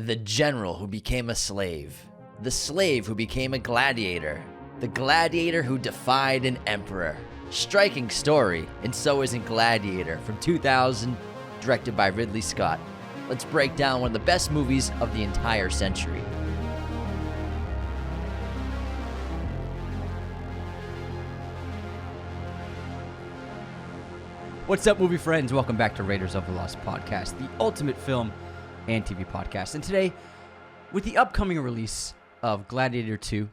The general who became a slave. The slave who became a gladiator. The gladiator who defied an emperor. Striking story, and so isn't Gladiator from 2000, directed by Ridley Scott. Let's break down one of the best movies of the entire century. What's up, movie friends? Welcome back to Raiders of the Lost Podcast, the ultimate film and TV podcast. And today, with the upcoming release of Gladiator 2,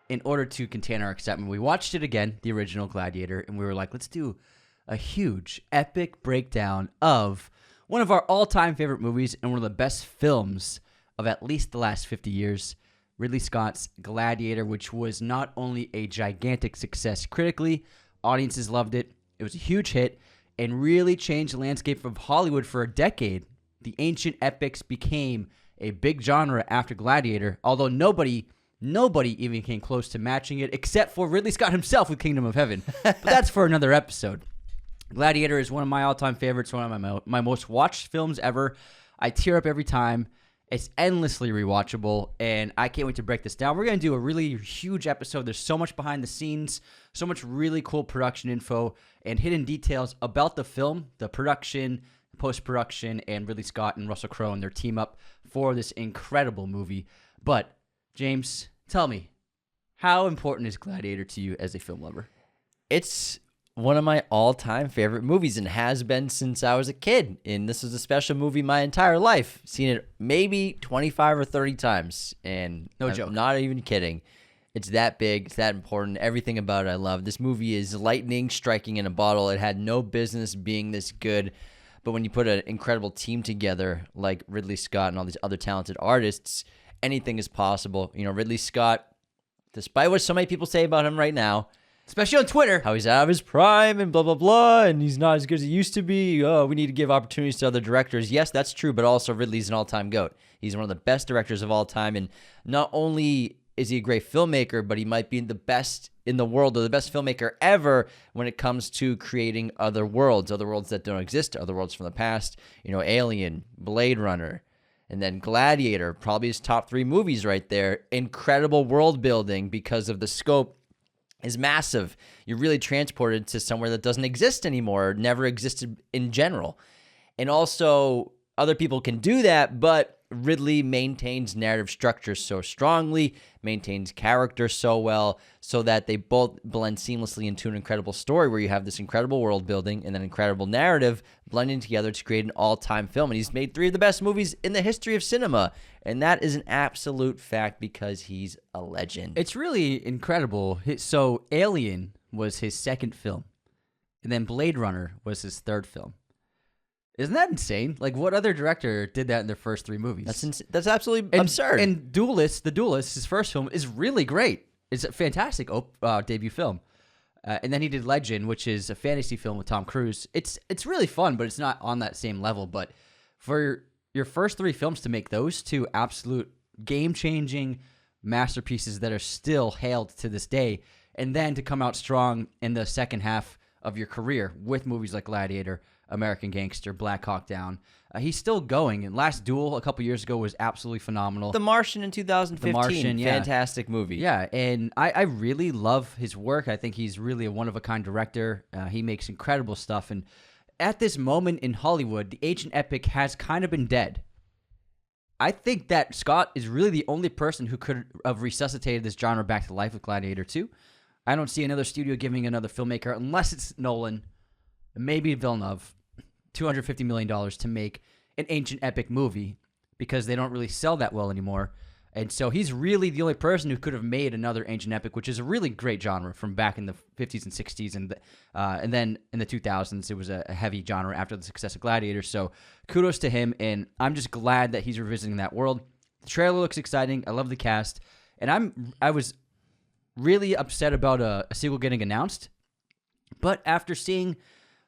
in order to contain our excitement, we watched it again, the original Gladiator, and we were like, let's do a huge, epic breakdown of one of our all-time favorite movies and one of the best films of at least the last 50 years, Ridley Scott's Gladiator, which was not only a gigantic success critically, audiences loved it, it was a huge hit, and really changed the landscape of Hollywood for a decade. The ancient epics became a big genre after Gladiator, although nobody even came close to matching it, except for Ridley Scott himself with Kingdom of Heaven. But that's for another episode. Gladiator is one of my all-time favorites, one of my most watched films ever. I tear up every time. It's endlessly rewatchable, and I can't wait to break this down. We're going to do a really huge episode. There's so much behind the scenes, so much really cool production info, and hidden details about the film, the production, post-production, and Ridley Scott and Russell Crowe and their team up for this incredible movie. But James, tell me, how important is Gladiator to you as a film lover? It's one of my all-time favorite movies and has been since I was a kid. And this is a special movie my entire life. Seen it maybe 25 or 30 times. And no joke. I'm not even kidding. It's that big. It's that important. Everything about it I love. This movie is lightning striking in a bottle. It had no business being this good. But when you put an incredible team together like Ridley Scott and all these other talented artists, anything is possible. You know, Ridley Scott, despite what so many people say about him right now, especially on Twitter, how he's out of his prime and blah, blah, blah, and he's not as good as he used to be. Oh, we need to give opportunities to other directors. Yes, that's true, but also Ridley's an all-time GOAT. He's one of the best directors of all time, and not only is he a great filmmaker, but he might be the best in the world or the best filmmaker ever when it comes to creating other worlds that don't exist, other worlds from the past. You know, Alien, Blade Runner, and then Gladiator, probably his top 3 movies right there. Incredible world building because of the scope is massive. You're really transported to somewhere that doesn't exist anymore, never existed in general. And also, other people can do that, but Ridley maintains narrative structure so strongly, maintains character so well, so that they both blend seamlessly into an incredible story where you have this incredible world building and then incredible narrative blending together to create an all-time film. And he's made 3 of the best movies in the history of cinema. And that is an absolute fact because he's a legend. It's really incredible. So Alien was his second film, and then Blade Runner was his third film. Isn't that insane? Like, what other director did that in their first 3 movies? That's absolutely absurd. And The Duelist, his first film, is really great. It's a fantastic debut film. And then he did Legend, which is a fantasy film with Tom Cruise. It's really fun, but it's not on that same level. But for your first 3 films to make those 2 absolute game-changing masterpieces that are still hailed to this day, and then to come out strong in the second half of your career with movies like Gladiator, American Gangster, Black Hawk Down. He's still going. And Last Duel a couple years ago was absolutely phenomenal. The Martian in 2015. The Martian, yeah. Fantastic movie. Yeah, and I really love his work. I think he's really a one-of-a-kind director. He makes incredible stuff. And at this moment in Hollywood, the ancient epic has kind of been dead. I think that Scott is really the only person who could have resuscitated this genre back to life with Gladiator 2. I don't see another studio giving another filmmaker, unless it's Nolan, maybe Villeneuve, $250 million to make an ancient epic movie because they don't really sell that well anymore. And so he's really the only person who could have made another ancient epic, which is a really great genre from back in the 50s and 60s. And then in the 2000s, it was a heavy genre after the success of Gladiator. So kudos to him. And I'm just glad that he's revisiting that world. The trailer looks exciting. I love the cast. And I was really upset about a sequel getting announced. But after seeing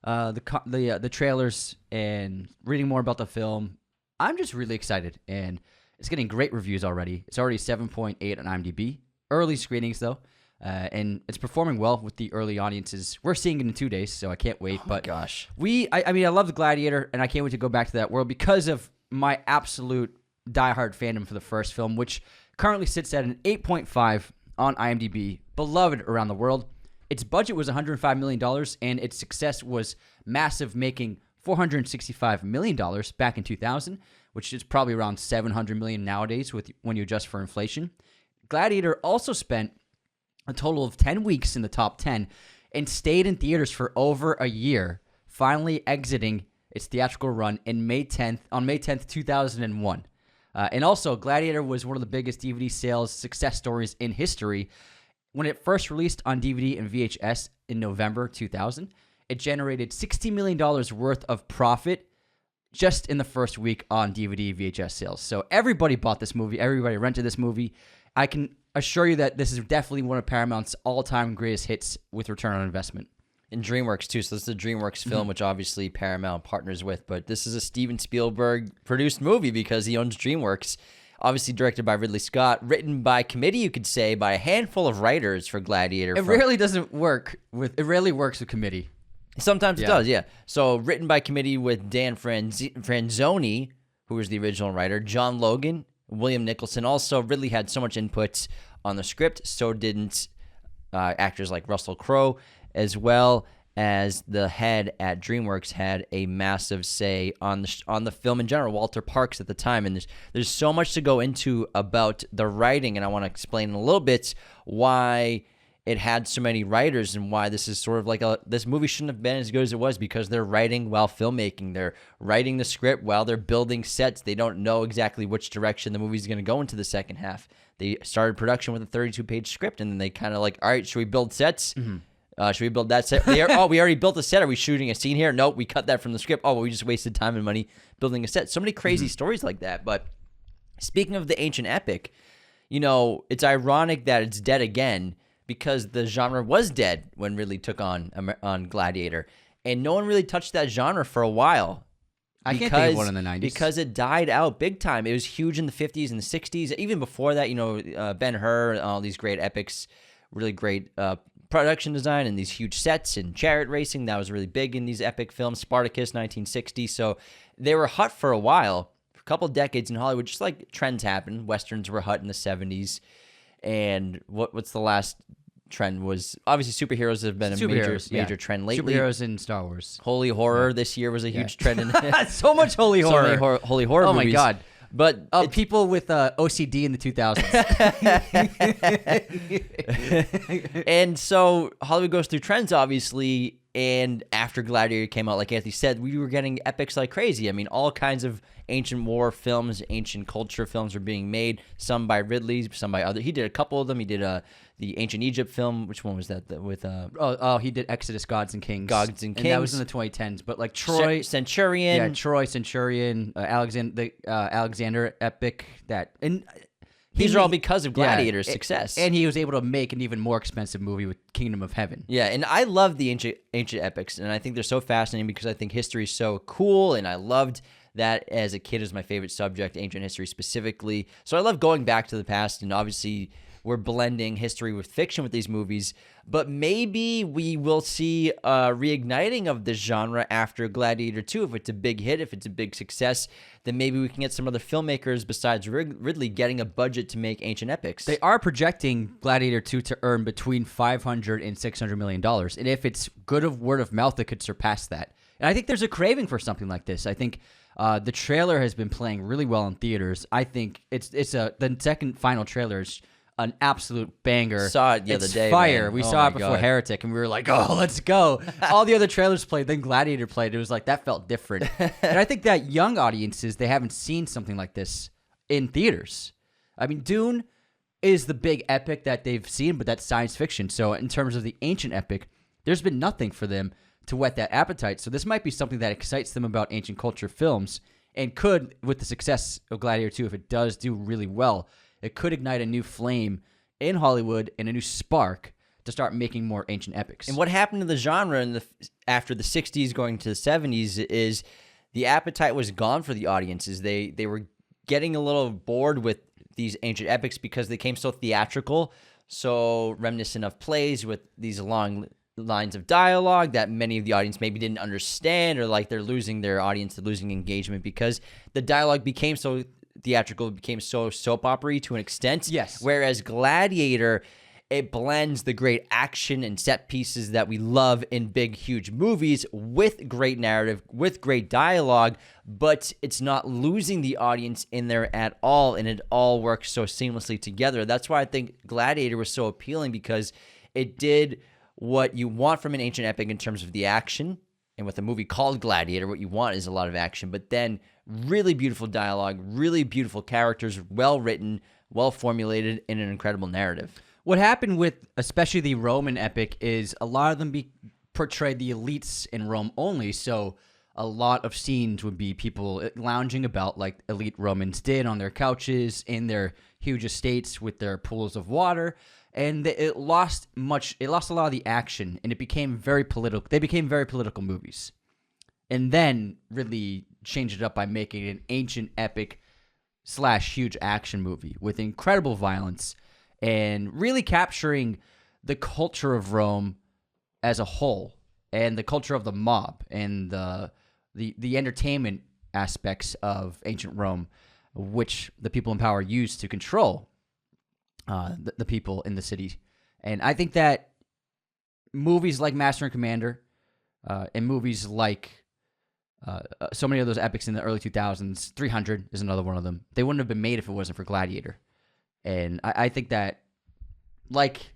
the trailers and reading more about the film, I'm just really excited, and it's getting great reviews already. It's already 7.8 on IMDb. Early screenings though, and it's performing well with the early audiences. We're seeing it in 2 days, so I can't wait. Oh my gosh, I mean, I love the Gladiator, and I can't wait to go back to that world because of my absolute diehard fandom for the first film, which currently sits at an 8.5 on IMDb, beloved around the world. Its budget was $105 million, and its success was massive, making $465 million back in 2000, which is probably around $700 million nowadays when you adjust for inflation. Gladiator also spent a total of 10 weeks in the top 10 and stayed in theaters for over a year, finally exiting its theatrical run on May 10th, 2001. And also, Gladiator was one of the biggest DVD sales success stories in history. When it first released on DVD and VHS in November 2000, it generated $60 million worth of profit just in the first week on DVD VHS sales. So everybody bought this movie. Everybody rented this movie. I can assure you that this is definitely one of Paramount's all-time greatest hits with return on investment. And DreamWorks, too. So this is a DreamWorks film, which obviously Paramount partners with. But this is a Steven Spielberg-produced movie because he owns DreamWorks. Obviously directed by Ridley Scott. Written by committee, you could say, by a handful of writers for Gladiator. It rarely works with committee. Sometimes it does, yeah. So written by committee with Dan Franzoni, who was the original writer, John Logan, William Nicholson. Also, Ridley had so much input on the script, so didn't actors like Russell Crowe, as well as the head at DreamWorks had a massive say on the film in general, Walter Parks at the time. And there's so much to go into about the writing, and I want to explain in a little bit why it had so many writers and why this is sort of like this movie shouldn't have been as good as it was, because they're writing while filmmaking. They're writing the script while they're building sets. They don't know exactly which direction the movie's going to go into the second half. They started production with a 32-page script, and then they kind of like, all right, should we build sets? Mm-hmm. Should we build that set? We already built a set. Are we shooting a scene here? Nope, we cut that from the script. Oh, well, we just wasted time and money building a set. So many crazy stories like that. But speaking of the ancient epic, it's ironic that it's dead again, because the genre was dead when Ridley took on Gladiator. And no one really touched that genre for a while. I can't think of one in the 90s. Because it died out big time. It was huge in the 50s and the 60s. Even before that, Ben-Hur, all these great epics, really great production design and these huge sets and chariot racing. That was really big in these epic films. Spartacus, 1960. So they were hot for a while, for a couple of decades in Hollywood, just like trends happen. Westerns were hot in the 70s. And what's the last trend was obviously superheroes have been a major trend lately. Superheroes in Star Wars. Holy horror this year was a huge trend in so much holy horror. So many holy horror movies. Oh my god. But people with OCD in the 2000s. And so Hollywood goes through trends, obviously. And after Gladiator came out, like Anthony said, we were getting epics like crazy. I mean, all kinds of ancient war films, ancient culture films were being made. Some by Ridley, some by other. He did a couple of them. He did the ancient Egypt film. Which one was that? With he did Exodus, Gods and Kings. And that was in the 2010s. But like Troy Centurion. Yeah, Troy Centurion, Alexander epic. These are all because of Gladiator's success. And he was able to make an even more expensive movie with Kingdom of Heaven. Yeah, and I love the ancient epics, and I think they're so fascinating because I think history is so cool, and I loved that as a kid as my favorite subject, ancient history specifically. So I love going back to the past, and obviously we're blending history with fiction with these movies, but maybe we will see a reigniting of this genre after Gladiator 2. If it's a big hit, if it's a big success, then maybe we can get some other filmmakers besides Ridley getting a budget to make ancient epics. They are projecting Gladiator 2 to earn between $500 and $600 million, and if it's good of word of mouth, it could surpass that. And I think there's a craving for something like this. I think the trailer has been playing really well in theaters. I think the second final trailer is an absolute banger. Saw it the other day. Fire. Man. We saw it before Heretic, and we were like, "Oh, let's go!" All the other trailers played, then Gladiator played. It was like that felt different. And I think that young audiences, they haven't seen something like this in theaters. I mean, Dune is the big epic that they've seen, but that's science fiction. So in terms of the ancient epic, there's been nothing for them to whet that appetite. So this might be something that excites them about ancient culture films, and could, with the success of Gladiator 2, if it does do really well, it could ignite a new flame in Hollywood and a new spark to start making more ancient epics. And what happened to the genre after the 60s going to the 70s is the appetite was gone for the audiences. They were getting a little bored with these ancient epics because they came so theatrical, so reminiscent of plays with these long lines of dialogue that many of the audience maybe didn't understand, or like they're losing their audience, they're losing engagement because the dialogue became so theatrical became so soap opera-y to an extent. Yes. Whereas Gladiator, it blends the great action and set pieces that we love in big, huge movies with great narrative, with great dialogue, but it's not losing the audience in there at all, and it all works so seamlessly together. That's why I think Gladiator was so appealing, because it did what you want from an ancient epic in terms of the action. And with a movie called Gladiator, what you want is a lot of action, but then really beautiful dialogue, really beautiful characters, well-written, well-formulated, and an incredible narrative. What happened with especially the Roman epic is a lot of them portrayed the elites in Rome only, so a lot of scenes would be people lounging about like elite Romans did on their couches, in their huge estates with their pools of water. And it lost a lot of the action, and it became very political. They became very political movies. And then Ridley changed it up by making an ancient epic / huge action movie with incredible violence and really capturing the culture of Rome as a whole, and the culture of the mob, and the entertainment aspects of ancient Rome, which the people in power used to control the people in the city. And I think that movies like Master and Commander, and movies like so many of those epics in the early 2000s, 300 is another one of them, they wouldn't have been made if it wasn't for Gladiator. And I think that, like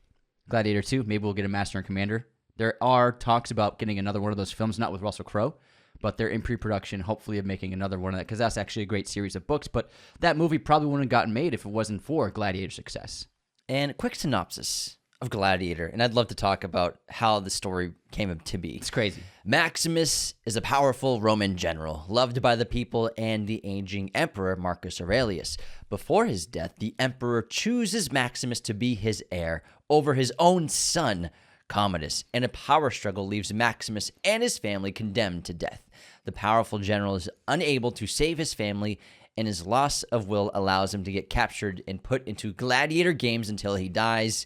Gladiator 2, maybe we'll get a Master and Commander. There are talks about getting another one of those films, not with Russell Crowe, but they're in pre-production, hopefully, of making another one of that, because that's actually a great series of books. But that movie probably wouldn't have gotten made if it wasn't for Gladiator's success. And a quick synopsis of Gladiator, and I'd love to talk about how the story came to be. It's crazy. Maximus is a powerful Roman general, loved by the people and the aging emperor Marcus Aurelius. Before his death, the emperor chooses Maximus to be his heir over his own son, Commodus, and a power struggle leaves Maximus and his family condemned to death. The powerful general is unable to save his family, and his loss of will allows him to get captured and put into gladiator games until he dies.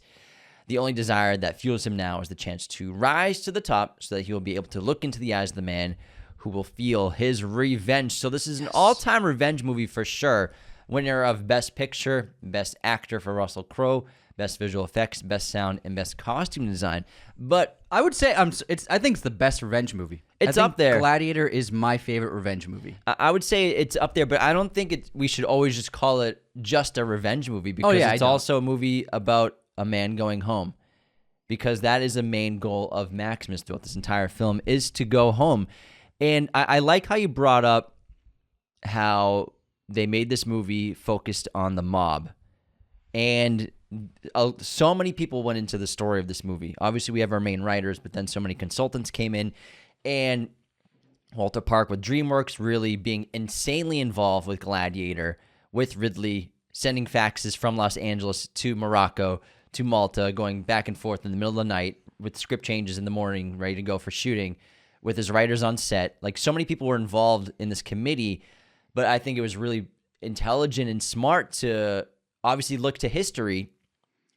The only desire that fuels him now is the chance to rise to the top so that he will be able to look into the eyes of the man who will feel his revenge. So this is an all-time revenge movie for sure. Winner of Best Picture, Best Actor for Russell Crowe, Best Visual Effects, Best Sound, and Best Costume Design. But I would say I think it's the best revenge movie. It's up there. Gladiator is my favorite revenge movie. I would say it's up there, but I don't think we should always just call it just a revenge movie, because it's also a movie about a man going home, because that is the main goal of Maximus throughout this entire film, is to go home. And I like how you brought up how they made this movie focused on the mob. And so many people went into the story of this movie. Obviously, we have our main writers, but then so many consultants came in. And Walter Park with DreamWorks really being insanely involved with Gladiator, with Ridley sending faxes from Los Angeles to Morocco to Malta, going back and forth in the middle of the night with script changes in the morning, ready to go for shooting, with his writers on set. Like, so many people were involved in this committee, but I think it was really intelligent and smart to obviously look to history,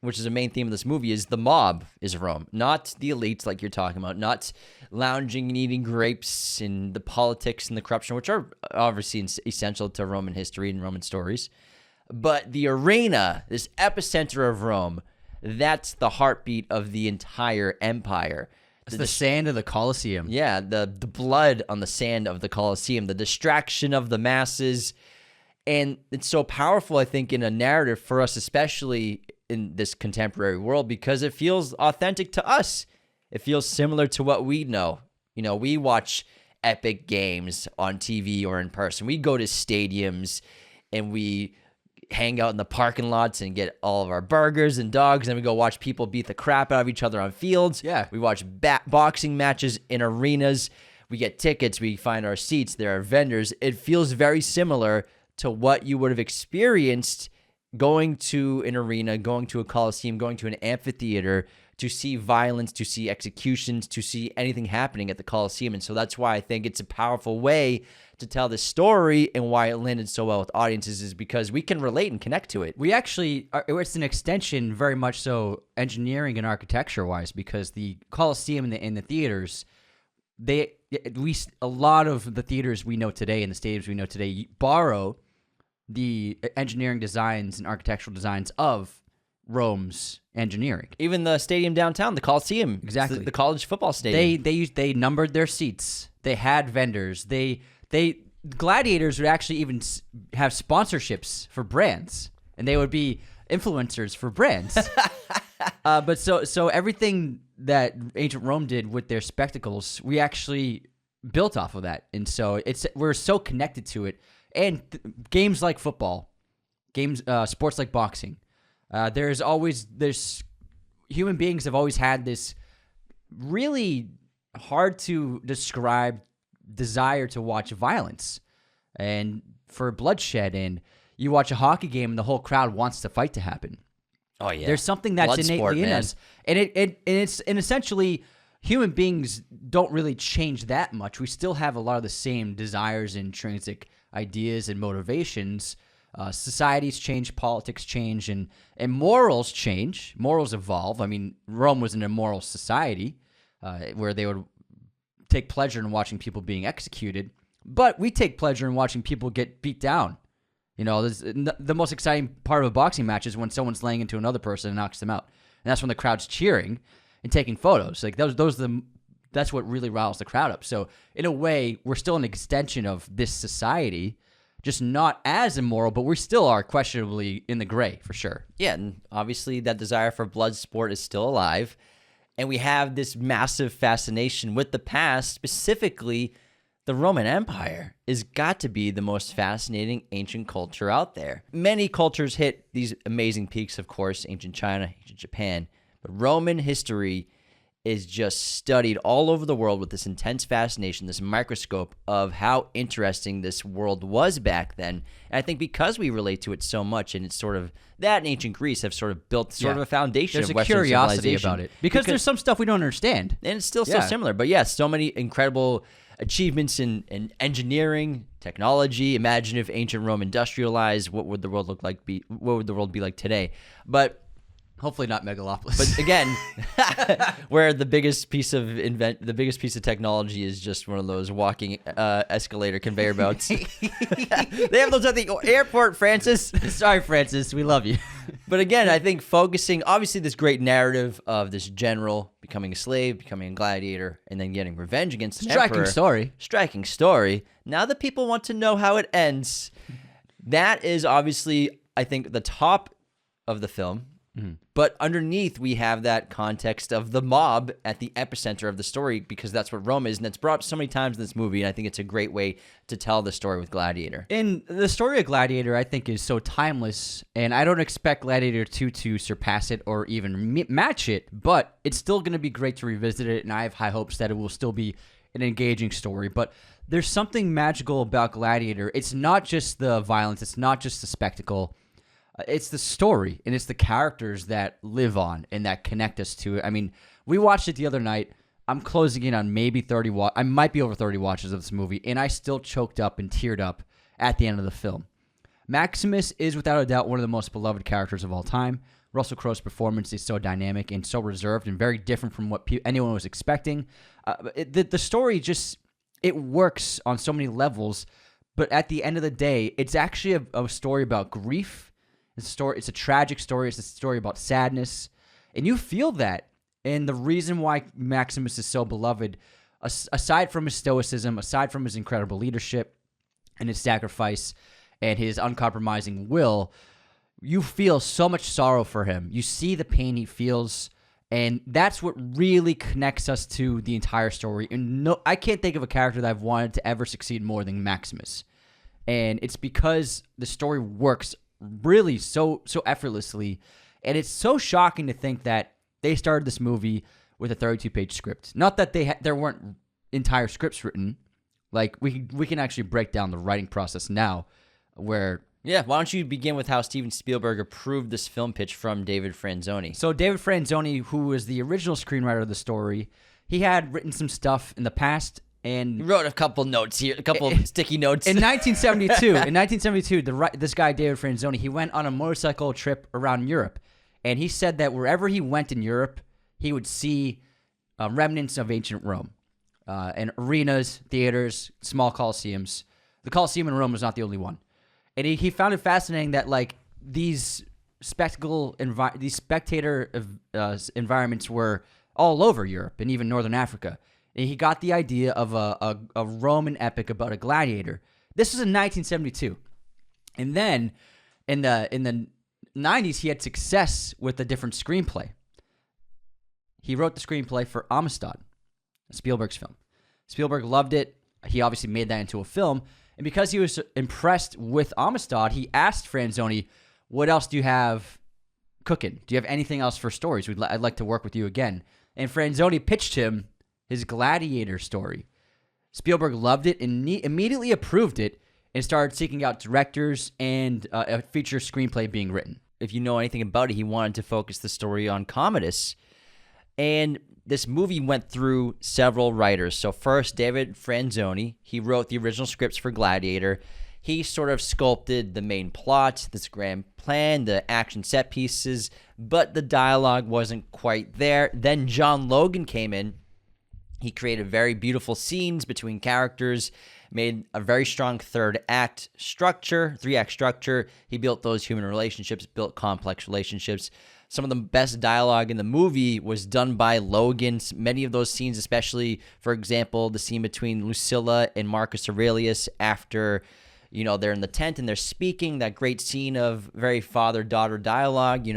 which is a main theme of this movie, is the mob is Rome, not the elites like you're talking about, not lounging and eating grapes and the politics and the corruption, which are obviously essential to Roman history and Roman stories. But the arena, this epicenter of Rome, that's the heartbeat of the entire empire. It's the sand of the Colosseum. Yeah, the blood on the sand of the Colosseum, the distraction of the masses. And it's so powerful, I think, in a narrative for us, especially in this contemporary world, because it feels authentic to us. It feels similar to what we know. You know, we watch epic games on TV or in person. We go to stadiums and we hang out in the parking lots and get all of our burgers and dogs, and we go watch people beat the crap out of each other on fields. Yeah. We watch boxing matches in arenas. We get tickets. We find our seats. There are vendors. It feels very similar to what you would have experienced going to an arena, going to a Colosseum, going to an amphitheater to see violence, to see executions, to see anything happening at the Colosseum. And so that's why I think it's a powerful way to tell this story, and why it landed so well with audiences is because we can relate and connect to it. We actually, it's an extension very much so engineering and architecture-wise, because the Colosseum and the theaters, a lot of the theaters we know today and the stadiums we know today borrow the engineering designs and architectural designs of Rome's engineering. Even the stadium downtown, the Colosseum, Exactly. the college football stadium. They numbered their seats. They had vendors. Gladiators would actually even have sponsorships for brands, and they would be influencers for brands. But so everything that ancient Rome did with their spectacles, we actually built off of that, and so we're so connected to it. And games like football, sports like boxing, there's human beings have always had this really hard to describe desire to watch violence and for bloodshed, and you watch a hockey game and the whole crowd wants the fight to happen. Oh yeah, there's something that's innately in us, and it's essentially human beings don't really change that much. We still have a lot of the same desires, intrinsic ideas, and motivations. Societies change, politics change, and morals change. Morals evolve. I mean, Rome was an immoral society where they would take pleasure in watching people being executed, but we take pleasure in watching people get beat down. You know, the most exciting part of a boxing match is when someone's laying into another person and knocks them out, and that's when the crowd's cheering and taking photos. Like that's what really riles the crowd up. So in a way, we're still an extension of this society, just not as immoral, but we still are questionably in the gray for sure. Yeah, and obviously that desire for blood sport is still alive. And we have this massive fascination with the past, specifically the Roman Empire has got to be the most fascinating ancient culture out there. Many cultures hit these amazing peaks, of course, ancient China, ancient Japan, but Roman history is just studied all over the world with this intense fascination, this microscope of how interesting this world was back then. And I think because we relate to it so much, and it's sort of that and ancient Greece have sort of built sort of a foundation There's of a Western curiosity civilization. about it. Because there's some stuff we don't understand. And it's still so similar. But yeah, so many incredible achievements in engineering, technology. Imagine if ancient Rome industrialized, what would the world look like? What would the world be like today? But hopefully not Megalopolis. But again, where the biggest piece of technology is just one of those walking escalator conveyor belts. They have those at the airport, Francis. Sorry, Francis, we love you. But again, I think focusing, obviously, this great narrative of this general becoming a slave, becoming a gladiator, and then getting revenge against the emperor. Striking story. Now that people want to know how it ends, that is obviously, I think, the top of the film. Mm-hmm. But underneath, we have that context of the mob at the epicenter of the story, because that's what Rome is, and it's brought up so many times in this movie, and I think it's a great way to tell the story with Gladiator. And the story of Gladiator, I think, is so timeless, and I don't expect Gladiator 2 to surpass it or even match it, but it's still going to be great to revisit it, and I have high hopes that it will still be an engaging story. But there's something magical about Gladiator. It's not just the violence, it's not just the spectacle. It's the story, and it's the characters that live on and that connect us to it. I mean, we watched it the other night. I'm closing in on maybe 30 I might be over 30 watches of this movie, and I still choked up and teared up at the end of the film. Maximus is without a doubt one of the most beloved characters of all time. Russell Crowe's performance is so dynamic and so reserved and very different from what anyone was expecting. The story just, it works on so many levels, but at the end of the day, it's actually a story about grief. It's a tragic story. It's a story about sadness, and you feel that. And the reason why Maximus is so beloved, aside from his stoicism, aside from his incredible leadership and his sacrifice and his uncompromising will, you feel so much sorrow for him. You see the pain he feels, and that's what really connects us to the entire story. And no, I can't think of a character that I've wanted to ever succeed more than Maximus, and it's because the story works really so effortlessly, and it's so shocking to think that they started this movie with a 32-page script. Not that there weren't entire scripts written. Like, we can actually break down the writing process now, where... Yeah, why don't you begin with how Steven Spielberg approved this film pitch from David Franzoni? So David Franzoni, who was the original screenwriter of the story, he had written some stuff in the past, and he wrote a couple notes here, a couple sticky notes. In 1972, this guy, David Franzoni, he went on a motorcycle trip around Europe, and he said that wherever he went in Europe, he would see remnants of ancient Rome, and arenas, theaters, small Colosseums. The Colosseum in Rome was not the only one. And he found it fascinating that like these spectator environments were all over Europe and even Northern Africa. And he got the idea of a Roman epic about a gladiator. This was in 1972. And then in the 90s, he had success with a different screenplay. He wrote the screenplay for Amistad, Spielberg's film. Spielberg loved it. He obviously made that into a film. And because he was impressed with Amistad, he asked Franzoni, what else do you have cooking? Do you have anything else for stories? I'd like to work with you again. And Franzoni pitched him his Gladiator story. Spielberg loved it and immediately approved it and started seeking out directors and a feature screenplay being written. If you know anything about it, he wanted to focus the story on Commodus. And this movie went through several writers. So first, David Franzoni, he wrote the original scripts for Gladiator. He sort of sculpted the main plot, this grand plan, the action set pieces, but the dialogue wasn't quite there. Then John Logan came in. He created very beautiful scenes between characters, made a very strong third act structure, 3-act structure. He built those human relationships, built complex relationships. Some of the best dialogue in the movie was done by Logan. Many of those scenes, especially, for example, the scene between Lucilla and Marcus Aurelius after, they're in the tent and they're speaking, that great scene of very father-daughter dialogue,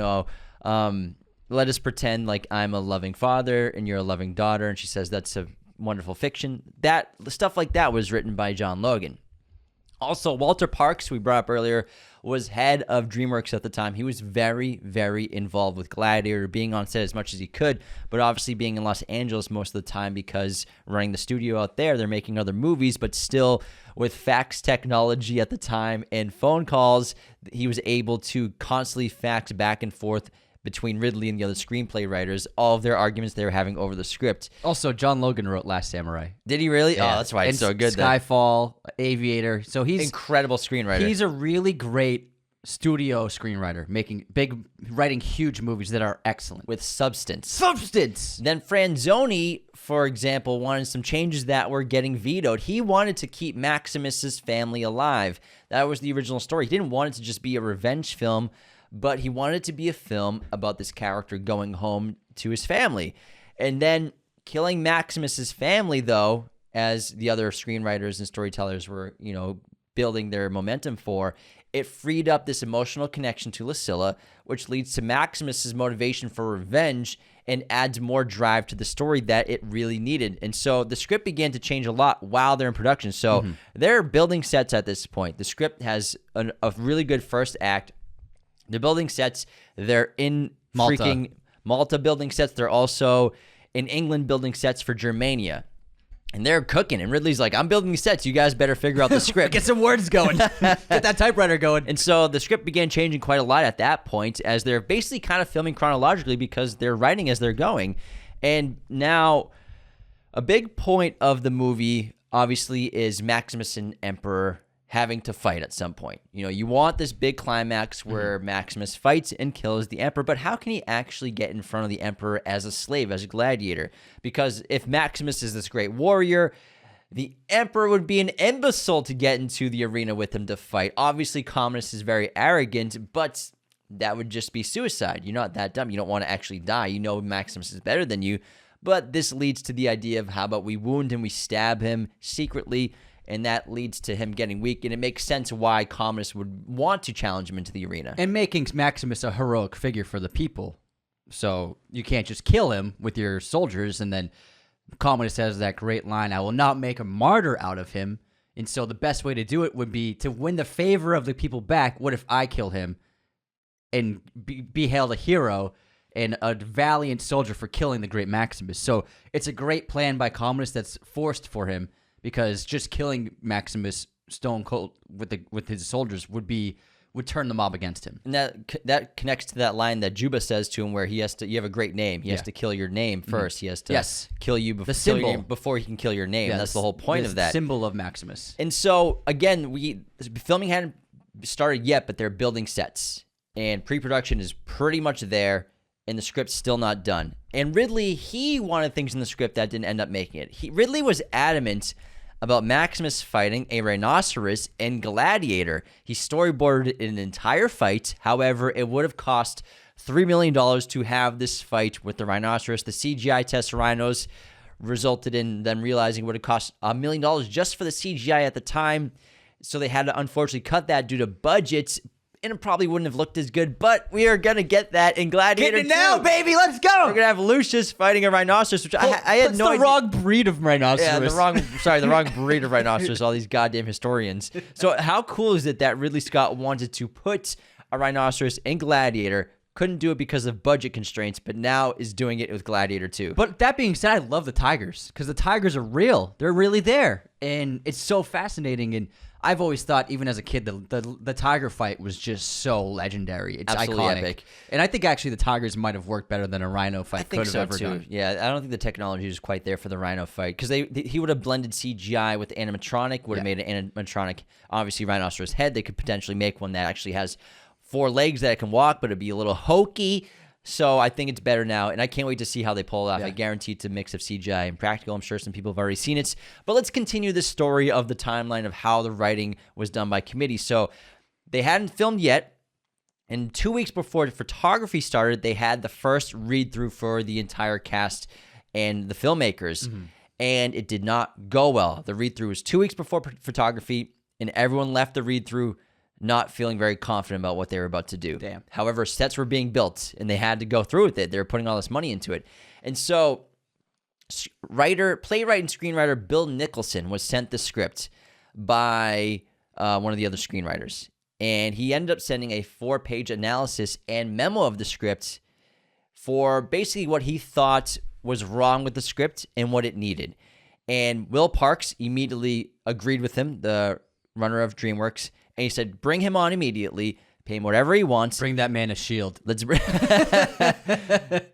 let us pretend like I'm a loving father and you're a loving daughter. And she says, that's a wonderful fiction. That stuff like that was written by John Logan. Also, Walter Parks, we brought up earlier, was head of DreamWorks at the time. He was very, very involved with Gladiator, being on set as much as he could, but obviously being in Los Angeles most of the time because running the studio out there, they're making other movies, but still with fax technology at the time and phone calls, he was able to constantly fax back and forth between Ridley and the other screenplay writers, all of their arguments they were having over the script. Also, John Logan wrote Last Samurai. Did he really? Yeah. Oh, that's why it's so good. Skyfall, Aviator. So he's incredible screenwriter. He's a really great studio screenwriter, writing huge movies that are excellent. With substance. Substance! Then Franzoni, for example, wanted some changes that were getting vetoed. He wanted to keep Maximus's family alive. That was the original story. He didn't want it to just be a revenge film, but he wanted it to be a film about this character going home to his family. And then killing Maximus's family, though, as the other screenwriters and storytellers were, building their momentum for, it freed up this emotional connection to Lucilla, which leads to Maximus's motivation for revenge and adds more drive to the story that it really needed. And so the script began to change a lot while they're in production. So they're building sets at this point. The script has a really good first act. They're building sets. They're in freaking Malta building sets. They're also in England building sets for Germania. And they're cooking. And Ridley's like, I'm building these sets. You guys better figure out the script. Get some words going. Get that typewriter going. And so the script began changing quite a lot at that point as they're basically kind of filming chronologically because they're writing as they're going. And now a big point of the movie, obviously, is Maximus and Emperor having to fight at some point. You want this big climax where Maximus fights and kills the Emperor, but how can he actually get in front of the Emperor as a slave, as a gladiator? Because if Maximus is this great warrior, the Emperor would be an imbecile to get into the arena with him to fight. Obviously, Commodus is very arrogant, but that would just be suicide. You're not that dumb. You don't want to actually die. Maximus is better than you, but this leads to the idea of how about we wound him, we stab him secretly, and that leads to him getting weak, and it makes sense why Commodus would want to challenge him into the arena. And making Maximus a heroic figure for the people. So you can't just kill him with your soldiers, and then Commodus has that great line, I will not make a martyr out of him. And so the best way to do it would be to win the favor of the people back. What if I kill him and be hailed a hero and a valiant soldier for killing the great Maximus? So it's a great plan by Commodus that's forced for him, because just killing Maximus stone cold with his soldiers would turn the mob against him. And that connects to that line that Juba says to him, where you have a great name. He has to kill your name first. He has to kill you before he can kill your name. That's the whole point of that. Symbol of Maximus. And so again, filming hadn't started yet, but they're building sets, and pre-production is pretty much there, and the script's still not done. And Ridley, he wanted things in the script that didn't end up making it. Ridley was adamant about Maximus fighting a rhinoceros in Gladiator. He storyboarded an entire fight. However, it would have cost $3 million to have this fight with the rhinoceros. The CGI test rhinos resulted in them realizing it would have cost $1 million just for the CGI at the time. So they had to unfortunately cut that due to budgets, and it probably wouldn't have looked as good, but we are going to get that in Gladiator 2. now, baby. Let's go. We're going to have Lucius fighting a rhinoceros, which I had no idea. the wrong breed of rhinoceros. Yeah, the wrong breed of rhinoceros, all these goddamn historians. So how cool is it that Ridley Scott wanted to put a rhinoceros in Gladiator, couldn't do it because of budget constraints, but now is doing it with Gladiator 2. But that being said, I love the tigers because the tigers are real. They're really there. And it's so fascinating. And I've always thought, even as a kid, the tiger fight was just so legendary. It's absolutely iconic. epic. And I think actually the tigers might have worked better than a rhino fight could have ever done. Yeah, I don't think the technology was quite there for the rhino fight because he would have blended CGI with animatronic, would have made an animatronic, obviously, rhinoceros head. They could potentially make one that actually has 4 legs that it can walk, but it'd be a little hokey. So I think it's better now, and I can't wait to see how they pull it off. Yeah. I guarantee it's a mix of CGI and practical. I'm sure some people have already seen it. But let's continue the story of the timeline of how the writing was done by committee. So they hadn't filmed yet, and 2 weeks before the photography started, they had the first read-through for the entire cast and the filmmakers, and it did not go well. The read-through was 2 weeks before photography, and everyone left the read-through not feeling very confident about what they were about to do. Damn. However, sets were being built, and they had to go through with it. They were putting all this money into it. And so playwright, and screenwriter Bill Nicholson was sent the script by one of the other screenwriters. And he ended up sending a 4-page analysis and memo of the script for basically what he thought was wrong with the script and what it needed. And Will Parks immediately agreed with him, the runner of DreamWorks, and he said, bring him on immediately, pay him whatever he wants. Bring that man a shield.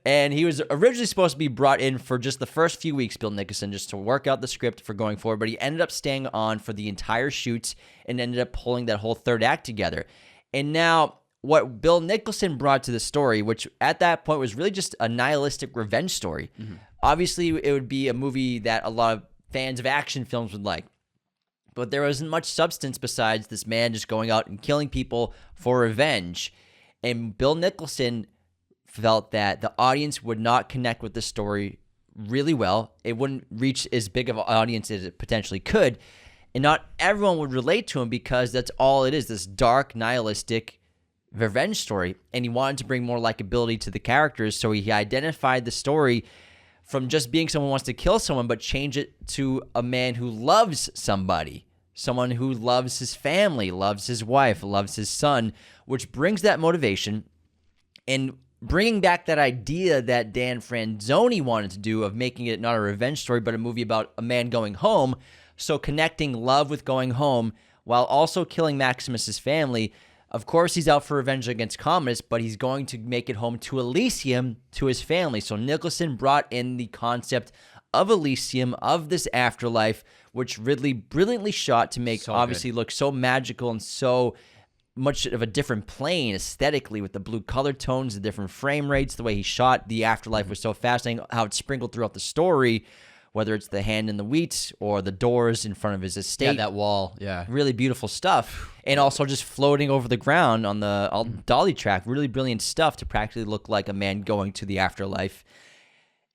And he was originally supposed to be brought in for just the first few weeks, Bill Nicholson, just to work out the script for going forward, but he ended up staying on for the entire shoot and ended up pulling that whole third act together. And now what Bill Nicholson brought to the story, which at that point was really just a nihilistic revenge story. Obviously, it would be a movie that a lot of fans of action films would like. But there wasn't much substance besides this man just going out and killing people for revenge. And Bill Nicholson felt that the audience would not connect with the story really well. It wouldn't reach as big of an audience as it potentially could. And not everyone would relate to him because that's all it is, this dark, nihilistic revenge story. And he wanted to bring more likability to the characters, so he identified the story from just being someone who wants to kill someone, but change it to a man who loves somebody, someone who loves his family, loves his wife, loves his son, which brings that motivation and bringing back that idea that Dan Franzoni wanted to do of making it not a revenge story, but a movie about a man going home. So connecting love with going home while also killing Maximus's family. Of course, he's out for revenge against Commodus, but he's going to make it home to Elysium, to his family. So Nicholson brought in the concept of Elysium, of this afterlife, which Ridley brilliantly shot to make obviously look so magical and so much of a different plane aesthetically with the blue color tones, the different frame rates, the way he shot the afterlife was so fascinating, how it's sprinkled throughout the story, whether it's the hand in the wheat or the doors in front of his estate. Yeah, that wall. Yeah. Really beautiful stuff. And also just floating over the ground on the dolly track. Really brilliant stuff to practically look like a man going to the afterlife.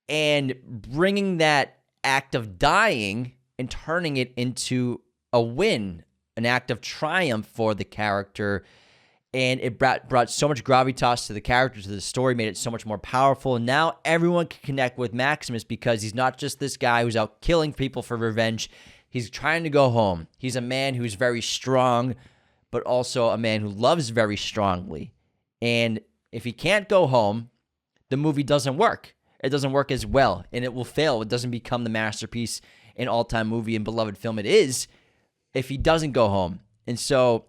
And bringing that act of dying and turning it into a win, an act of triumph for the character. And it brought so much gravitas to the character, to the story, made it so much more powerful. And now everyone can connect with Maximus because he's not just this guy who's out killing people for revenge. He's trying to go home. He's a man who's very strong, but also a man who loves very strongly. And if he can't go home, the movie doesn't work. It doesn't work as well, and it will fail. It doesn't become the masterpiece and all-time movie and beloved film it is if he doesn't go home. And so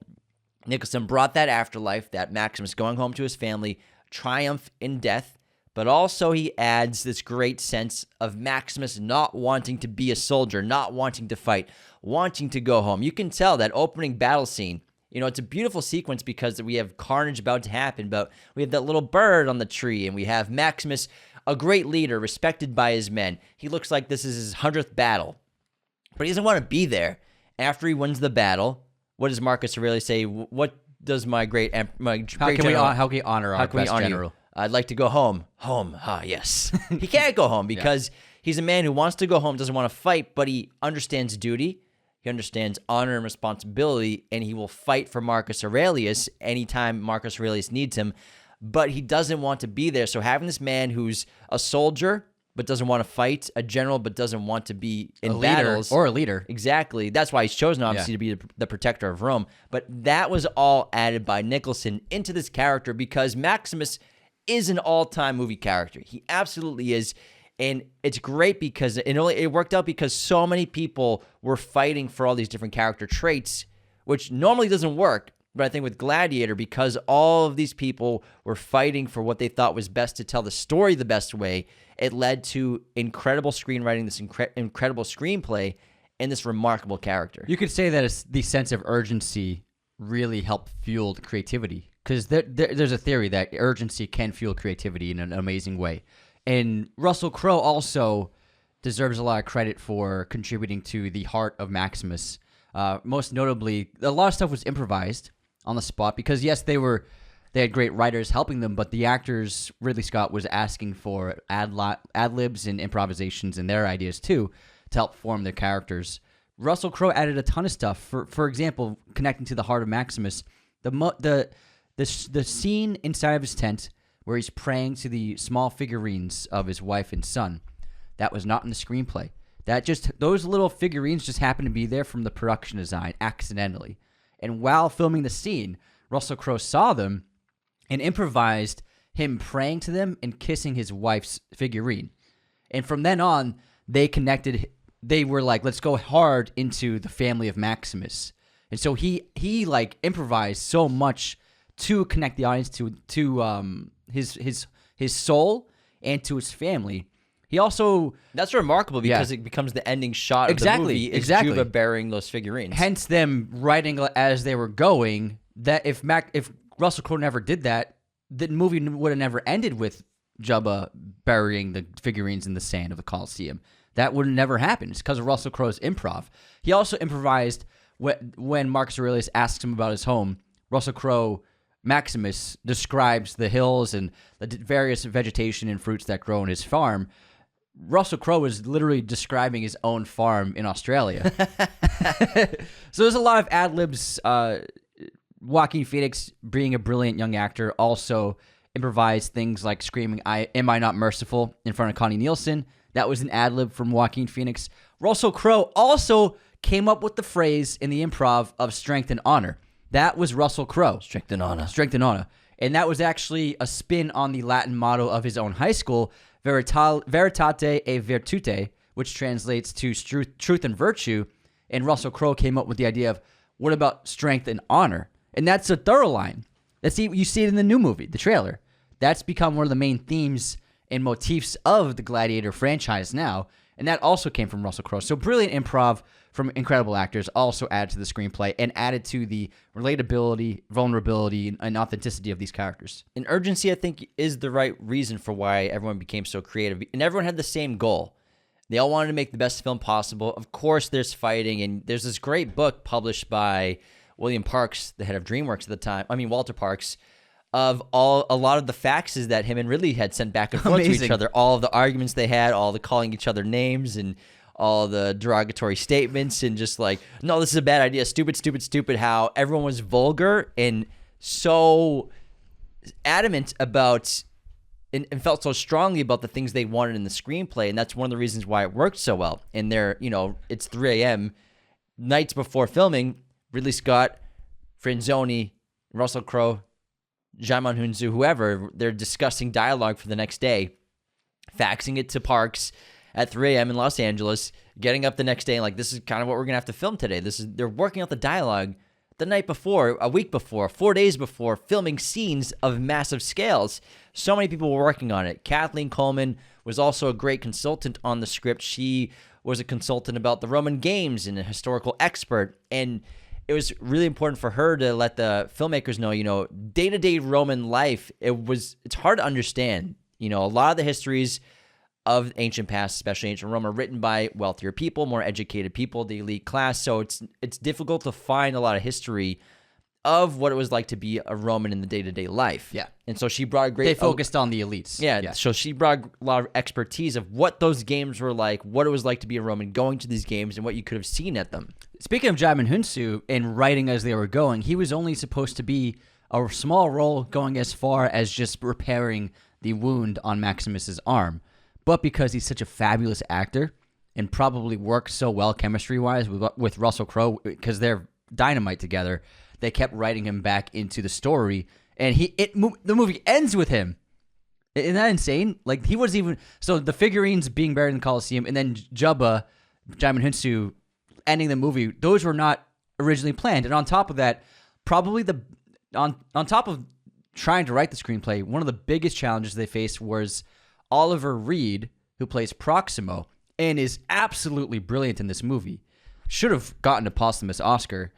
Nicholson brought that afterlife, that Maximus going home to his family, triumph in death, but also he adds this great sense of Maximus not wanting to be a soldier, not wanting to fight, wanting to go home. You can tell that opening battle scene, you know, it's a beautiful sequence because we have carnage about to happen, but we have that little bird on the tree, and we have Maximus, a great leader, respected by his men. He looks like this is his 100th battle. but he doesn't want to be there. After he wins the battle, what does Marcus Aurelius say? What does my great How can we honor our best general? I'd like to go home. Home. Ah, yes. He can't go home because he's a man who wants to go home, doesn't want to fight, but he understands duty. He understands honor and responsibility, and he will fight for Marcus Aurelius anytime Marcus Aurelius needs him, but he doesn't want to be there. So having this man who's a soldier but doesn't want to fight, a general but doesn't want to be in battles. Or a leader. Exactly. That's why he's chosen, obviously, to be the protector of Rome. But that was all added by Nicholson into this character because Maximus is an all-time movie character. He absolutely is. And it's great because it worked out because so many people were fighting for all these different character traits, which normally doesn't work. But I think with Gladiator, because all of these people were fighting for what they thought was best to tell the story the best way, it led to incredible screenwriting, this incredible screenplay, and this remarkable character. You could say that the sense of urgency really helped fuel the creativity because there's a theory that urgency can fuel creativity in an amazing way. And Russell Crowe also deserves a lot of credit for contributing to the heart of Maximus. Most notably, a lot of stuff was improvised on the spot because, yes, they had great writers helping them, but the actors, Ridley Scott was asking for ad-libs and improvisations and their ideas, too, to help form their characters. Russell Crowe added a ton of stuff. For example, connecting to the heart of Maximus, the scene inside of his tent where he's praying to the small figurines of his wife and son. That was not in the screenplay. Those little figurines just happened to be there from the production design accidentally. And while filming the scene, Russell Crowe saw them and improvised him praying to them and kissing his wife's figurine. And from then on, they connected. They were like, let's go hard into the family of Maximus. And so he improvised so much to connect the audience to his soul and to his family. He also... That's remarkable because it becomes the ending shot of the movie is Juba burying those figurines. Hence them writing as they were going, that if Russell Crowe never did that, the movie would have never ended with Juba burying the figurines in the sand of the Colosseum. That would have never happened. It's because of Russell Crowe's improv. He also improvised when Marcus Aurelius asks him about his home. Russell Crowe... Maximus describes the hills and the various vegetation and fruits that grow on his farm. Russell Crowe is literally describing his own farm in Australia. So there's a lot of ad-libs. Joaquin Phoenix, being a brilliant young actor, also improvised things like screaming, am I not merciful?" in front of Connie Nielsen. That was an ad-lib from Joaquin Phoenix. Russell Crowe also came up with the phrase in the improv of strength and honor. That was Russell Crowe. Strength and honor. Strength and honor. And that was actually a spin on the Latin motto of his own high school, Veritate e Virtute, which translates to truth and virtue. And Russell Crowe came up with the idea of, what about strength and honor? And that's a thorough line. You see it in the new movie, the trailer. That's become one of the main themes and motifs of the Gladiator franchise now. And that also came from Russell Crowe. So brilliant improv from incredible actors also added to the screenplay and added to the relatability, vulnerability, and authenticity of these characters. And urgency, I think, is the right reason for why everyone became so creative. And everyone had the same goal. They all wanted to make the best film possible. Of course, there's fighting. And there's this great book published by William Parks, the head of DreamWorks at the time. Walter Parks, of a lot of the faxes that him and Ridley had sent back and forth to each other. All of the arguments they had, all the calling each other names, and all the derogatory statements, and just like, no, this is a bad idea, stupid, stupid, stupid, how everyone was vulgar and so adamant about and felt so strongly about the things they wanted in the screenplay. And that's one of the reasons why it worked so well. And it's 3 a.m., nights before filming, Ridley Scott, Franzoni, Russell Crowe, Djimon Hounsou, whoever, they're discussing dialogue for the next day, faxing it to Parks at 3 a.m. in Los Angeles, getting up the next day and like, this is kind of what we're going to have to film today. They're working out the dialogue the night before, a week before, 4 days before, filming scenes of massive scales. So many people were working on it. Kathleen Coleman was also a great consultant on the script. She was a consultant about the Roman games and a historical expert. And it was really important for her to let the filmmakers know, day-to-day Roman life, it's hard to understand. A lot of the histories of ancient past, especially ancient Rome, are written by wealthier people, more educated people, the elite class. So it's difficult to find a lot of history of what it was like to be a Roman in the day-to-day life. Yeah. And so she brought a great... They focused on the elites. Yeah, so she brought a lot of expertise of what those games were like, what it was like to be a Roman going to these games, and what you could have seen at them. Speaking of Jamin Hunsu, in writing as they were going, he was only supposed to be a small role going as far as just repairing the wound on Maximus's arm. But because he's such a fabulous actor and probably works so well chemistry-wise with Russell Crowe, because they're dynamite together, they kept writing him back into the story, and the movie ends with him. Isn't that insane? Like, he wasn't even... So the figurines being buried in the Colosseum, and then Juba, Jamin Hunsu, ending the movie, those were not originally planned. And on top of that, probably on top of trying to write the screenplay, one of the biggest challenges they faced was Oliver Reed, who plays Proximo, and is absolutely brilliant in this movie. Should have gotten a posthumous Oscar.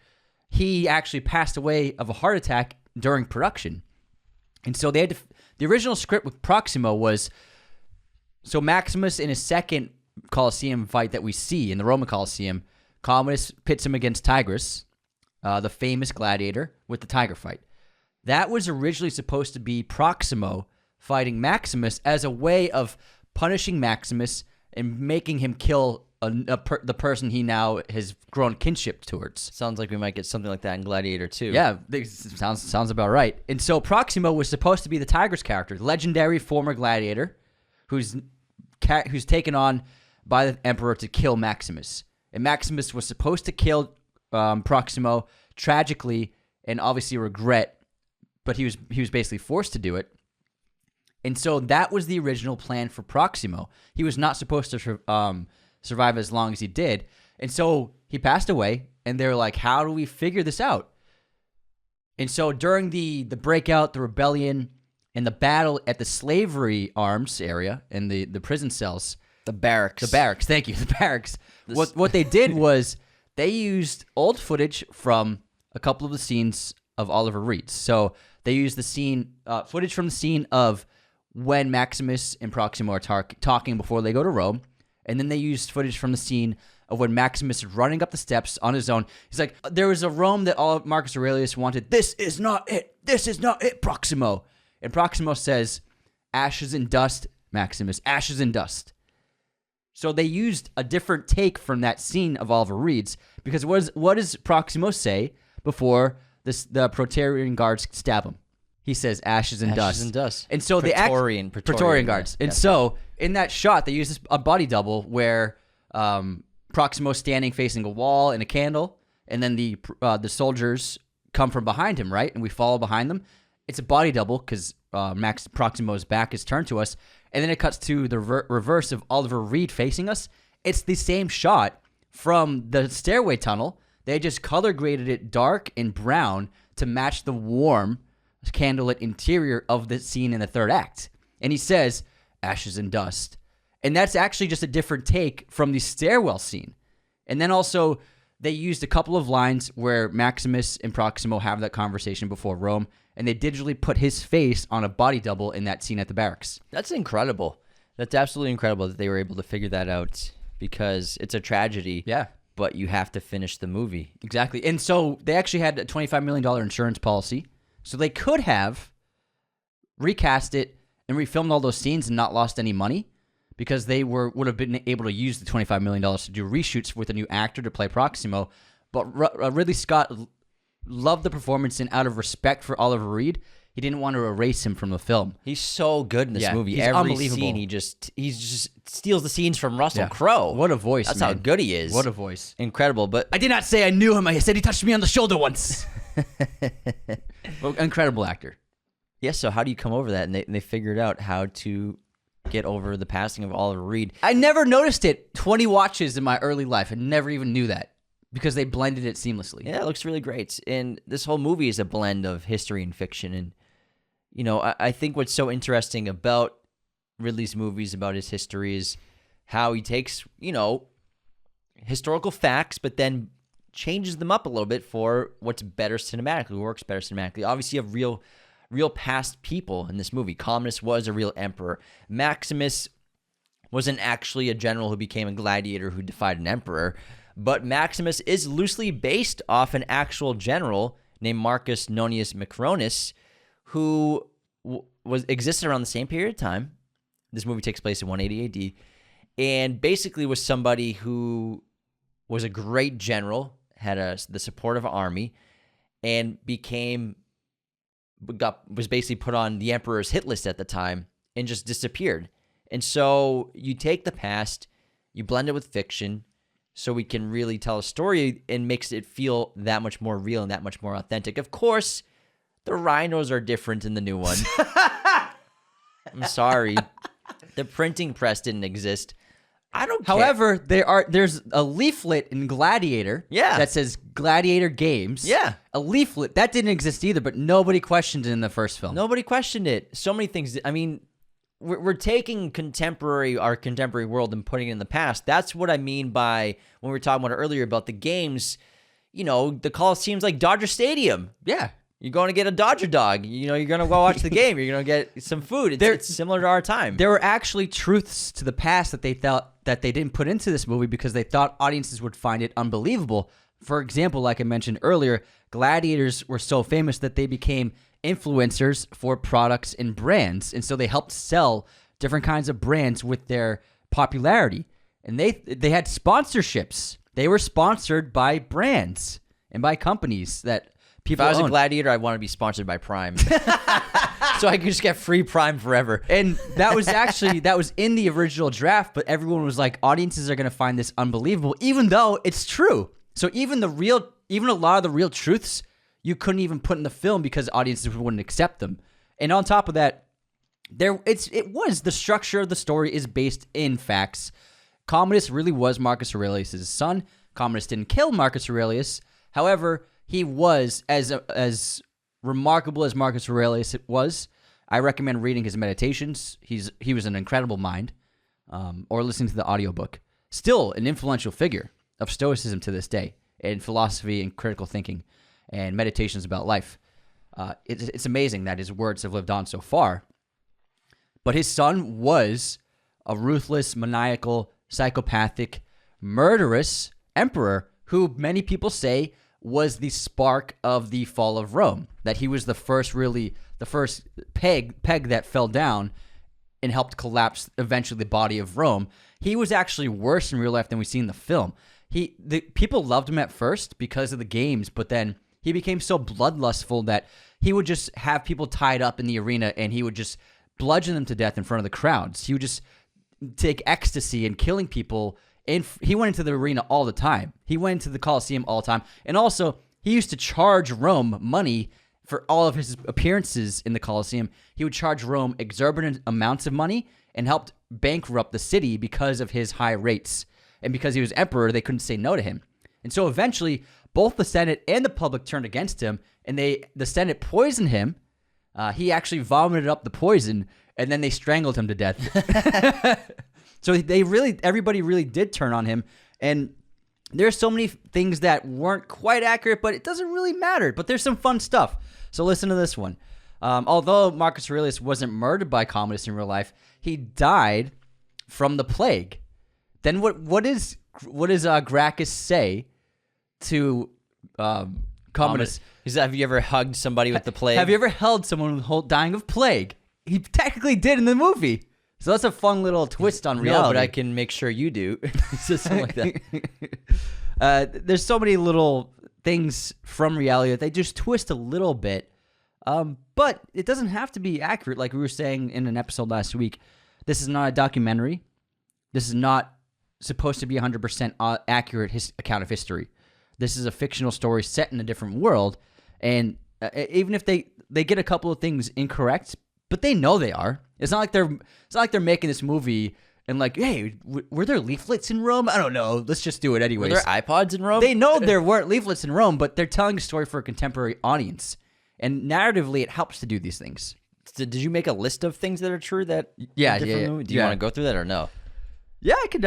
He actually passed away of a heart attack during production. And so they had the original script with Proximo was, so Maximus in his second Colosseum fight that we see in the Roman Colosseum, Commodus pits him against Tigris, the famous gladiator, with the tiger fight. That was originally supposed to be Proximo fighting Maximus as a way of punishing Maximus and making him kill the person he now has grown kinship towards. Sounds like we might get something like that in Gladiator 2. Yeah, sounds about right. And so Proximo was supposed to be the Tigris character, legendary former gladiator, who's taken on by the emperor to kill Maximus. And Maximus was supposed to kill Proximo tragically and obviously regret, but he was basically forced to do it. And so that was the original plan for Proximo. He was not supposed to survive as long as he did. And so he passed away, and they're like, how do we figure this out? And so during the breakout, the rebellion, and the battle at the slavery arms area and the prison cells. The barracks. Thank you. The barracks. What they did was they used old footage from a couple of the scenes of Oliver Reed's. So they used the footage from the scene of when Maximus and Proximo are talking before they go to Rome. And then they used footage from the scene of when Maximus is running up the steps on his own. He's like, there was a Rome that all Marcus Aurelius wanted. This is not it. This is not it, Proximo. And Proximo says, ashes and dust, Maximus, ashes and dust. So they used a different take from that scene of Oliver Reed's, because what does Proximo say before the Praetorian guards stab him? He says ashes and dust. Ashes and dust. And so Praetorian guards. Yeah. And so in that shot, they use a body double where Proximo's standing facing a wall and a candle, and then the soldiers come from behind him, right? And we follow behind them. It's a body double because Proximo's back is turned to us, and then it cuts to the reverse of Oliver Reed facing us. It's the same shot from the stairway tunnel. They just color graded it dark and brown to match the warm candlelit interior of the scene in the third act. And he says, ashes and dust. And that's actually just a different take from the stairwell scene. And then also, they used a couple of lines where Maximus and Proximo have that conversation before Rome, and they digitally put his face on a body double in that scene at the barracks. That's incredible. That's absolutely incredible that they were able to figure that out, because it's a tragedy. Yeah. But you have to finish the movie. Exactly. And so they actually had a $25 million insurance policy. So they could have recast it and refilmed all those scenes and not lost any money, because they would have been able to use the $25 million to do reshoots with a new actor to play Proximo. But Ridley Scott loved the performance, and out of respect for Oliver Reed, he didn't want to erase him from the film. He's so good in this movie. He's Every unbelievable. scene, he just steals the scenes from Russell Crowe. What a voice, That's man. how good he is. What a voice. Incredible. But I did not say I knew him. I said he touched me on the shoulder once. Well, incredible actor. yeah, so how do you come over that? And they figured out how to get over the passing of Oliver Reed. I never noticed it. 20 watches in my early life. I never even knew that, because they blended it seamlessly. Yeah, it looks really great. And this whole movie is a blend of history and fiction. And, you know, I think what's so interesting about Ridley's movies, about his history, is how he takes, you know, historical facts, but then changes them up a little bit for what's better cinematically, works better cinematically. Obviously, you have real past people in this movie. Commodus was a real emperor. Maximus wasn't actually a general who became a gladiator who defied an emperor. But Maximus is loosely based off an actual general named Marcus Nonius Macronus, who existed around the same period of time. This movie takes place in 180 AD, and basically was somebody who was a great general, had the support of an army, and was basically put on the emperor's hit list at the time and just disappeared. And so you take the past, you blend it with fiction, so we can really tell a story and makes it feel that much more real and that much more authentic. Of course, the rhinos are different in the new one. I'm sorry. The printing press didn't exist. I don't care. However, there's a leaflet in Gladiator that says Gladiator Games. Yeah. A leaflet. That didn't exist either, but nobody questioned it in the first film. Nobody questioned it. So many things. I mean, we're taking our contemporary world and putting it in the past. That's what I mean by when we were talking about it earlier about the games. You know, the Colosseum's like Dodger Stadium. Yeah. You're going to get a Dodger dog. You know, you're going to go watch the game. You're going to get some food. It's similar to our time. There were actually truths to the past that they thought that they didn't put into this movie because they thought audiences would find it unbelievable. For example, like I mentioned earlier, gladiators were so famous that they became influencers for products and brands. And so they helped sell different kinds of brands with their popularity. And they had sponsorships. They were sponsored by brands and by companies that people If I was own. a gladiator, I'd want to be sponsored by Prime. So I could just get free Prime forever. And that was in the original draft, but everyone was like, audiences are going to find this unbelievable, even though it's true. So even a lot of the real truths you couldn't even put in the film because audiences wouldn't accept them. And on top of that, the structure of the story is based in facts. Commodus really was Marcus Aurelius' son. Commodus didn't kill Marcus Aurelius. However, he was as remarkable as Marcus Aurelius was. I recommend reading his meditations. He was an incredible mind, or listening to the audiobook. Still an influential figure of Stoicism to this day, in philosophy and critical thinking and meditations about life. It's amazing that his words have lived on so far. But his son was a ruthless, maniacal, psychopathic, murderous emperor who many people say was the spark of the fall of Rome, that he was the first peg that fell down and helped collapse eventually the body of Rome. He was actually worse in real life than we see in the film. The people loved him at first because of the games, but then he became so bloodlustful that he would just have people tied up in the arena and he would just bludgeon them to death in front of the crowds. He would just take ecstasy and killing people. And he went into the arena all the time. He went into the Colosseum all the time. And also, he used to charge Rome money for all of his appearances in the Colosseum. He would charge Rome exorbitant amounts of money and helped bankrupt the city because of his high rates. And because he was emperor, they couldn't say no to him. And so eventually, both the Senate and the public turned against him, and the Senate poisoned him. He actually vomited up the poison, and then they strangled him to death. So everybody really did turn on him, and there's so many things that weren't quite accurate, but it doesn't really matter. But there's some fun stuff. So listen to this one. Although Marcus Aurelius wasn't murdered by Commodus in real life, he died from the plague. Then what does Gracchus say to Commodus? He said, have you ever hugged somebody with the plague? Have you ever held someone dying of plague? He technically did in the movie. So that's a fun little twist on reality. No, but I can make sure you do. Something like that. There's so many little things from reality that they just twist a little bit. But it doesn't have to be accurate. Like we were saying in an episode last week, this is not a documentary. This is not supposed to be 100% accurate account of history. This is a fictional story set in a different world. And even if they get a couple of things incorrect, but they know they are. It's not like they're making this movie and like, hey, were there leaflets in Rome? I don't know. Let's just do it anyways. Were there iPods in Rome? They know there weren't leaflets in Rome, but they're telling a story for a contemporary audience. And narratively, it helps to do these things. So did you make a list of things that are true that Yeah. Do you want to go through that or no? Yeah, I could.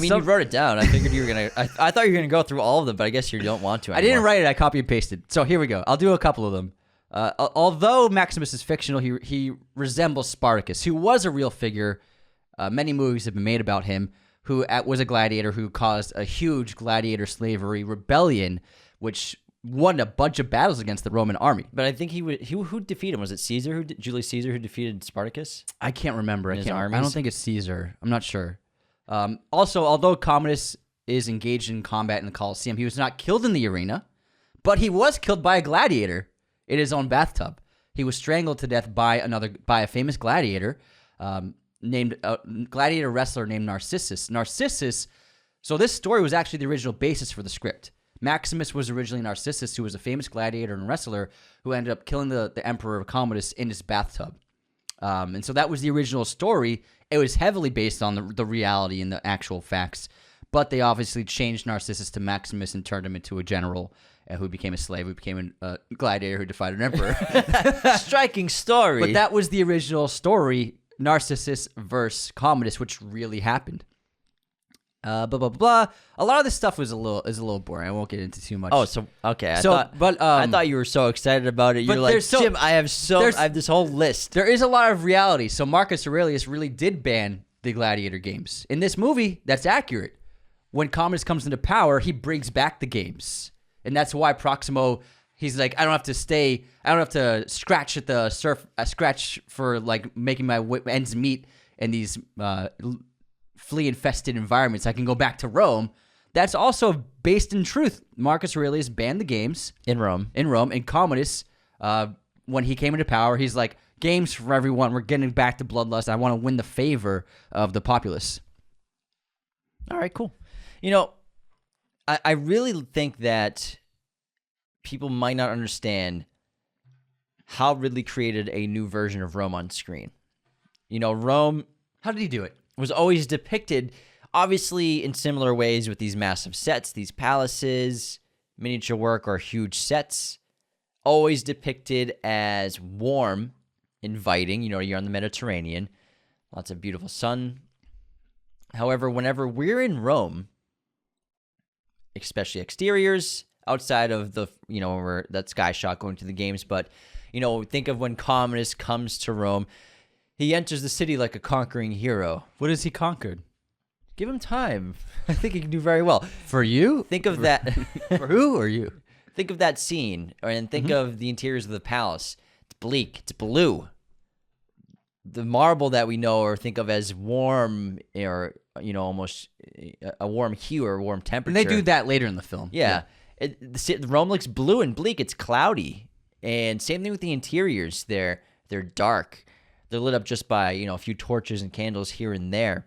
You wrote it down. I figured you were gonna. I thought you were gonna go through all of them, but I guess you don't want to anymore. I didn't write it. I copy and pasted. So here we go. I'll do a couple of them. Although Maximus is fictional, he resembles Spartacus, who was a real figure. Many movies have been made about him, who was a gladiator who caused a huge gladiator slavery rebellion, which won a bunch of battles against the Roman army. But I think who defeated him? Was it Caesar? Julius Caesar who defeated Spartacus? I can't remember. His I armies? don't think it's Caesar. I'm not sure. Also, although Commodus is engaged in combat in the Colosseum, he was not killed in the arena, but he was killed by a gladiator in his own bathtub. He was strangled to death by a famous gladiator, named a gladiator wrestler named Narcissus. So this story was actually the original basis for the script. Maximus was originally Narcissus, who was a famous gladiator and wrestler who ended up killing the emperor Commodus in his bathtub. And so that was the original story. It was heavily based on the reality and the actual facts, but they obviously changed Narcissus to Maximus and turned him into a general who became a slave, who became a gladiator who defied an emperor. Striking story. But that was the original story, Narcissus versus Commodus, which really happened. Blah blah blah. A lot of this stuff is a little boring. I won't get into too much. Oh, so okay. I thought you were so excited about it. You're like, Jim, I have this whole list. There is a lot of reality. So Marcus Aurelius really did ban the gladiator games. In this movie, that's accurate. When Commodus comes into power, he brings back the games. And that's why Proximo, he's like, I don't have to scratch at the scratch for like making my ends meet in these flea-infested environments. I can go back to Rome. That's also based in truth. Marcus Aurelius banned the games in Rome. And Commodus, when he came into power, he's like, games for everyone. We're getting back to bloodlust. I want to win the favor of the populace. All right, cool. I really think that people might not understand how Ridley created a new version of Rome on screen. Rome... How did he do it? Was always depicted, obviously, in similar ways with these massive sets, these palaces, miniature work, or huge sets. Always depicted as warm, inviting. You're on the Mediterranean. Lots of beautiful sun. However, whenever we're in Rome, especially exteriors, outside of the, that sky shot going to the games, but, think of when Commodus comes to Rome. He enters the city like a conquering hero. What has he conquered? Give him time. I think he can do very well. For you? Think of that. For who or you? Think of that scene, and think of the interiors of the palace. It's bleak. It's blue. The marble that we know or think of as warm, or almost a warm hue or warm temperature. And they do that later in the film. Yeah. Rome looks blue and bleak. It's cloudy, and same thing with the interiors. They're dark. They're lit up just by, a few torches and candles here and there,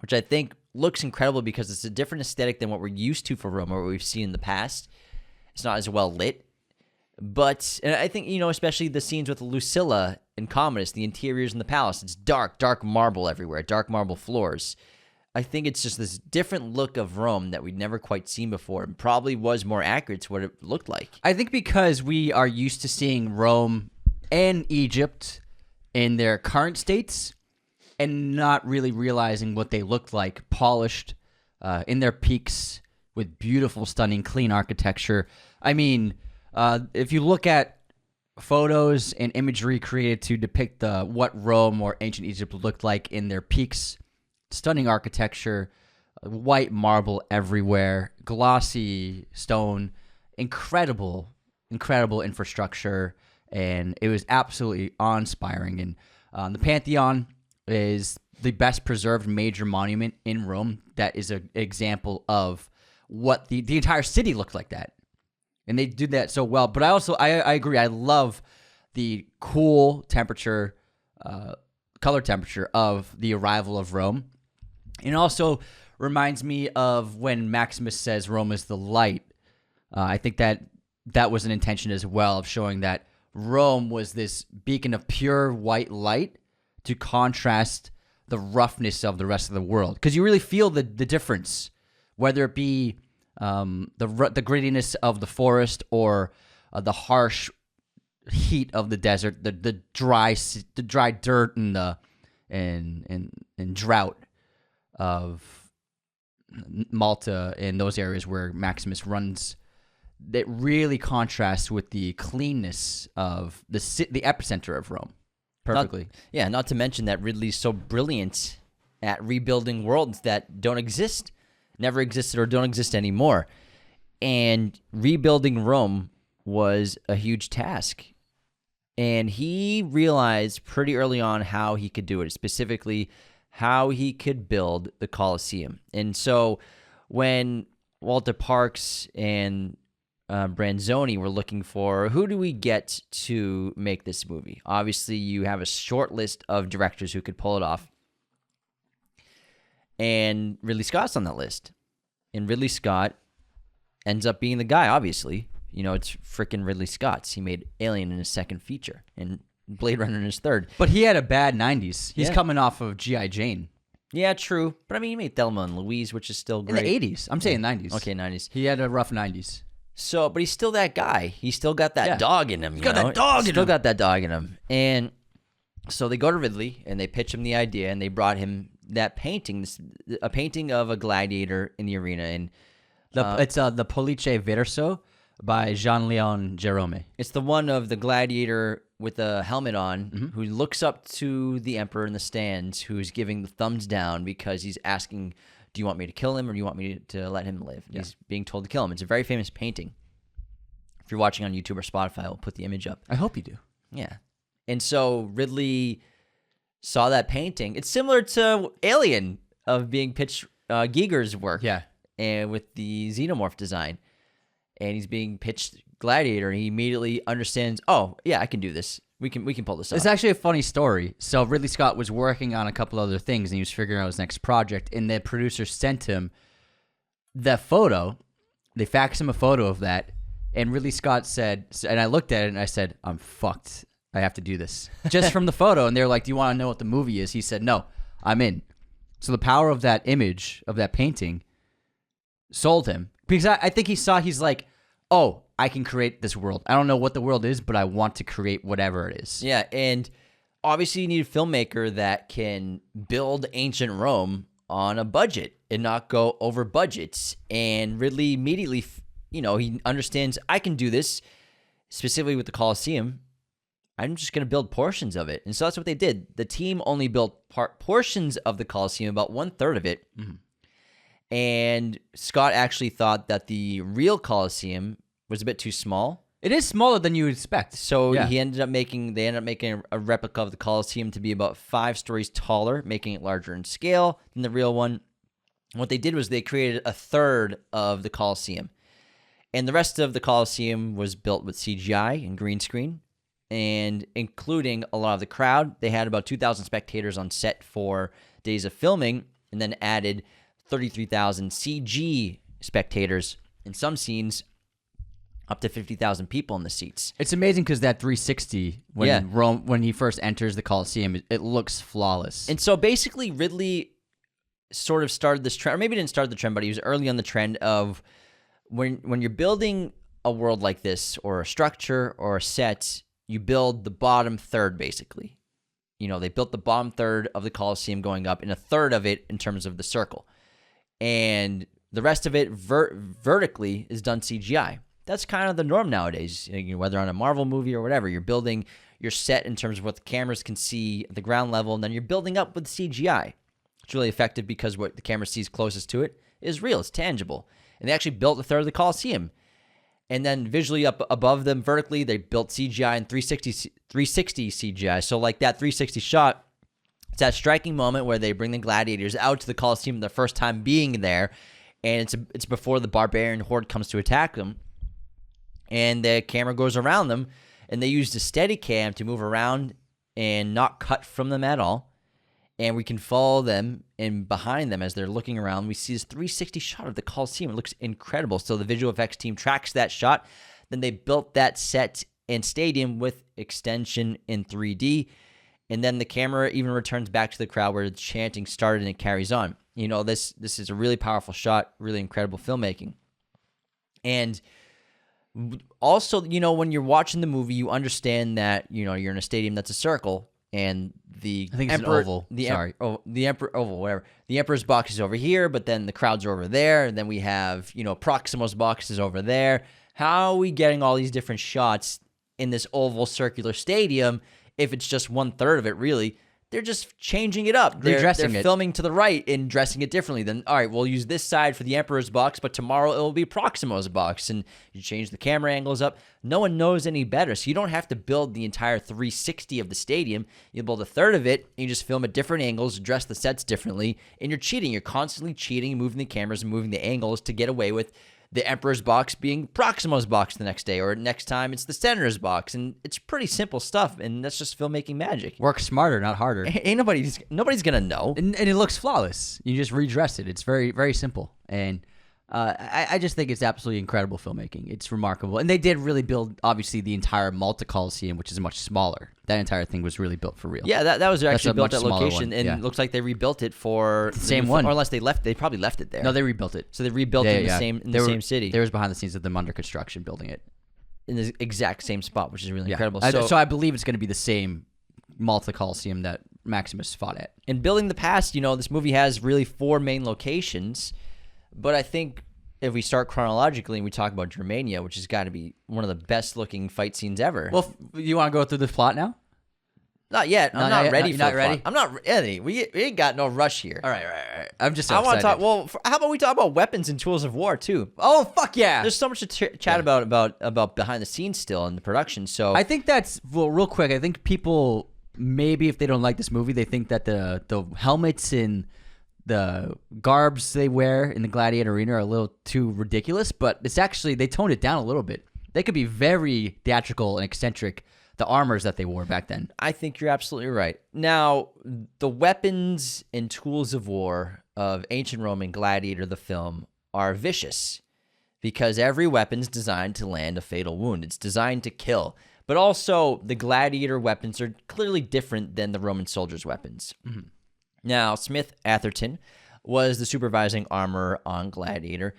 which I think looks incredible because it's a different aesthetic than what we're used to for Rome or what we've seen in the past. It's not as well lit. But and I think, especially the scenes with Lucilla and Commodus, the interiors in the palace, it's dark marble everywhere, dark marble floors. I think it's just this different look of Rome that we'd never quite seen before and probably was more accurate to what it looked like. I think because we are used to seeing Rome and Egypt in their current states and not really realizing what they looked like, polished in their peaks with beautiful, stunning, clean architecture. I mean, if you look at photos and imagery created to depict what Rome or ancient Egypt looked like in their peaks, stunning architecture, white marble everywhere, glossy stone, incredible infrastructure, and it was absolutely awe-inspiring. And the Pantheon is the best preserved major monument in Rome that is an example of what the entire city looked like that. And they did that so well. But I agree. I love the cool temperature, color temperature of the arrival of Rome. And it also reminds me of when Maximus says Rome is the light. I think that was an intention as well of showing that Rome was this beacon of pure white light to contrast the roughness of the rest of the world. Because you really feel the difference, whether it be the grittiness of the forest or the harsh heat of the desert, the dry dirt and drought of Malta and those areas where Maximus runs. That really contrasts with the cleanness of the epicenter of Rome. Perfectly. Not to mention that Ridley's so brilliant at rebuilding worlds that don't exist, never existed, or don't exist anymore. And rebuilding Rome was a huge task. And he realized pretty early on how he could do it, specifically how he could build the Colosseum. And so when Walter Parks and Branzoni were looking for who do we get to make this movie, obviously you have a short list of directors who could pull it off. And Ridley Scott's on that list. And Ridley Scott ends up being the guy, obviously. You know, it's freaking Ridley Scott's. He made Alien in his second feature and Blade Runner in his third. But he had a bad 90s. He's Yeah. coming off of G.I. Jane. Yeah, true. But I mean, he made Thelma and Louise, which is still great. In the 80s. I'm saying 90s. Okay, 90s. He had a rough 90s. So, but he's still that guy. He's still got that dog in him. He's got that dog in him. Still got that dog in him. And so they go to Ridley and they pitch him the idea, and they brought him that painting, a painting of a gladiator in the arena. And It's the Pollice Verso by Jean-Léon Gérôme. it's the one of the gladiator with a helmet on who looks up to the emperor in the stands, who's giving the thumbs down because he's asking, do you want me to kill him or do you want me to let him live? He's being told to kill him. It's a very famous painting. If you're watching on YouTube or Spotify, I'll put the image up. I hope you do. Yeah. And so Ridley saw that painting. It's similar to Alien of being pitched Giger's work. Yeah. And with the xenomorph design. And he's being pitched Gladiator, and he immediately understands, oh, yeah, I can do this. We can pull this off. It's actually a funny story. So Ridley Scott was working on a couple other things, and he was figuring out his next project, and the producer sent him the photo. They faxed him a photo of that, and Ridley Scott said, and I looked at it, and I said, I'm fucked. I have to do this. Just from the photo, and they're like, do you want to know what the movie is? He said, no, I'm in. So the power of that image, of that painting, sold him. Because I think he's like, oh, I can create this world. I don't know what the world is, but I want to create whatever it is. Yeah, and obviously you need a filmmaker that can build ancient Rome on a budget and not go over budgets. And Ridley immediately, he understands, I can do this, specifically with the Colosseum. I'm just going to build portions of it. And so that's what they did. The team only built portions of the Colosseum, about 1/3 of it. Mm-hmm. And Scott actually thought that the real Colosseum was a bit too small. It is smaller than you would expect. So they ended up making a replica of the Colosseum to be about 5 stories taller, making it larger in scale than the real one. What they did was they created 1/3 of the Colosseum. And the rest of the Colosseum was built with CGI and green screen, and including a lot of the crowd. They had about 2,000 spectators on set for days of filming, and then added 33,000 CG spectators in some scenes, up to 50,000 people in the seats. It's amazing because that 360 when he first enters the Colosseum, it looks flawless. And so basically Ridley sort of started this trend, or maybe didn't start the trend, but he was early on the trend of when you're building a world like this, or a structure or a set, you build the bottom third basically. They built the bottom third of the Colosseum going up, and 1/3 of it in terms of the circle. And the rest of it vertically is done CGI. That's kind of the norm nowadays, whether on a Marvel movie or whatever. You're building your set in terms of what the cameras can see at the ground level, and then you're building up with CGI. It's really effective because what the camera sees closest to it is real. It's tangible. And they actually built 1/3 of the Colosseum. And then visually up above them vertically, they built CGI and 360 CGI. So like that 360 shot, it's that striking moment where they bring the gladiators out to the Colosseum the first time being there, and it's before the barbarian horde comes to attack them, and the camera goes around them, and they use the Steadicam to move around and not cut from them at all, and we can follow them, and behind them as they're looking around, we see this 360 shot of the Colosseum. It looks incredible. So the visual effects team tracks that shot. Then they built that set and stadium with extension in 3D. And then the camera even returns back to the crowd where the chanting started, and it carries on. This is a really powerful shot, really incredible filmmaking. And also, when you're watching the movie, you understand that, you're in a stadium that's a circle, and the I think emperor, it's an oval. the emperor oval, whatever. The emperor's box is over here, but then the crowds are over there, and then we have, Proximo's box is over there. How are we getting all these different shots in this oval circular stadium if it's just 1/3 of it, really? they're just changing it up. They're Redressing it. filming to the right and dressing it differently. Then, all right, we'll use this side for the Emperor's box, but tomorrow it will be Proximo's box. And you change the camera angles up. No one knows any better. So you don't have to build the entire 360 of the stadium. You build a third of it, and you just film at different angles, dress the sets differently, and you're cheating. You're constantly cheating, moving the cameras and moving the angles to get away with the Emperor's box being Proximo's box the next day, or next time it's the Senator's box. And it's pretty simple stuff, and that's just filmmaking magic. Work smarter, not harder. Ain't nobody's gonna know. And it looks flawless. You just redress it. It's very, very simple. And I just think it's absolutely incredible filmmaking. It's remarkable. And they did really build, obviously, the entire Malta Colosseum, which is much smaller. That entire thing was really built for real. Yeah, that was actually built at one. location, and Yeah. it looks like they rebuilt it for the same one. Or unless they probably left it there. No, they rebuilt it. So they rebuilt it in the same city. There was behind the scenes of them under construction building it. In the exact same spot, which is really Yeah. incredible. So I believe it's going to be the same Malta Colosseum that Maximus fought at. In building the past, this movie has really 4 main locations, but I think if we start chronologically and we talk about Germania, which has got to be one of the best looking fight scenes ever. Well, you want to go through the plot now? Not yet. I'm not ready for not the ready? plot. I'm not ready. We ain't got no rush here. All right. I'm just so I want to excited. talk. Well, how about we talk about weapons and tools of war too? Oh, fuck yeah. There's so much to chat about behind the scenes still in the production. So I think that's, well, real quick, I think people, maybe if they don't like this movie, they think that the helmets and the garbs they wear in the Gladiator Arena are a little too ridiculous, but it's actually, they toned it down a little bit. They could be very theatrical and eccentric, the armors that they wore back then. I think you're absolutely right. Now, the weapons and tools of war of ancient Rome and Gladiator, the film, are vicious because every weapon's designed to land a fatal wound. It's designed to kill. But also, the Gladiator weapons are clearly different than the Roman soldiers' weapons. Mm-hmm. Now, Smith Atherton was the supervising armorer on Gladiator,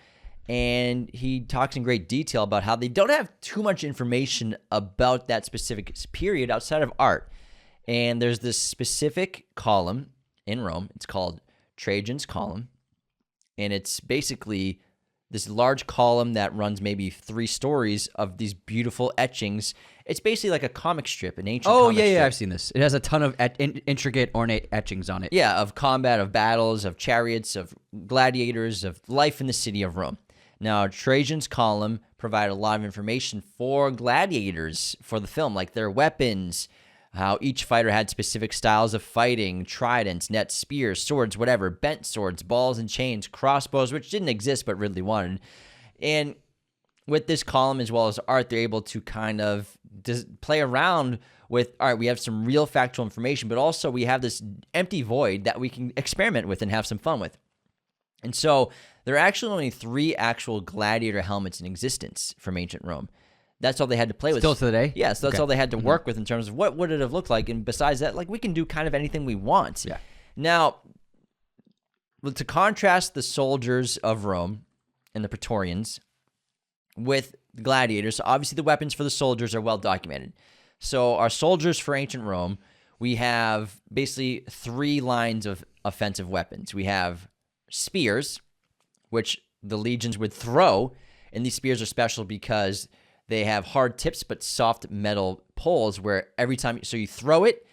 and he talks in great detail about how they don't have too much information about that specific period outside of art. And there's this specific column in Rome. It's called Trajan's Column, and it's basically this large column that runs maybe 3 stories of these beautiful etchings. It's basically like a comic strip, an ancient comic strip. Yeah, I've seen this. It has a ton of intricate, ornate etchings on it. Yeah, of combat, of battles, of chariots, of gladiators, of life in the city of Rome. Now, Trajan's Column provided a lot of information for gladiators for the film, like their weapons, how each fighter had specific styles of fighting, tridents, nets, spears, swords, whatever, bent swords, balls and chains, crossbows, which didn't exist but Ridley wanted. And with this column as well as art, they're able to kind of play around with, all right, we have some real factual information, but also we have this empty void that we can experiment with and have some fun with. And so there are actually only 3 actual gladiator helmets in existence from ancient Rome. That's all they had to play with. Still today? Yeah, so that's all they had to work with in terms of what would it have looked like. And besides that, like, we can do kind of anything we want. Yeah. Now, to contrast the soldiers of Rome and the Praetorians with the gladiators, so obviously the weapons for the soldiers are well documented. So our soldiers for ancient Rome, we have basically 3 lines of offensive weapons. We have spears, which the legions would throw, and these spears are special because they have hard tips but soft metal poles where every time, so you throw it,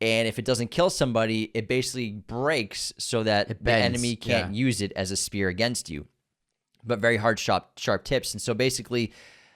and if it doesn't kill somebody, it basically breaks so that the enemy can't use it as a spear against you. But very hard, sharp tips. And so basically,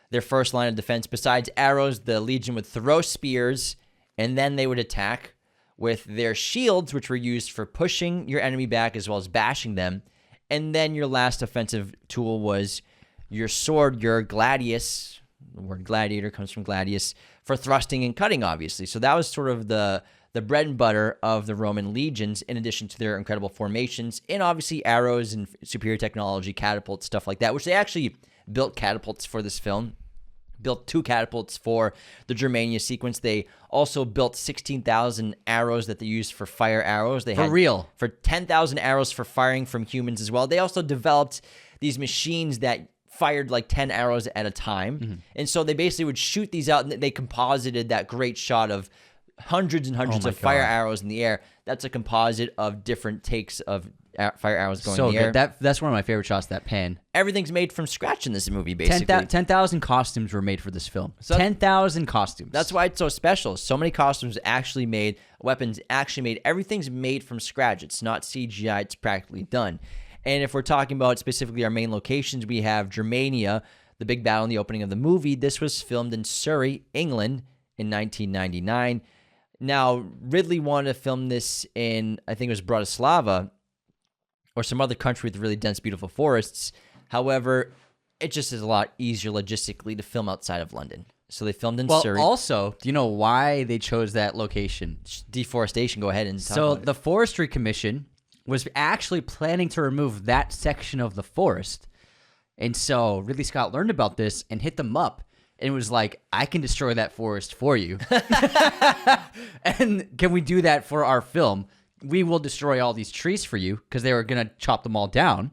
their first line of defense, besides arrows, the legion would throw spears, and then they would attack with their shields, which were used for pushing your enemy back as well as bashing them. And then your last offensive tool was your sword, your gladius. The word gladiator comes from gladius, for thrusting and cutting, obviously. So that was sort of the bread and butter of the Roman legions, in addition to their incredible formations, and obviously arrows and superior technology, catapults, stuff like that, which they actually built catapults for this film. Built 2 catapults for the Germania sequence. They also built 16,000 arrows that they used for fire arrows. They had real. For 10,000 arrows for firing from humans as well. They also developed these machines that fired like 10 arrows at a time. Mm-hmm. And so they basically would shoot these out, and they composited that great shot of hundreds and hundreds of fire arrows in the air. That's a composite of different takes of fire arrows going So in the air. good. That's one of my favorite shots. That pan. Everything's made from scratch in this movie, basically. 10,000 costumes were made for this film. So 10,000 costumes. That's why it's so special. So many costumes actually made, weapons actually made. Everything's made from scratch. It's not CGI. It's practically done. And if we're talking about specifically our main locations, we have Germania, the big battle in the opening of the movie. This was filmed in Surrey, England in 1999. Now, Ridley wanted to film this in, I think it was Bratislava, or some other country with really dense, beautiful forests. However, it just is a lot easier logistically to film outside of London. So they filmed in Surrey. Also, do you know why they chose that location? Deforestation, go ahead and talk So about it. the Forestry Commission was actually planning to remove that section of the forest. And so Ridley Scott learned about this and hit them up. And was like, I can destroy that forest for you. And can we do that for our film? We will destroy all these trees for you, because they were going to chop them all down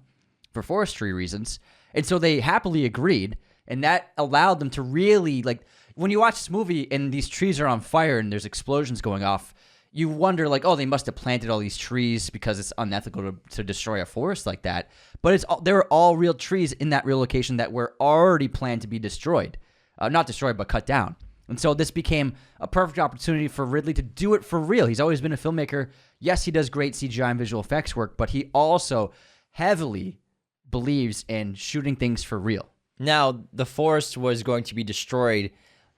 for forestry reasons. And so they happily agreed. And that allowed them to really, like, when you watch this movie and these trees are on fire and there's explosions going off, you wonder, like, oh, they must have planted all these trees because it's unethical to destroy a forest like that. But they were all real trees in that real location that were already planned to be destroyed. Not destroyed, but cut down. And so this became a perfect opportunity for Ridley to do it for real. He's always been a filmmaker. Yes, he does great CGI and visual effects work, but he also heavily believes in shooting things for real. Now, the forest was going to be destroyed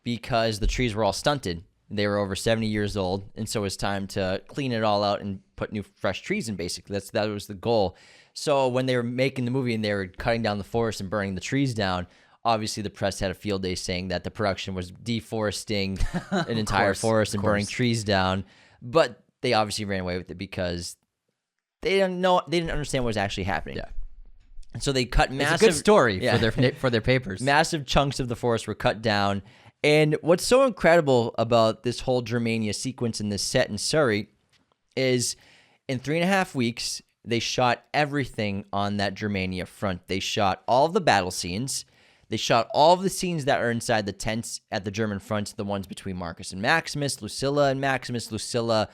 because the trees were all stunted. They were over 70 years old, and so it was time to clean it all out and put new, fresh trees in, basically. That was the goal. So when they were making the movie and they were cutting down the forest and burning the trees down, obviously the press had a field day saying that the production was deforesting an entire forest and burning trees down. But they obviously ran away with it because they didn't understand what was actually happening. Yeah. And so they cut massive... It's a good story for their papers. Massive chunks of the forest were cut down. And what's so incredible about this whole Germania sequence in this set in Surrey is in 3.5 weeks, they shot everything on that Germania front. They shot all of the battle scenes. They shot all of the scenes that are inside the tents at the German front, the ones between Marcus and Maximus, Lucilla and Maximus, Lucilla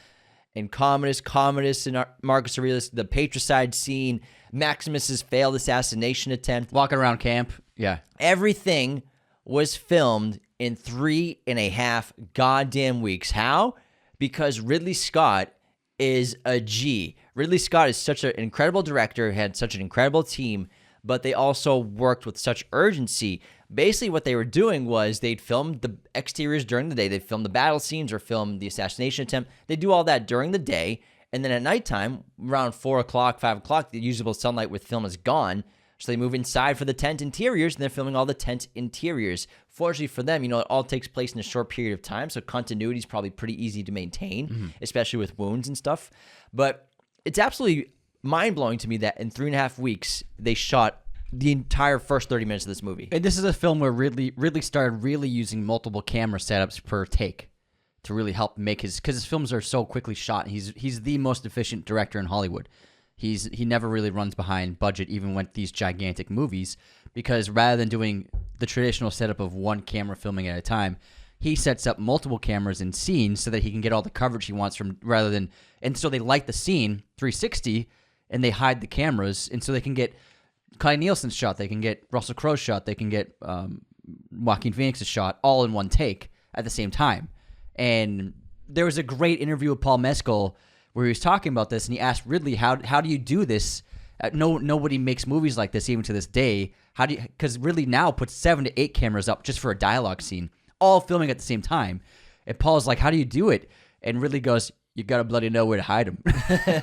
and Commodus and Marcus Aurelius, the patricide scene, Maximus's failed assassination attempt. Walking around camp. Yeah. Everything was filmed in 3.5 goddamn weeks. How? Because Ridley Scott is a G. Ridley Scott is such an incredible director, had such an incredible team, but they also worked with such urgency. Basically, what they were doing was they'd filmed the exteriors during the day. They'd film the battle scenes or film the assassination attempt. They do all that during the day. And then at nighttime, around 4 o'clock, 5 o'clock, the usable sunlight with film is gone. So they move inside for the tent interiors, and they're filming all the tent interiors. Fortunately for them, it all takes place in a short period of time, so continuity is probably pretty easy to maintain, especially with wounds and stuff. But it's absolutely mind-blowing to me that in 3.5 weeks, they shot the entire first 30 minutes of this movie. And this is a film where Ridley started really using multiple camera setups per take to really help make because his films are so quickly shot. He's the most efficient director in Hollywood. He never really runs behind budget, even with these gigantic movies, because rather than doing the traditional setup of one camera filming at a time, he sets up multiple cameras in scenes so that he can get all the coverage he wants from and so they light the scene 360 and they hide the cameras, and so they can get Kai Nielsen's shot, they can get Russell Crowe's shot, they can get Joaquin Phoenix's shot all in one take at the same time. And there was a great interview with Paul Mescal where he was talking about this, and he asked Ridley, how do you do this? Nobody makes movies like this even to this day. Because Ridley now puts 7 to 8 cameras up just for a dialogue scene, all filming at the same time. And Paul's like, how do you do it? And Ridley goes, you gotta bloody know where to hide them.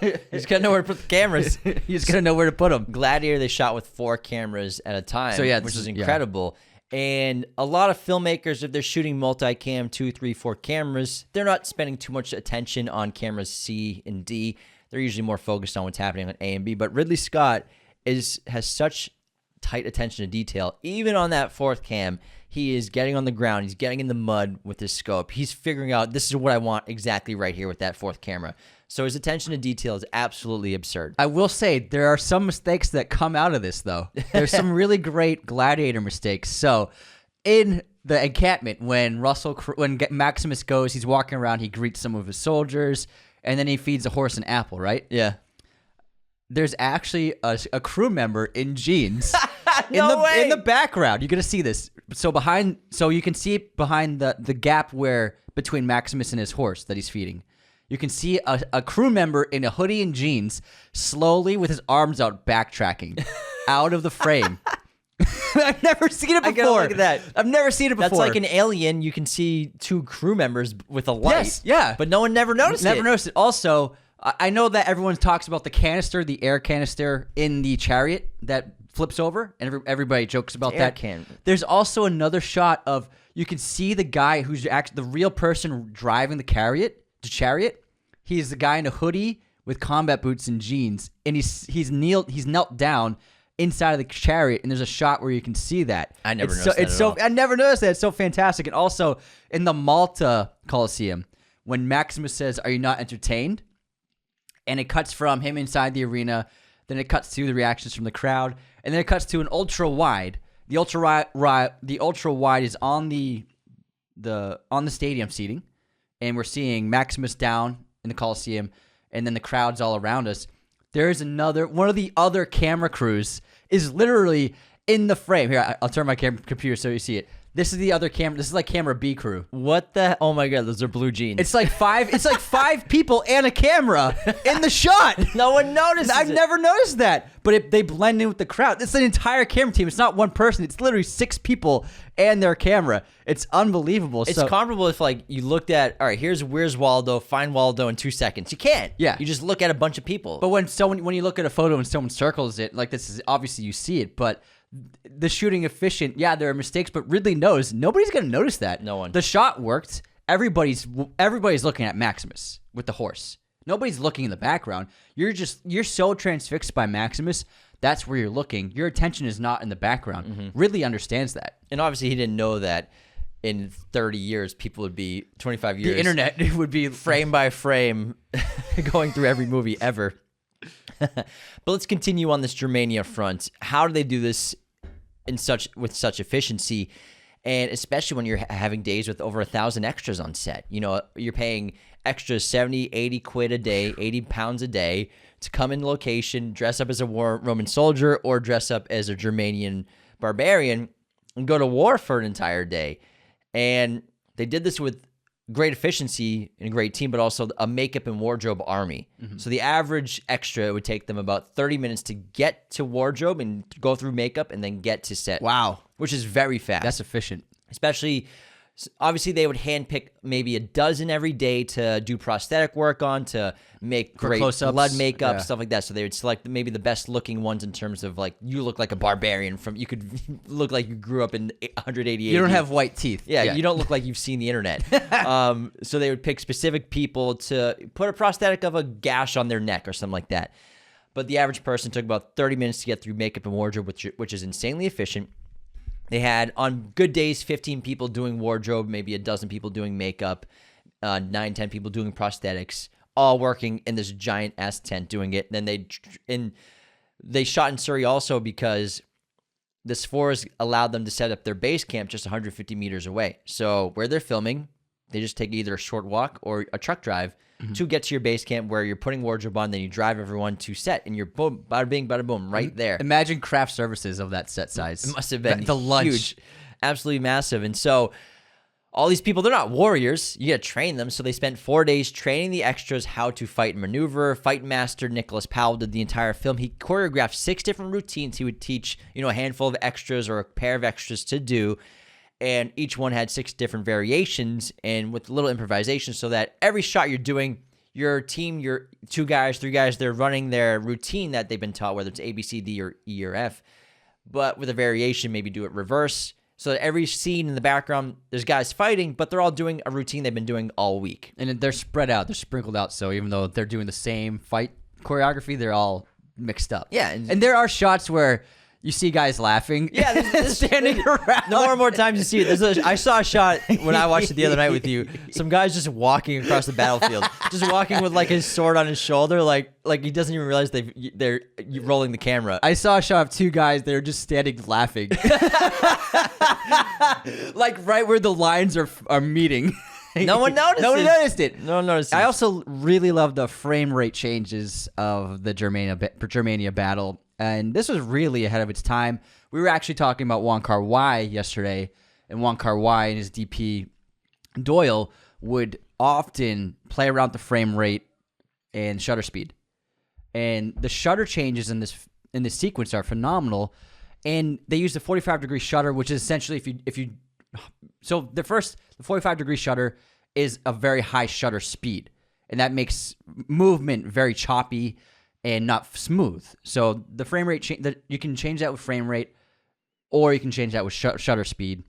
You just gotta know where to put the cameras. You just gotta know where to put them. Gladiator, they shot with 4 cameras at a time, So yeah, which is incredible. And a lot of filmmakers, if they're shooting multicam, 2, 3, 4 cameras, they're not spending too much attention on cameras C and D. They're usually more focused on what's happening on A and B. But Ridley Scott has such tight attention to detail. Even on that 4th cam, he is getting on the ground. He's getting in the mud with his scope. He's figuring out, this is what I want exactly right here with that 4th camera. So his attention to detail is absolutely absurd. I will say there are some mistakes that come out of this, though. There's some really great Gladiator mistakes. So in the encampment, when Maximus goes, he's walking around, he greets some of his soldiers, and then he feeds a horse an apple, right? Yeah. there's actually a crew member in jeans way. in the background. You're gonna see this. So you can see it behind the gap where between Maximus and his horse that he's feeding. You can see a crew member in a hoodie and jeans slowly with his arms out backtracking out of the frame. I've never seen it before. I gotta look at that. I've never seen it before. That's like an Alien. You can see 2 crew members with a light. Yes, yeah. But no one never noticed it. Never noticed it. Also, I know that everyone talks about the air canister in the chariot that flips over, and everybody jokes about that. There's also another shot of, you can see the guy who's actually the real person driving the chariot. He's the guy in a hoodie with combat boots and jeans, and he's knelt down inside of the chariot, and there's a shot where you can see that. I never noticed that at all. I never noticed that. It's so fantastic. And also in the Malta Colosseum, when Maximus says, "Are you not entertained?" and it cuts from him inside the arena, then it cuts to the reactions from the crowd, and then it cuts to an ultra wide. The ultra wide is on the stadium seating, and we're seeing Maximus down in the Colosseum, and then the crowd's all around us. There is one of the other camera crews is literally in the frame. Here, I'll turn my computer so you see it. This is the other camera. This is like camera B crew. What the? Oh my God, those are blue jeans. It's like five people and a camera in the shot. No one noticed. I've never noticed that. But they blend in with the crowd. It's an entire camera team. It's not one person. It's literally 6 people and their camera. It's unbelievable. It's comparable if like you looked at, all right, where's Waldo? Find Waldo in 2 seconds. You can't. Yeah. You just look at a bunch of people. But when you look at a photo and someone circles it, like this is obviously you see it, but the shooting efficient, yeah, there are mistakes, but Ridley knows nobody's going to notice that. No one. The shot worked. Everybody's looking at Maximus with the horse. Nobody's looking in the background. You're so transfixed by Maximus. That's where you're looking. Your attention is not in the background. Mm-hmm. Ridley understands that. And obviously he didn't know that in 30 years, people would be 25 years. The internet would be frame by frame going through every movie ever. But let's continue on this Germania front. How do they do this with such efficiency, and especially when you're having days with over 1,000 extras on set? You know, you're paying extras 70, 80 quid a day, 80 pounds a day to come in location, dress up as a Roman soldier or dress up as a Germanian barbarian and go to war for an entire day. And they did this with great efficiency and a great team, but also a makeup and wardrobe army. Mm-hmm. So the average extra, it would take them about 30 minutes to get to wardrobe and go through makeup and then get to set. Wow. Which is very fast. That's efficient. Especially, obviously they would handpick maybe a dozen every day to do prosthetic work on, to make great blood makeup, stuff like that. So they would select maybe the best looking ones in terms of like, you look like a barbarian you could look like you grew up in 188. You don't have white teeth. Yeah, you don't look like you've seen the internet. So they would pick specific people to put a prosthetic of a gash on their neck or something like that. But the average person took about 30 minutes to get through makeup and wardrobe, which is insanely efficient. They had, on good days, 15 people doing wardrobe, maybe a dozen people doing makeup, 9, 10 people doing prosthetics, all working in this giant-ass tent doing it. And then they shot in Surrey also because this forest allowed them to set up their base camp just 150 meters away. So where they're filming, they just take either a short walk or a truck drive to get to your base camp where you're putting wardrobe on, then you drive everyone to set, and you're boom, bada bing, bada boom, right there. Imagine craft services of that set size. It must have been the lunch. Huge, absolutely massive. And so all these people, they're not warriors. You got to train them. So they spent 4 days training the extras how to fight and maneuver. Fight master Nicholas Powell did the entire film. He choreographed 6 different routines he would teach, a handful of extras or a pair of extras to do. And each one had 6 different variations and with little improvisation, so that every shot you're doing, your team, your 2 guys, 3 guys, they're running their routine that they've been taught, whether it's A, B, C, D, or E, or F. But with a variation, maybe do it reverse. So that every scene in the background, there's guys fighting, but they're all doing a routine they've been doing all week. And they're spread out. They're sprinkled out. So even though they're doing the same fight choreography, they're all mixed up. Yeah. And there are shots where you see guys laughing. Yeah, this standing around. The more and more times you see it. I saw a shot when I watched it the other night with you. Some guys just walking across the battlefield, just walking with like his sword on his shoulder, like he doesn't even realize they're rolling the camera. I saw a shot of 2 guys. They're just standing laughing, like right where the lines are meeting. No one noticed. Nobody noticed it. No one noticed. I also really love the frame rate changes of the Germania battle, and this was really ahead of its time. We were actually talking about Wong Kar-wai yesterday, and Wong Kar-wai and his DP Doyle would often play around the frame rate and shutter speed, and the shutter changes in this sequence are phenomenal. And they use the 45-degree shutter, which is essentially so the 45-degree shutter is a very high shutter speed, and that makes movement very choppy and not smooth. So the frame rate you can change that with frame rate, or you can change that with shutter speed,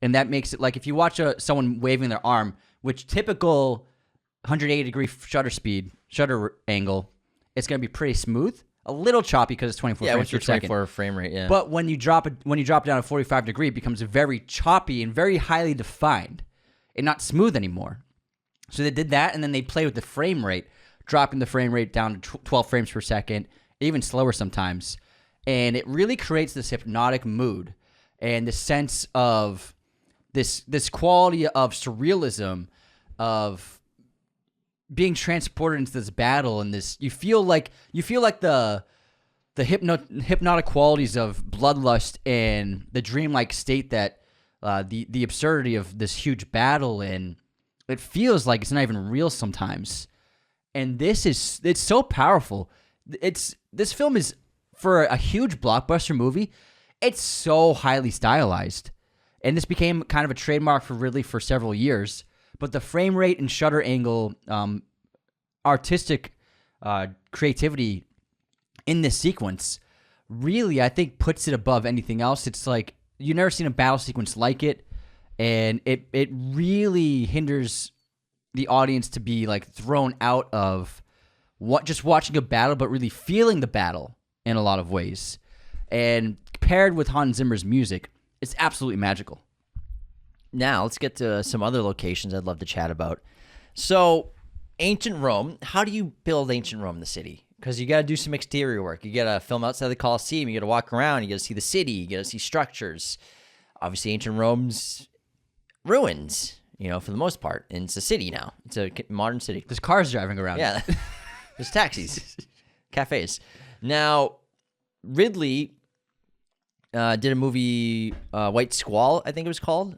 and that makes it like if you watch someone waving their arm, which typical 180-degree shutter angle, it's going to be pretty smooth. A little choppy because it's 24 frames per second. 24 frame rate, yeah. But when you drop it down to 45 degree, it becomes very choppy and very highly defined and not smooth anymore. So they did that, and then they play with the frame rate, dropping the frame rate down to 12 frames per second, even slower sometimes. And it really creates this hypnotic mood and this sense of this quality of surrealism, of being transported into this battle, and this you feel like the hypnotic qualities of bloodlust and the dreamlike state that the absurdity of this huge battle, and it feels like it's not even real sometimes. And it's so powerful. This film is, for a huge blockbuster movie, it's so highly stylized, and this became kind of a trademark for Ridley for several years. But the frame rate and shutter angle, artistic creativity in this sequence really, I think, puts it above anything else. It's like you've never seen a battle sequence like it, and it really hinders the audience to be like thrown out of just watching a battle, but really feeling the battle in a lot of ways. And paired with Hans Zimmer's music, it's absolutely magical. Now, let's get to some other locations I'd love to chat about. So, ancient Rome. How do you build ancient Rome, the city? Because you got to do some exterior work. You got to film outside the Colosseum. You got to walk around. You got to see the city. You got to see structures. Obviously, ancient Rome's ruins, for the most part. And it's a city now. It's a modern city. There's cars driving around. Yeah. There's taxis. Cafes. Now, Ridley did a movie, White Squall, I think it was called,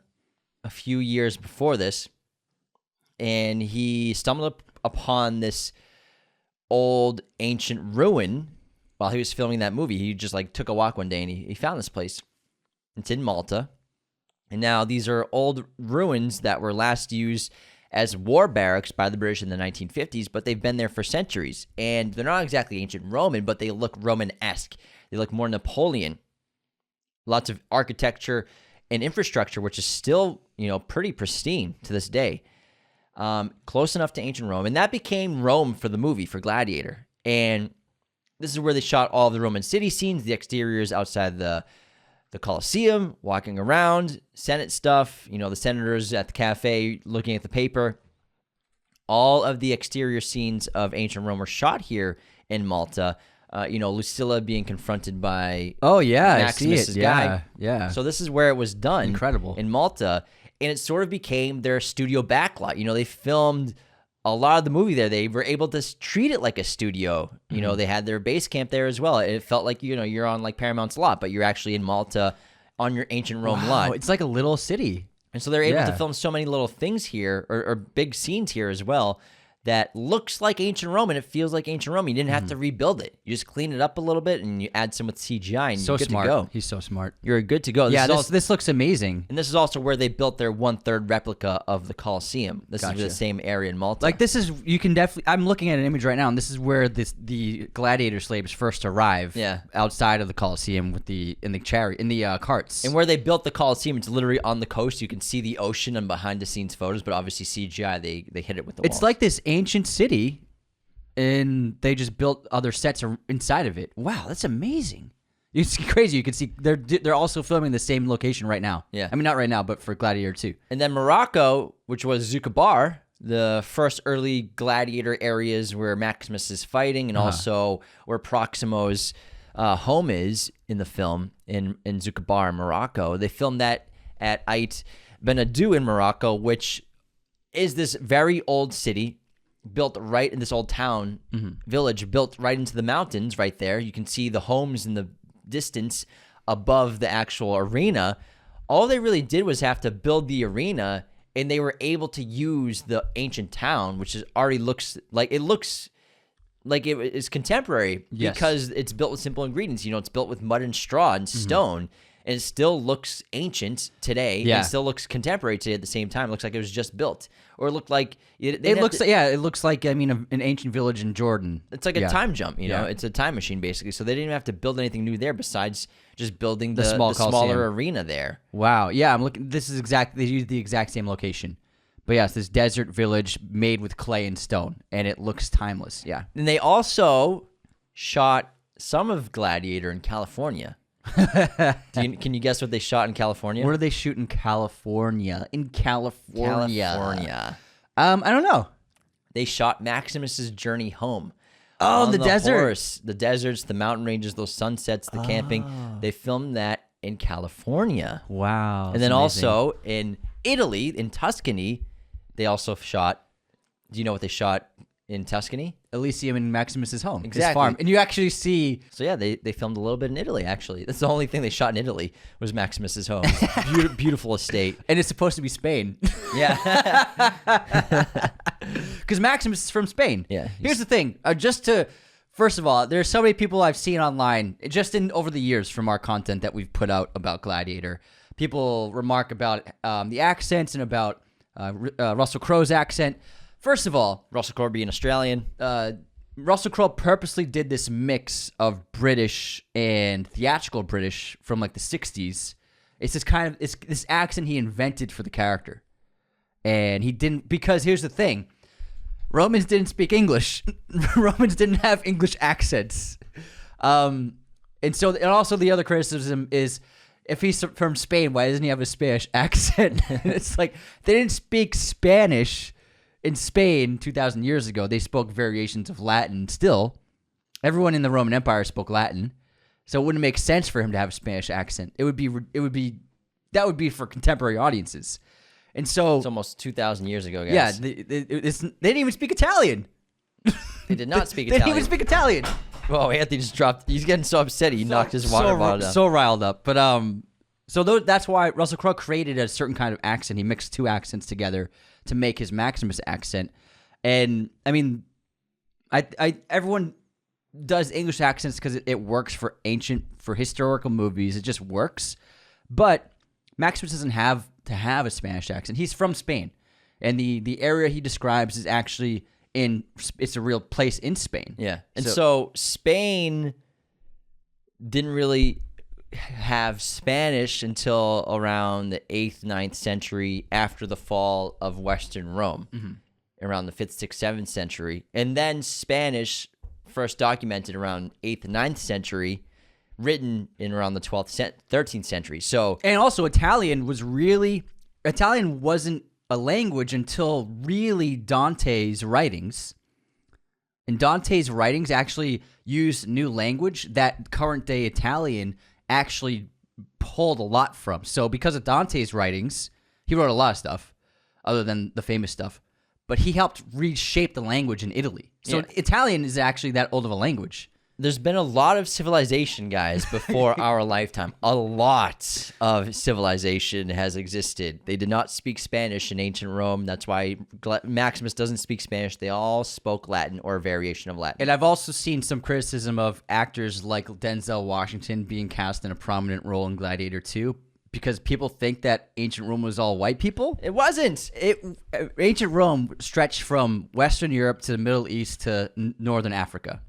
a few years before this, and he stumbled upon this old ancient ruin while he was filming that movie. He just took a walk one day, and he found this place. It's in Malta, and now these are old ruins that were last used as war barracks by the British in the 1950s, but they've been there for centuries, and they're not exactly ancient Roman, but they look Roman-esque. They look more Napoleon. Lots of architecture and infrastructure, which is still, pretty pristine to this day. Close enough to ancient Rome. And that became Rome for the movie, for Gladiator. And this is where they shot all of the Roman city scenes, the exteriors outside the Colosseum, walking around, Senate stuff, the senators at the cafe looking at the paper. All of the exterior scenes of ancient Rome were shot here in Malta. Lucilla being confronted by Maximus's guy. Yeah. So this is where it was done. Incredible. In Malta. And it sort of became their studio backlot. They filmed a lot of the movie there. They were able to treat it like a studio. They had their base camp there as well. It felt like, you're on Paramount's lot, but you're actually in Malta on your ancient Rome lot. It's like a little city. And so they're able to film so many little things here, or big scenes here as well, that looks like ancient Rome, and it feels like ancient Rome. You didn't have to rebuild it. You just clean it up a little bit, and you add some with CGI, and you're good to go. He's so smart. You're good to go. This looks amazing. And this is also where they built their 1/3 replica of the Colosseum. This is the same area in Malta. You can definitely, I'm looking at an image right now, and this is where the gladiator slaves first arrive. Yeah. Outside of the Colosseum in the carts. And where they built the Colosseum, it's literally on the coast. You can see the ocean and behind the scenes photos, but obviously CGI, they hit it with the walls. It's like this ancient city, and they just built other sets inside of it. Wow, that's amazing. It's crazy. You can see they're also filming the same location right now. Yeah. I mean, not right now, but for Gladiator 2. And then Morocco, which was Zuccobar, the first early gladiator areas where Maximus is fighting, and also where Proximo's home is in the film in Zuccobar, Morocco. They filmed that at Ait Benadou in Morocco, which is this very old city built right in this old town, village built right into the mountains right there. You can see the homes in the distance above the actual arena. All they really did was have to build the arena, and they were able to use the ancient town, which looks like it is contemporary because it's built with simple ingredients. You know, it's built with mud and straw and stone, and it still looks ancient today. Yeah. And still looks contemporary today at the same time. It looks like it was just built, or it looked like It looks like an ancient village in Jordan. It's like a time jump, you know. It's a time machine basically. So they didn't even have to build anything new there besides just building the smaller arena there. Wow. Yeah, I'm looking. This is they used the exact same location. But yes, this desert village made with clay and stone, and it looks timeless. Yeah. And they also shot some of Gladiator in California. Can you guess what they shot in California? Where do they shoot in California? California. I don't know. They shot Maximus's journey home. Oh, on the desert. Horse, the deserts, the mountain ranges, those sunsets, the camping. They filmed that in California. Wow. And then also in Italy, in Tuscany, they also shot. Do you know what they shot in Tuscany? Elysium and Maximus's home. Exactly. His farm. And you actually see... So yeah, they filmed a little bit in Italy, actually. That's the only thing they shot in Italy was Maximus's home. Beautiful estate. And it's supposed to be Spain. Yeah. Because Maximus is from Spain. Yeah. Here's the thing. First of all, there's so many people I've seen online, just over the years from our content that we've put out about Gladiator. People remark about the accents and about Russell Crowe's accent. First of all, Russell Crowe being Australian. Russell Crowe purposely did this mix of British and theatrical British from like the 60s. It's this accent he invented for the character. And he didn't, because here's the thing. Romans didn't speak English. Romans didn't have English accents. And also the other criticism is, if he's from Spain, why doesn't he have a Spanish accent? It's like, they didn't speak Spanish in Spain 2,000 years ago. They spoke variations of Latin still. Everyone in the Roman Empire spoke Latin. So it wouldn't make sense for him to have a Spanish accent. That would be for contemporary audiences. And so it's almost 2,000 years ago, guys. Yeah, they didn't even speak Italian. They did not speak They Italian. didn't even speak Italian. Whoa, Anthony just dropped. He's getting so upset. He knocked his water bottle down. So riled up. But that's why Russell Crowe created a certain kind of accent. He mixed two accents together to make his Maximus accent. And I mean, everyone does English accents because it works for historical movies. It just works. But Maximus doesn't have to have a Spanish accent. He's from Spain, and the area he describes is actually it's a real place in Spain. Yeah, and so Spain didn't really have Spanish until around the 8th, 9th century after the fall of Western Rome, around the 5th, 6th, 7th century. And then Spanish first documented around 8th, 9th century, written in around the 12th, 13th century. So, and also Italian wasn't a language until really Dante's writings. And Dante's writings actually used new language that current day Italian actually pulled a lot from. So because of Dante's writings, he wrote a lot of stuff other than the famous stuff, but he helped reshape the language in Italy. So Italian is actually that old of a language. There's been a lot of civilization, guys, before our lifetime. A lot of civilization has existed. They did not speak Spanish in ancient Rome. That's why Maximus doesn't speak Spanish. They all spoke Latin or a variation of Latin. And I've also seen some criticism of actors like Denzel Washington being cast in a prominent role in Gladiator 2 because people think that ancient Rome was all white people. It wasn't. Ancient Rome stretched from Western Europe to the Middle East to Northern Africa.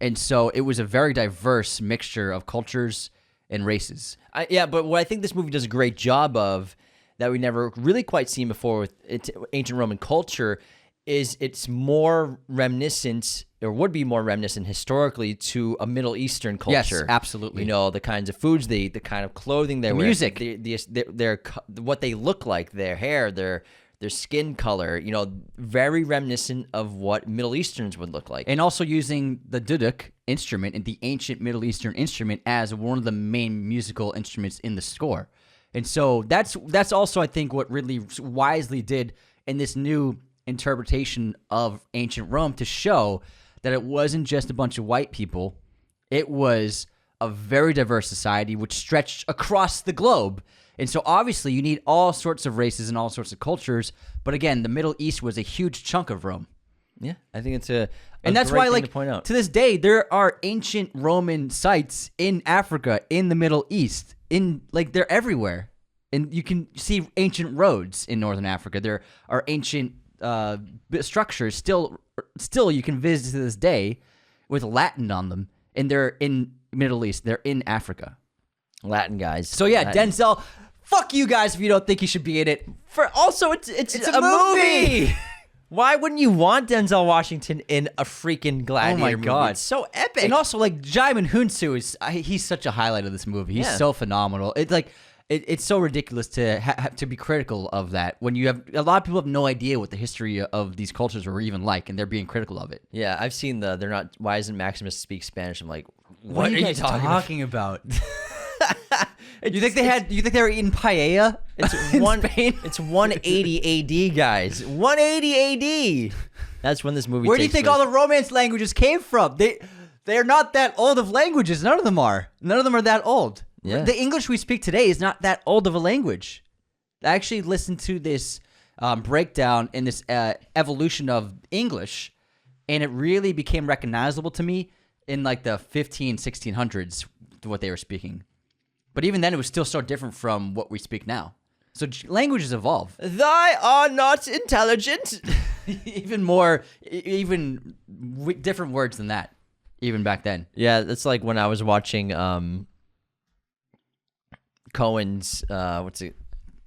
And so it was a very diverse mixture of cultures and races. But what I think this movie does a great job of that we never really quite seen before with ancient Roman culture is it's more reminiscent, or would be more reminiscent historically, to a Middle Eastern culture. Yes, absolutely. You know, the kinds of foods they eat, the kind of clothing they wear. Music. Their what they look like, their hair, their skin color, you know, very reminiscent of what Middle Easterns would look like. And also using the duduk instrument and the ancient Middle Eastern instrument as one of the main musical instruments in the score. And so that's also, I think, what Ridley wisely did and this new interpretation of ancient Rome to show that it wasn't just a bunch of white people. It was a very diverse society which stretched across the globe. And so obviously you need all sorts of races and all sorts of cultures. But again, the Middle East was a huge chunk of Rome. Yeah, I think it's a and that's great why, thing like, to point out. to this day, there are ancient Roman sites in Africa, in the Middle East, they're everywhere. And you can see ancient roads in Northern Africa. There are ancient structures still you can visit to this day with Latin on them. And they're in Middle East. They're in Africa. Latin guys. So yeah, Latin. Denzel, fuck you guys if you don't think he should be in it. It's a movie. Why wouldn't you want Denzel Washington in a freaking Gladiator movie? God. It's so epic. And also, like, Jaimin Hunsu he's such a highlight of this movie. He's so phenomenal. It's like it's so ridiculous to be critical of that when you have a lot of people have no idea what the history of these cultures were even like, and they're being critical of it. Yeah, I've seen they're not. Why isn't Maximus speak Spanish? I'm like, what are you guys talking about? You think they were eating paella? It's Spain? It's 180 AD, guys. 180 AD. That's when this movie. Where do you think all the Romance languages came from? They're not that old of languages. None of them are. None of them are that old. Yeah. The English we speak today is not that old of a language. I actually listened to this breakdown in this evolution of English, and it really became recognizable to me in like the 1600s, what they were speaking. But even then, it was still so different from what we speak now. So languages evolve. Thy are not intelligent. Even different words than that, even back then. Yeah, that's like when I was watching Cohen's what's it?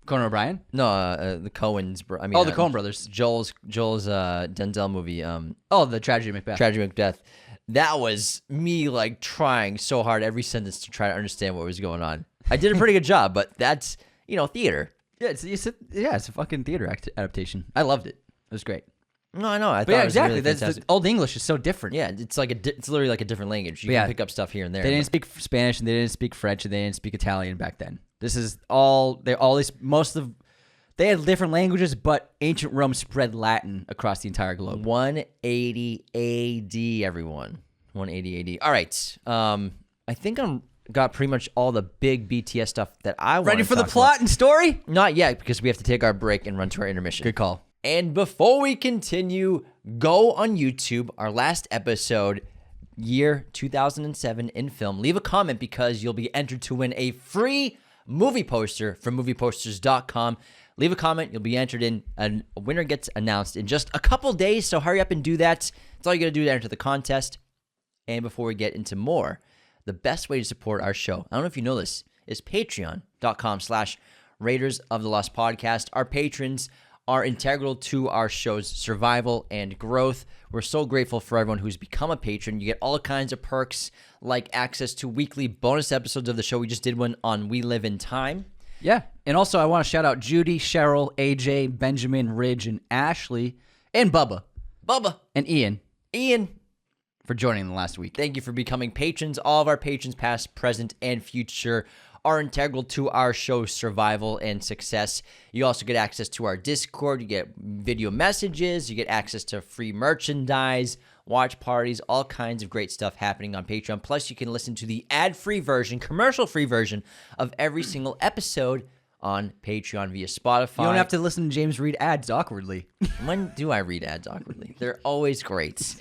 Conan O'Brien? No, the Coens. The Coen brothers. Joel's Denzel movie. The Tragedy of Macbeth. Tragedy of Macbeth. That was me like trying so hard every sentence to try to understand what was going on. I did a pretty good job, but that's theater. Yeah, it's a fucking theater adaptation. I loved it. It was great. No, I know. I thought yeah, it was exactly. really fantastic. Old English is so different. Yeah, it's like it's literally like a different language. You can pick up stuff here and there. They didn't speak Spanish and they didn't speak French and they didn't speak Italian back then. This is all they had different languages, but ancient Rome spread Latin across the entire globe. 180 AD, everyone. 180 AD. All right. I think I'm got pretty much all the big BTS stuff that I want. Ready for the plot and story? Not yet, because we have to take our break and run to our intermission. Good call. And before we continue, go on YouTube, our last episode, year 2007 in film. Leave a comment because you'll be entered to win a free movie poster from movieposters.com. Leave a comment. You'll be entered in. A winner gets announced in just a couple days, so hurry up and do that. That's all you got to do to enter the contest. And before we get into more, the best way to support our show, I don't know if you know this, is patreon.com/Raiders of the Lost Podcast. Our patrons are integral to our show's survival and growth. We're so grateful for everyone who's become a patron. You get all kinds of perks like access to weekly bonus episodes of the show. We just did one on We Live in Time. Yeah. And also I want to shout out Judy, Cheryl, AJ, Benjamin, Ridge, and Ashley, and Bubba. And Ian. For joining the last week. Thank you for becoming patrons. All of our patrons, past, present, and future, are integral to our show's survival and success. You also get access to our Discord. You get video messages. You get access to free merchandise, watch parties, all kinds of great stuff happening on Patreon. Plus, you can listen to the ad-free version, commercial-free version of every single episode on Patreon via Spotify. You don't have to listen to James read ads awkwardly. When do I read ads awkwardly? They're always great.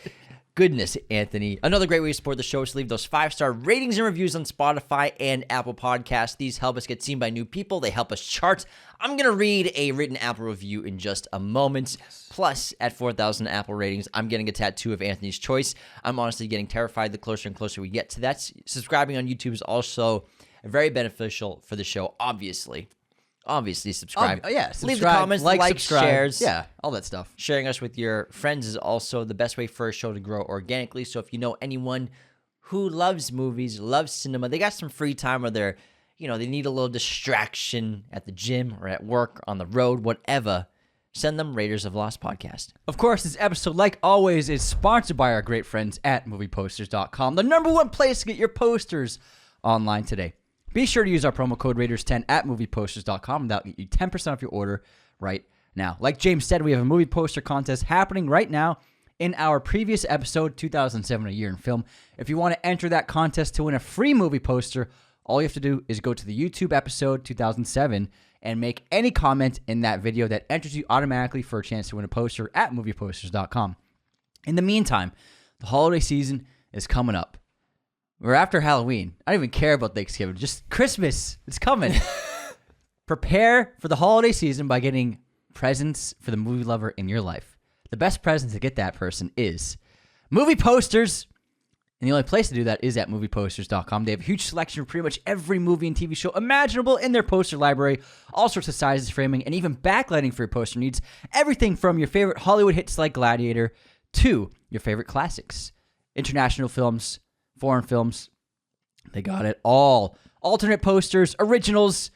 Goodness, Anthony. Another great way to support the show is to leave those 5-star ratings and reviews on Spotify and Apple Podcasts. These help us get seen by new people. They help us chart. I'm going to read a written Apple review in just a moment. Yes. Plus, at 4,000 Apple ratings, I'm getting a tattoo of Anthony's choice. I'm honestly getting terrified the closer and closer we get to that. Subscribing on YouTube is also very beneficial for the show, obviously. Obviously, subscribe. Subscribe. Leave the comments, like subscribe. Shares. Yeah, all that stuff. Sharing us with your friends is also the best way for a show to grow organically. So if you know anyone who loves movies, loves cinema, they got some free time or they need a little distraction at the gym or at work, on the road, whatever, send them Raiders of the Lost Podcast. Of course, this episode, like always, is sponsored by our great friends at movieposters.com, the #1 place to get your posters online today. Be sure to use our promo code Raiders10 at movieposters.com. That'll get you 10% off your order right Now, like James said, we have a movie poster contest happening right now in our previous episode, 2007, A Year in Film. If you want to enter that contest to win a free movie poster, all you have to do is go to the YouTube episode 2007 and make any comment in that video that enters you automatically for a chance to win a poster at movieposters.com. In the meantime, the holiday season is coming up. We're after Halloween. I don't even care about Thanksgiving. Just Christmas. It's coming. Prepare for the holiday season by getting presents for the movie lover in your life. The best present to get that person is movie posters. And the only place to do that is at movieposters.com. They have a huge selection of pretty much every movie and TV show imaginable in their poster library. All sorts of sizes, framing, and even backlighting for your poster needs. Everything from your favorite Hollywood hits like Gladiator to your favorite classics. International films, foreign films. They got it all. Alternate posters, originals,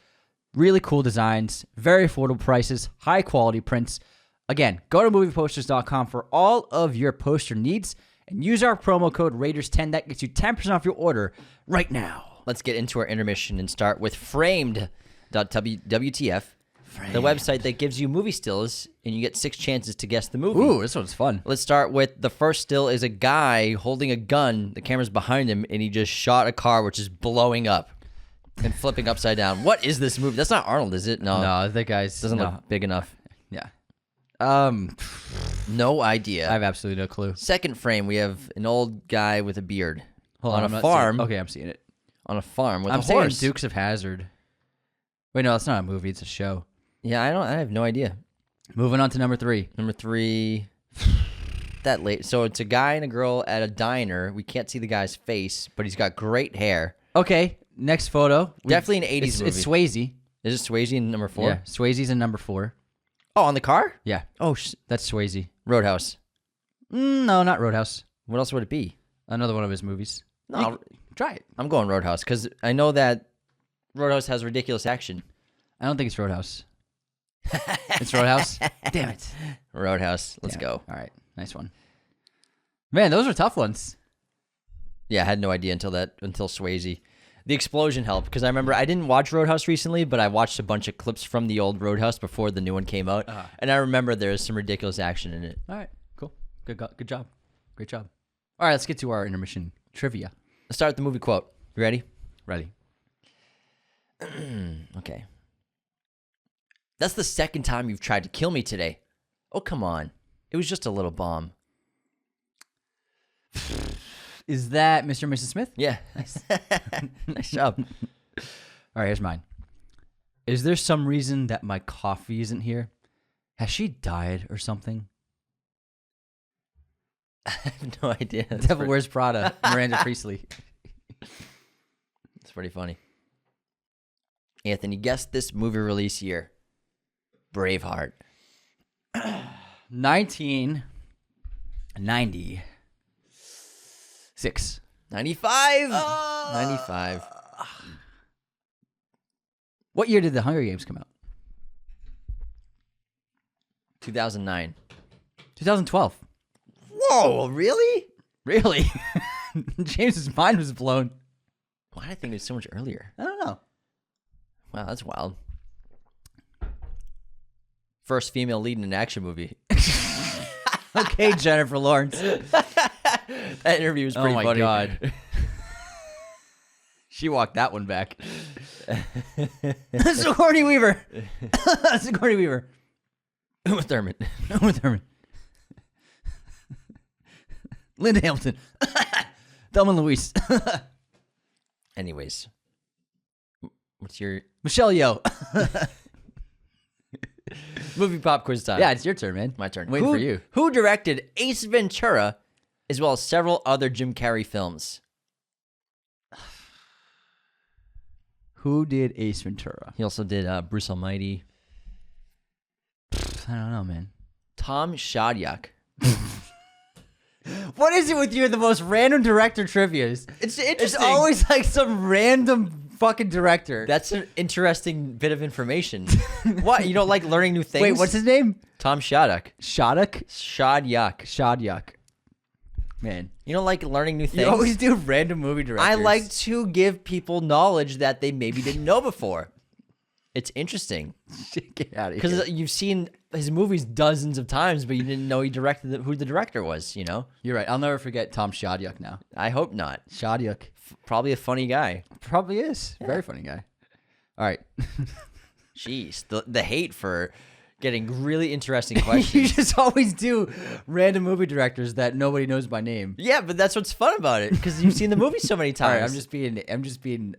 really cool designs, very affordable prices, high quality prints. Again, go to movieposters.com for all of your poster needs and use our promo code Raiders10. That gets you 10% off your order right now. Let's get into our intermission and start with framed.wtf, the website that gives you movie stills, and you get 6 chances to guess the movie. Ooh, this one's fun. Let's start with the first still is a guy holding a gun. The camera's behind him, and he just shot a car which is blowing up and flipping upside down. What is this movie? That's not Arnold, is it? No, that guy's... Doesn't look big enough. Yeah. No idea. I have absolutely no clue. Second frame, we have an old guy with a beard Hold on a farm. Okay, I'm seeing it. On a farm with I'm a horse. saying Dukes of Hazzard. Wait, no, that's not a movie. It's a show. Yeah, I have no idea. Moving on to number 3. Number 3, that late. So it's a guy and a girl at a diner. We can't see the guy's face, but he's got great hair. Okay, next photo. Definitely an 80s movie. It's Swayze. Is it Swayze in number 4? Yeah, Swayze's in number 4. Oh, on the car? Yeah. Oh, That's Swayze. Roadhouse. No, not Roadhouse. What else would it be? Another one of his movies. No, Try it. I'm going Roadhouse because I know that Roadhouse has ridiculous action. I don't think it's Roadhouse. It's Roadhouse? Damn it. Roadhouse. Let's go. All right. Nice one. Man, those are tough ones. Yeah, I had no idea until Swayze. The explosion helped because I remember I didn't watch Roadhouse recently, but I watched a bunch of clips from the old Roadhouse before the new one came out, and I remember there was some ridiculous action in it. All right. Cool. Good job. Great job. All right, let's get to our intermission trivia. Let's start with the movie quote. You ready? Ready. Okay. That's the second time you've tried to kill me today. Oh, come on. It was just a little bomb. Is that Mr. and Mrs. Smith? Yeah. Nice. Nice job. All right, here's mine. Is there some reason that my coffee isn't here? Has she died or something? I have no idea. Devil Wears Prada, Miranda Priestley. It's pretty funny. Anthony, guess this movie release year. Braveheart. 1996. 95. 95. What year did the Hunger Games come out? 2009. 2012. Whoa, really? Really? James's mind was blown. Why did I think it was so much earlier? I don't know. Wow, that's wild. First female lead in an action movie. Okay, Jennifer Lawrence. That interview was pretty funny. Oh my God. She walked that one back. Sigourney Weaver. Sigourney Weaver. Uma Thurman. Uma Thurman. Linda Hamilton. Thelma and Louise. Anyways. What's your... Michelle Yeoh. Movie pop quiz time. Yeah, it's your turn, man. My turn. Waiting for you. Who directed Ace Ventura, as well as several other Jim Carrey films? Who did Ace Ventura? He also did Bruce Almighty. I don't know, man. Tom Shadyac. What is it with you and the most random director trivias? It's interesting. It's always like some random fucking director. That's an interesting bit of information. What? You don't like learning new things? Wait, what's his name? Tom Shadyac. Shadyac. Shadyac. Man. You don't like learning new things? You always do random movie directors. I like to give people knowledge that they maybe didn't know before. It's interesting. Get out of here. Because you've seen his movies dozens of times, but you didn't know he directed who the director was, you know? You're right. I'll never forget Tom Shadyuk now. I hope not. Shadyuk. Probably a funny guy. Probably is. Very funny guy. All right. Jeez, the hate for getting really interesting questions. You just always do random movie directors that nobody knows by name. Yeah, but that's what's fun about it, because you've seen the movie so many All times. right, I'm just being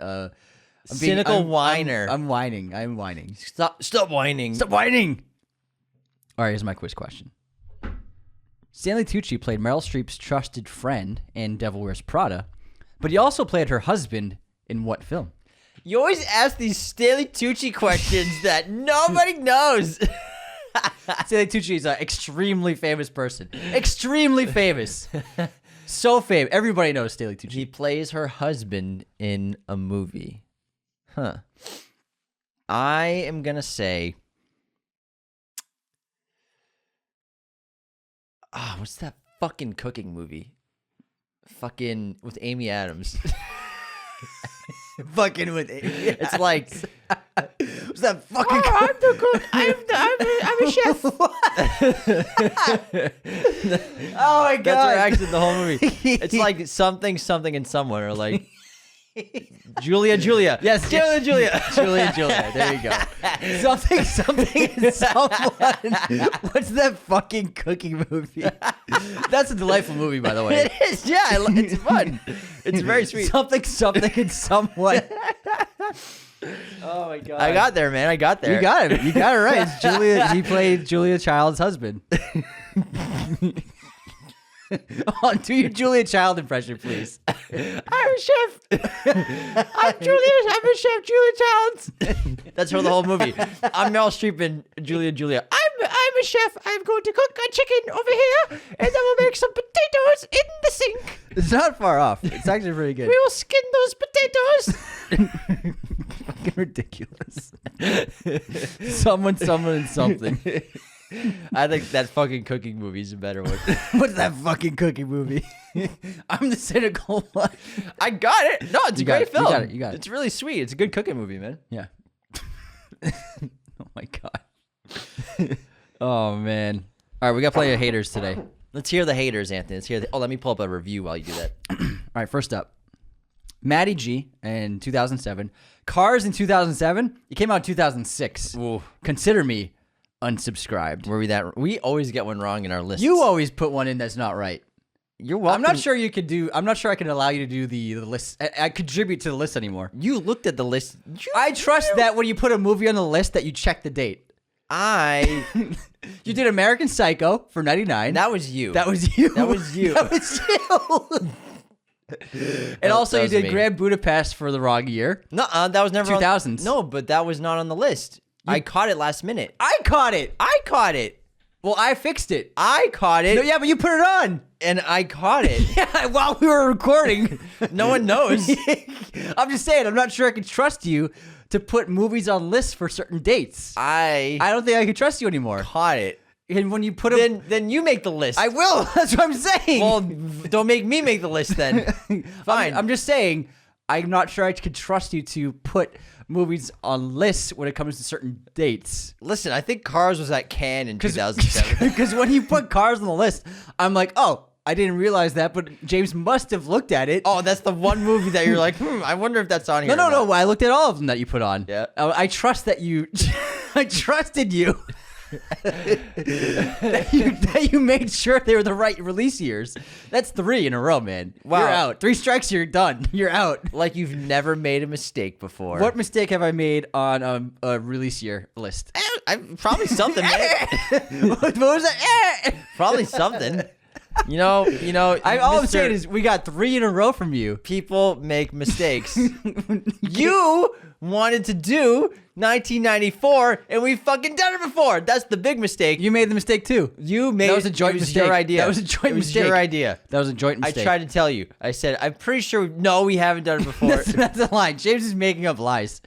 cynical whiner. I'm whining. I'm whining. Stop whining. Stop whining. All right, here's my quiz question. Stanley Tucci played Meryl Streep's trusted friend in Devil Wears Prada, but he also played her husband in what film? You always ask these Stanley Tucci questions that nobody knows. Stanley Tucci is an extremely famous person. Extremely famous. So famous. Everybody knows Stanley Tucci. He plays her husband in a movie. Huh. I am going to say... what's that fucking cooking movie? Fucking with Amy Adams. Fucking with it. It's like... What's that fucking... I'm the cook. I'm a chef. Oh my god. That's her accent the whole movie. It's like something and someone, or like... Julia. Yes, Julia. Julia. There you go. Something and someone. What's that fucking cooking movie? That's a delightful movie, by the way. It is, yeah. It's fun. It's very sweet. Something and someone. Oh my god. I got there, man. I got there. You got it. You got it right. It's Julia. He played Julia Child's husband. Oh, do your Julia Child impression, please. I'm a chef. I'm a chef, Julia Childs. That's for the whole movie. I'm Meryl Streep and Julia. I'm a chef. I'm going to cook a chicken over here, and then we'll make some potatoes in the sink. It's not far off. It's actually pretty good. We will skin those potatoes. Fucking ridiculous. Someone, and something. I think that fucking cooking movie is a better one. What's that fucking cooking movie? I'm the cynical one. I got it. No, it's a great film. You got it. It's really sweet. It's a good cooking movie, man. Yeah. Oh my god. Oh man. All right, we got plenty of haters today. Let's hear the haters, Anthony. Let's hear let me pull up a review while you do that. All right, first up. Maddie G in 2007. Cars in 2007. It came out in 2006. Ooh. Consider me unsubscribed. We always get one wrong in our list. You always put one in that's not right. You're welcome. I'm not sure I can allow you to do the list. I contribute to the list anymore. You looked at the list. I trust that when you put a movie on the list that you check the date. You did American Psycho for 99. That was you. That was you. That was you. That was you. And also you did me. Grand Budapest for the wrong year. No, that was never 2000s. No, but that was not on the list. I caught it last minute. I caught it. Well, I fixed it. I caught it. No, yeah, but you put it on. And I caught it. Yeah, while we were recording. No one knows. I'm just saying, I'm not sure I can trust you to put movies on lists for certain dates. I don't think I can trust you anymore. Caught it. And when you put them... Then you make the list. I will. That's what I'm saying. Well, don't make me make the list then. Fine. I'm just saying, I'm not sure I can trust you to put movies on lists when it comes to certain dates. Listen, I think Cars was at Cannes in 2007. Because when you put Cars on the list, I'm like, oh, I didn't realize that, but James must have looked at it. Oh, that's the one movie that you're like, I wonder if that's on here. No. I looked at all of them that you put on. Yeah. I trust that you... I trusted you. that you made sure they were the right release years. That's 3 in a row, man. Wow. You're out. 3 strikes, you're done. You're out. Like you've never made a mistake before. What mistake have I made on a release year list? Probably something, man. What was that? Probably something. You know. All I'm saying is we got 3 in a row from you. People make mistakes. You wanted to do 1994, and we've fucking done it before. That's the big mistake. You made the mistake too. That was a joint mistake. Your idea. That was a joint mistake. It was your idea. That was a joint mistake. I tried to tell you. I said, I'm pretty sure. No, we haven't done it before. That's a lie. James is making up lies.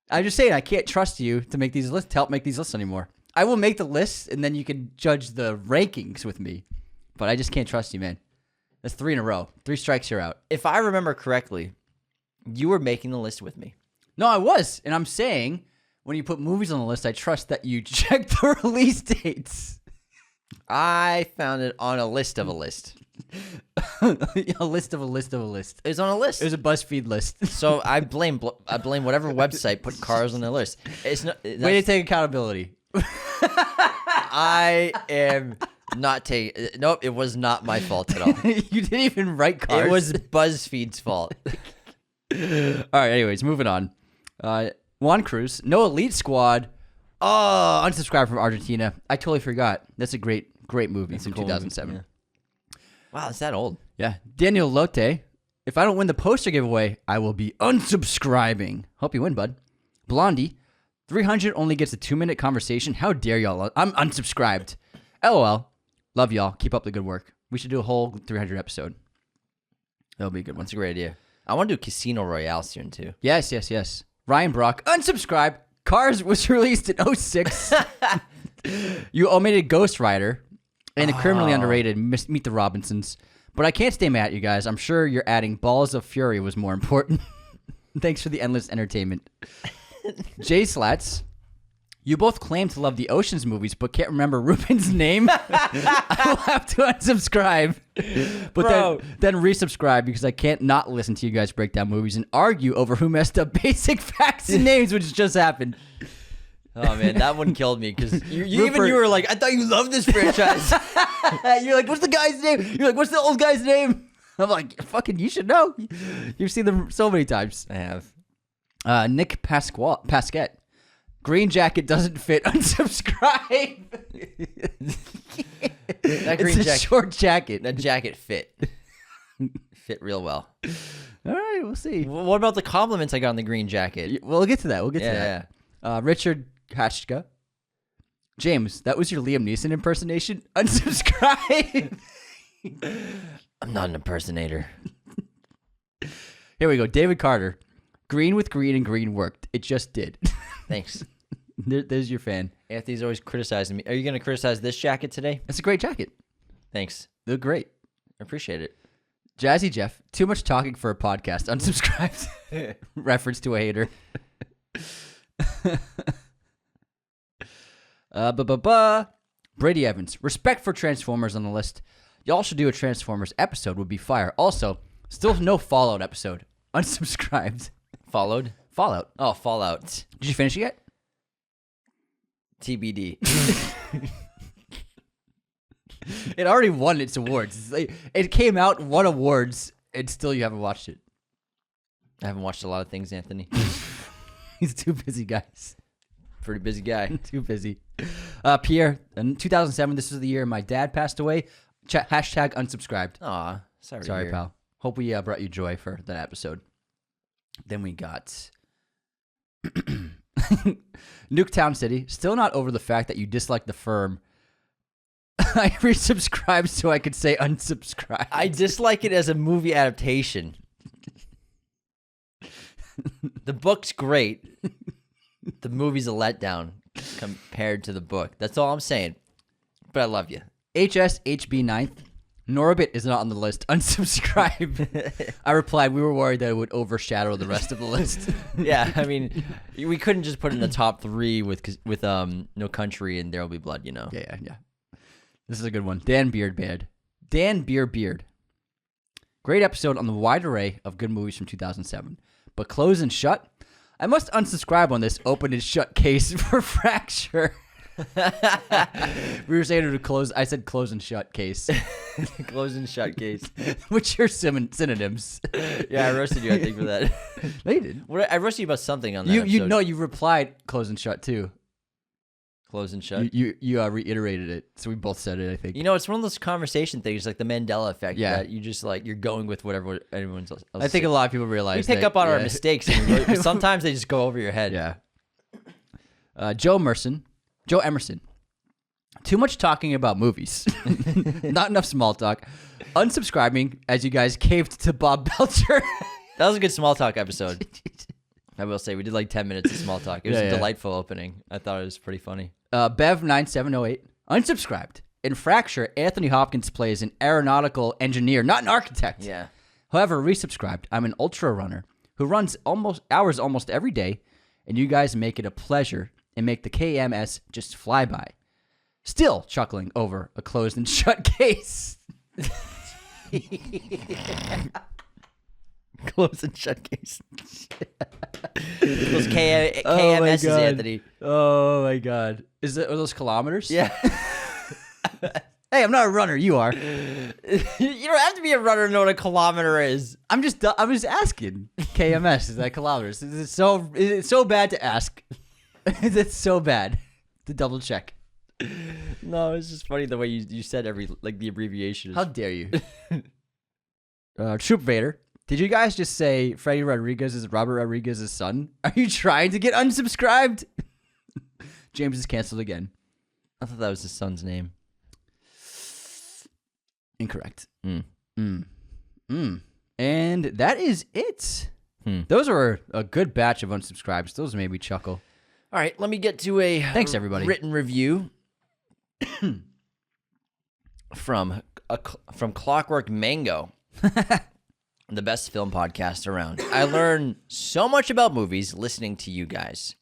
I'm just saying I can't trust you to make these lists. To help make these lists anymore. I will make the lists, and then you can judge the rankings with me. But I just can't trust you, man. That's 3 in a row. 3 strikes, you're out. If I remember correctly, you were making the list with me. No, I was. And I'm saying When you put movies on the list, I trust that you check the release dates. I found it on a list of a list. A list of a list of a list. It's on a list. It was a BuzzFeed list. So I blame whatever website put Cars on their list. It's not. Way to take accountability. I am not taking. Nope, it was not my fault at all. You didn't even write Cars. It was BuzzFeed's fault. All right. Anyways, moving on. Juan Cruz, no Elite Squad. Oh, unsubscribed from Argentina. I totally forgot. That's a great movie from cool 2007. movie, yeah. Wow, it's that old. Yeah. Daniel Lotte. If I don't win the poster giveaway, I will be unsubscribing. Hope you win, bud. Blondie. 300 only gets a 2-minute conversation. How dare y'all? I'm unsubscribed. LOL. Love y'all. Keep up the good work. We should do a whole 300 episode. That'll be a good one. That's a great idea. I want to do Casino Royale soon, too. Yes. Ryan Brock. Unsubscribe. Cars was released in 06. You omitted Ghost Rider and the criminally underrated Meet the Robinsons. But I can't stay mad at you guys. I'm sure you're adding Balls of Fury was more important. Thanks for the endless entertainment. Jay Slats. You both claim to love the Oceans movies, but can't remember Ruben's name. I will have to unsubscribe. But then resubscribe because I can't not listen to you guys break down movies and argue over who messed up basic facts and names, which just happened. Oh, man, that one killed me because you were like, I thought you loved this franchise. You're like, what's the guy's name? You're like, what's the old guy's name? I'm like, fucking, you should know. You've seen them so many times. I have. Nick Pasquette. Green jacket doesn't fit. Unsubscribe. That green it's a short jacket. That jacket fit real well. All right, we'll see. What about the compliments I got on the green jacket? We'll get to that. We'll get to that. Richard Hashka. James, that was your Liam Neeson impersonation? Unsubscribe. I'm not an impersonator. Here we go. David Carter. Green with green and green worked. It just did. Thanks. There's your fan. Anthony's always criticizing me. Are you going to criticize this jacket today? It's a great jacket. Thanks. They're great. I appreciate it. Jazzy Jeff. Too much talking for a podcast. Unsubscribed. Reference to a hater. Brady Evans. Respect for Transformers on the list. Y'all should do a Transformers episode. Would be fire. Also, still no Fallout episode. Unsubscribed. Fallout. Oh, Fallout. Did you finish it yet? TBD. It already won its awards. It came out, won awards, and still you haven't watched it. I haven't watched a lot of things, Anthony. He's too busy, guys. Pretty busy guy. Too busy. Pierre, in 2007, this was the year my dad passed away. Hashtag unsubscribed. Aw, sorry Sorry, pal. Hope we brought you joy for that episode. Then we got Nuketown City. Still not over the fact that you dislike The Firm. I resubscribed so I could say unsubscribe. I dislike it as a movie adaptation. The book's great. The movie's a letdown compared to the book. That's all I'm saying. But I love you. HSHB 9th. Norbit is not on the list. Unsubscribe. I replied, we were worried that it would overshadow the rest of the list. Yeah, I mean, we couldn't just put it in the top 3 with No Country and There Will Be Blood, you know. Yeah. This is a good one. Dan Beard. Dan Beard. Great episode on the wide array of good movies from 2007. But Close and Shut? I must unsubscribe on this open and shut case for Fracture. We were saying to close. I said close and shut case. Close and shut case. Which are synonyms. Yeah, I roasted you, I think, for that. No, you did. I roasted you about something on that episode. You replied close and shut too. Close and shut. You reiterated it, so we both said it. I think. You know, it's one of those conversation things, like the Mandela effect. Yeah. That you just you're going with whatever anyone else. I think a lot of people realize we pick up on our mistakes. And sometimes they just go over your head. Yeah. Joe Emerson. Too much talking about movies. Not enough small talk. Unsubscribing as you guys caved to Bob Belcher. That was a good small talk episode. I will say we did 10 minutes of small talk. It was a delightful opening. I thought it was pretty funny. Bev9708. Unsubscribed. In Fracture, Anthony Hopkins plays an aeronautical engineer, not an architect. Yeah. However, resubscribed. I'm an ultra runner who runs almost every day and you guys make it a pleasure and make the KMS just fly by. Still chuckling over a closed and shut case. Close and shut case. Those KMSs, Anthony. Oh my God! Are those kilometers? Yeah. Hey, I'm not a runner. You are. You don't have to be a runner to know what a kilometer is. I'm just asking. KMS is that kilometers? Is it so bad to ask? Is it so bad to double check? No, it's just funny the way you said the abbreviation. How dare you? Troop Vader. Did you guys just say Freddie Rodriguez is Robert Rodriguez's son? Are you trying to get unsubscribed? James is canceled again. I thought that was his son's name. Incorrect. And that is it. Those were a good batch of unsubscribes. Those made me chuckle. All right, let me get to a Thanks, everybody. Written review from Clockwork Mango. The best film podcast around. I learn so much about movies listening to you guys.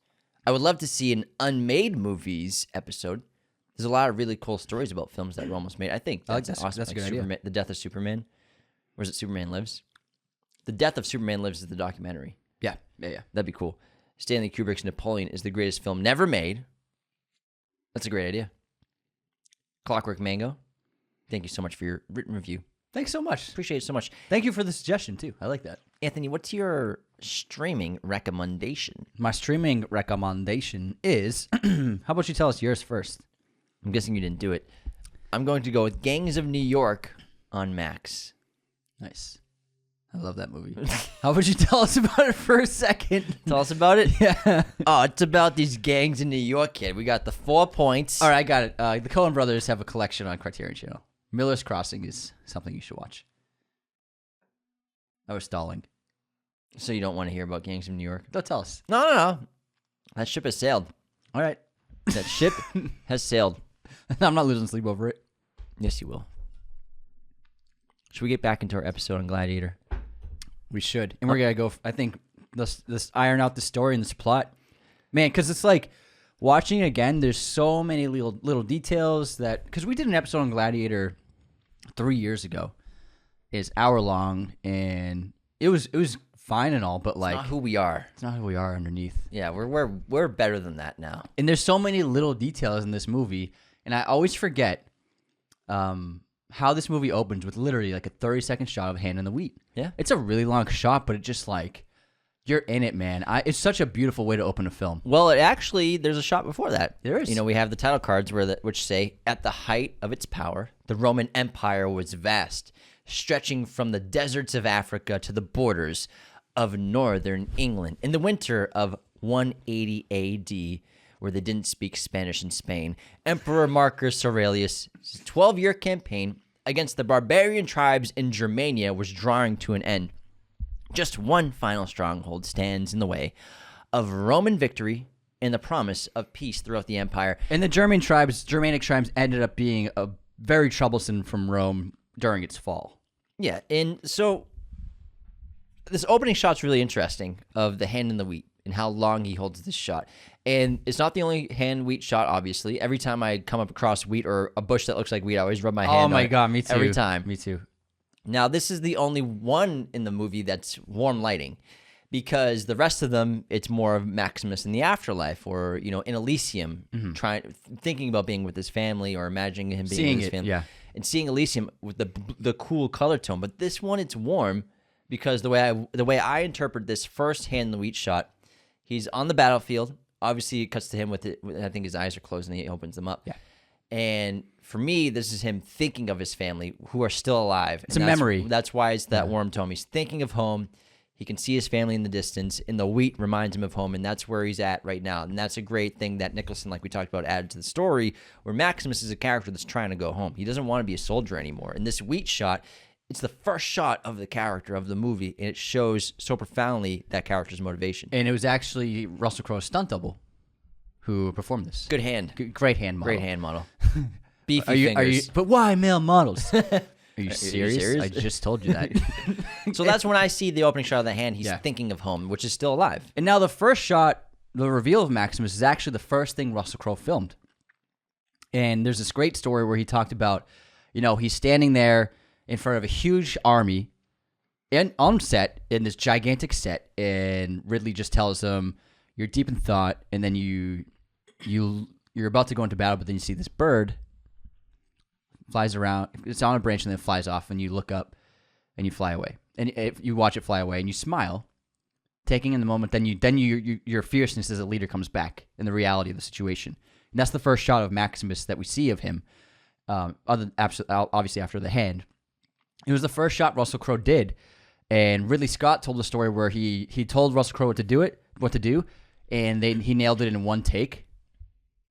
I would love to see an unmade movies episode. There's a lot of really cool stories about films that were almost made. I think that's awesome. That's a good idea. The Death of Superman. Or is it Superman Lives? The Death of Superman Lives is the documentary. Yeah. That'd be cool. Stanley Kubrick's Napoleon is the greatest film never made. That's a great idea. Clockwork Mango, thank you so much for your written review. Thanks so much. Appreciate it so much. Thank you for the suggestion, too. I like that. Anthony, what's your streaming recommendation? My streaming recommendation is... How about you tell us yours first? I'm guessing you didn't do it. I'm going to go with Gangs of New York on Max. Nice. I love that movie. How about you tell us about it for a second? Tell us about it? Yeah. Oh, it's about these gangs in New York, kid. We got the 4 points. All right, I got it. The Coen brothers have a collection on Criterion Channel. Miller's Crossing is something you should watch. I was stalling. So you don't want to hear about Gangs of New York? Don't tell us. No. That ship has sailed. All right. That ship has sailed. I'm not losing sleep over it. Yes, you will. Should we get back into our episode on Gladiator? We should. And we're going to go, I think, let's iron out the story and this plot. Man, because it's like, watching again, there's so many little details that... Because we did an episode on Gladiator 3 years ago. It's hour long, and it was fine and all, but It's not who we are. It's not who we are underneath. Yeah, we're better than that now. And there's so many little details in this movie, and I always forget how this movie opens with literally like a 30-second shot of Hand in the Wheat. Yeah. It's a really long shot, but it just like... You're in it, man. It's such a beautiful way to open a film. Well, there's a shot before that. There is. You know, we have the title cards which say, at the height of its power, the Roman Empire was vast, stretching from the deserts of Africa to the borders of northern England. In the winter of 180 AD, where they didn't speak Spanish in Spain, Emperor Marcus Aurelius' 12-year campaign against the barbarian tribes in Germania was drawing to an end. Just one final stronghold stands in the way of Roman victory and the promise of peace throughout the empire. And the Germanic tribes ended up being very troublesome from Rome during its fall. Yeah, and so this opening shot's really interesting of the Hand in the Wheat and how long he holds this shot. And it's not the only hand wheat shot, obviously. Every time I come up across wheat or a bush that looks like wheat, I always rub my hand on it. Oh my God, me too. Every time. Me too. Now, this is the only one in the movie that's warm lighting, because the rest of them, it's more of Maximus in the afterlife, or, you know, in Elysium, thinking about being with his family or imagining him being with his family. Yeah. And seeing Elysium with the cool color tone. But this one, it's warm, because the way I interpret this first Hand in the Wheat shot, he's on the battlefield. Obviously, it cuts to him with I think his eyes are closed and he opens them up. Yeah. And for me, this is him thinking of his family who are still alive. It's a memory. That's why it's that warm tone. He's thinking of home. He can see his family in the distance, and the wheat reminds him of home, and that's where he's at right now. And that's a great thing that Nicholson, like we talked about, added to the story, where Maximus is a character that's trying to go home. He doesn't want to be a soldier anymore. And this wheat shot, it's the first shot of the character of the movie, and it shows so profoundly that character's motivation. And it was actually Russell Crowe's stunt double who performed this. Good hand. Great hand model. Great hand model. Beefy fingers. But why male models? Are you serious? serious? I just told you that. So that's when I see the opening shot of the hand, he's thinking of home, which is still alive. And now the first shot the reveal of Maximus is actually the first thing Russell Crowe filmed. And there's this great story where he talked about, he's standing there in front of a huge army and on set, in this gigantic set, and Ridley just tells him, you're deep in thought, and then you're about to go into battle, but then you see this bird flies around. It's on a branch and then it flies off, and you look up and you fly away. And if you watch it fly away and you smile, taking in the moment, then your fierceness as a leader comes back in the reality of the situation. And that's the first shot of Maximus that we see of him, obviously after the hand. It was the first shot Russell Crowe did. And Ridley Scott told the story where he told Russell Crowe what to do, and he nailed it in one take,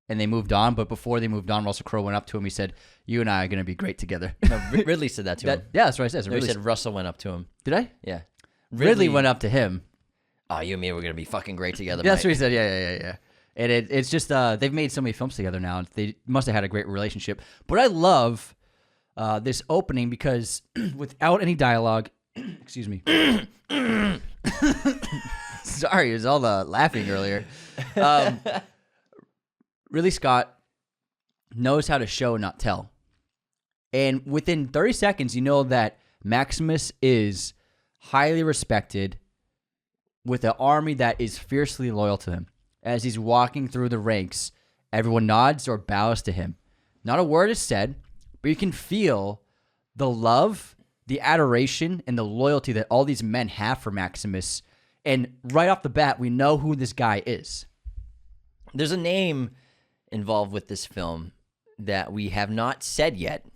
and they moved on. But before they moved on, Russell Crowe went up to him. He said, "You and I are going to be great together." No, Ridley said that to him. Yeah, that's what I said. No, he said Russell went up to him. Did I? Yeah. Ridley went up to him. Oh, you and me, we're going to be fucking great together. Yeah, that's what he said. Yeah. And it's just they've made so many films together now. They must have had a great relationship. But I love this opening because without any dialogue. Excuse me. Sorry, it was all the laughing earlier. Ridley Scott knows how to show, not tell. And within 30 seconds, you know that Maximus is highly respected with an army that is fiercely loyal to him. As he's walking through the ranks, everyone nods or bows to him. Not a word is said, but you can feel the love, the adoration, and the loyalty that all these men have for Maximus. And right off the bat, we know who this guy is. There's a name involved with this film that we have not said yet.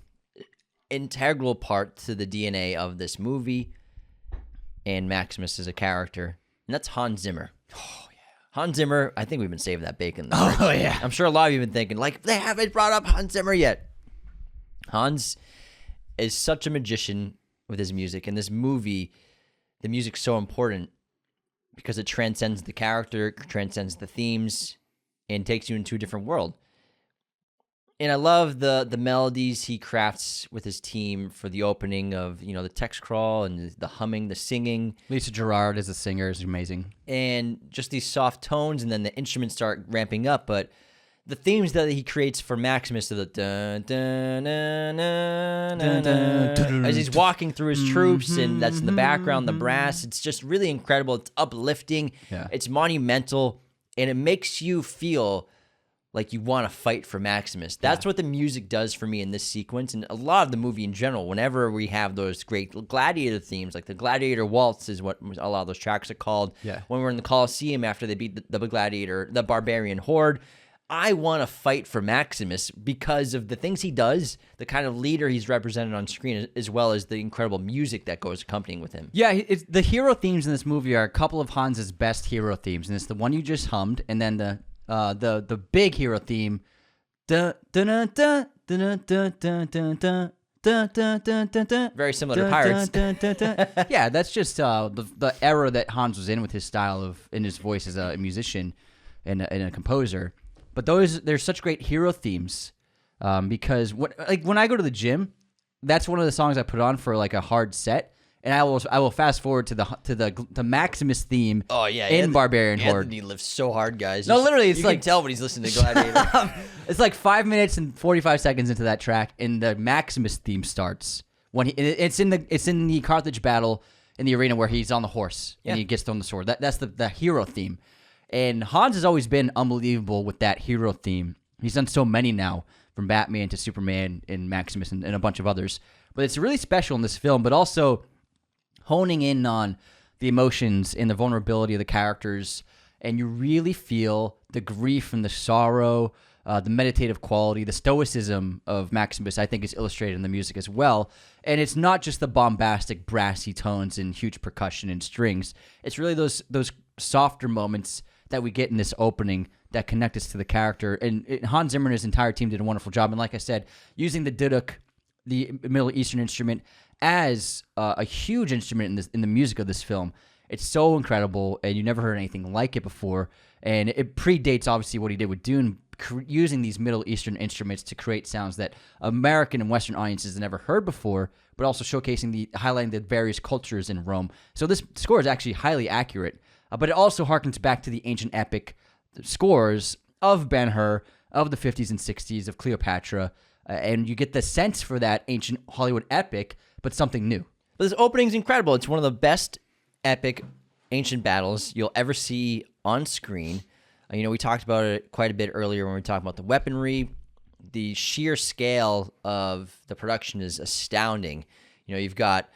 Integral part to the DNA of this movie and Maximus as a character, and that's Hans Zimmer. Oh, yeah. Hans Zimmer, I think we've been saving that bacon. Oh, yeah. I'm sure a lot of you have been thinking, they haven't brought up Hans Zimmer yet. Hans is such a magician with his music. In this movie, the music's so important because it transcends the character, transcends the themes, and takes you into a different world. And I love the melodies he crafts with his team for the opening of, the text crawl and the humming, the singing. Lisa Gerrard as a singer is amazing. And just these soft tones, and then the instruments start ramping up. But the themes that he creates for Maximus are the dun, dun, dun, dun, dun, dun, as he's walking through his troops, and that's in the background, the brass. It's just really incredible. It's uplifting. Yeah. It's monumental, and it makes you feel like you want to fight for Maximus. That's what the music does for me in this sequence, and a lot of the movie in general. Whenever we have those great gladiator themes, like the Gladiator Waltz is what a lot of those tracks are called. Yeah. When we're in the Colosseum after they beat the gladiator, the barbarian horde, I want to fight for Maximus because of the things he does, the kind of leader he's represented on screen, as well as the incredible music that goes accompanying with him. Yeah, the hero themes in this movie are a couple of Hans's best hero themes, and it's the one you just hummed, and then the big hero theme, very similar to Pirates. Yeah, that's just the era that Hans was in with his style and his voice as a musician and a composer. But there's such great hero themes because when I go to the gym, that's one of the songs I put on for like a hard set. And I will fast forward to the Maximus theme. Oh yeah, in Barbarian Horde. Anthony lives so hard, guys. No, literally, it's you like can tell when he's listening to Gladiator. It's like 5 minutes and 45 seconds into that track, and the Maximus theme starts when it's in the Carthage battle in the arena where he's on the horse and he gets thrown the sword. That's the hero theme, and Hans has always been unbelievable with that hero theme. He's done so many now, from Batman to Superman and Maximus and a bunch of others. But it's really special in this film, but also honing in on the emotions and the vulnerability of the characters, and you really feel the grief and the sorrow, the meditative quality, the stoicism of Maximus, I think, is illustrated in the music as well. And it's not just the bombastic, brassy tones and huge percussion and strings. It's really those softer moments that we get in this opening that connect us to the character. And Hans Zimmer and his entire team did a wonderful job. And like I said, using the duduk, the Middle Eastern instrument, as a huge instrument in the music of this film. It's so incredible, and you never heard anything like it before. And it predates, obviously, what he did with Dune, using these Middle Eastern instruments to create sounds that American and Western audiences had never heard before, but also highlighting the various cultures in Rome. So this score is actually highly accurate, but it also harkens back to the ancient epic scores of Ben-Hur, of the 50s and 60s, of Cleopatra, and you get the sense for that ancient Hollywood epic, but something new. But this opening's incredible. It's one of the best epic ancient battles you'll ever see on screen. We talked about it quite a bit earlier when we talked about the weaponry. The sheer scale of the production is astounding. You've got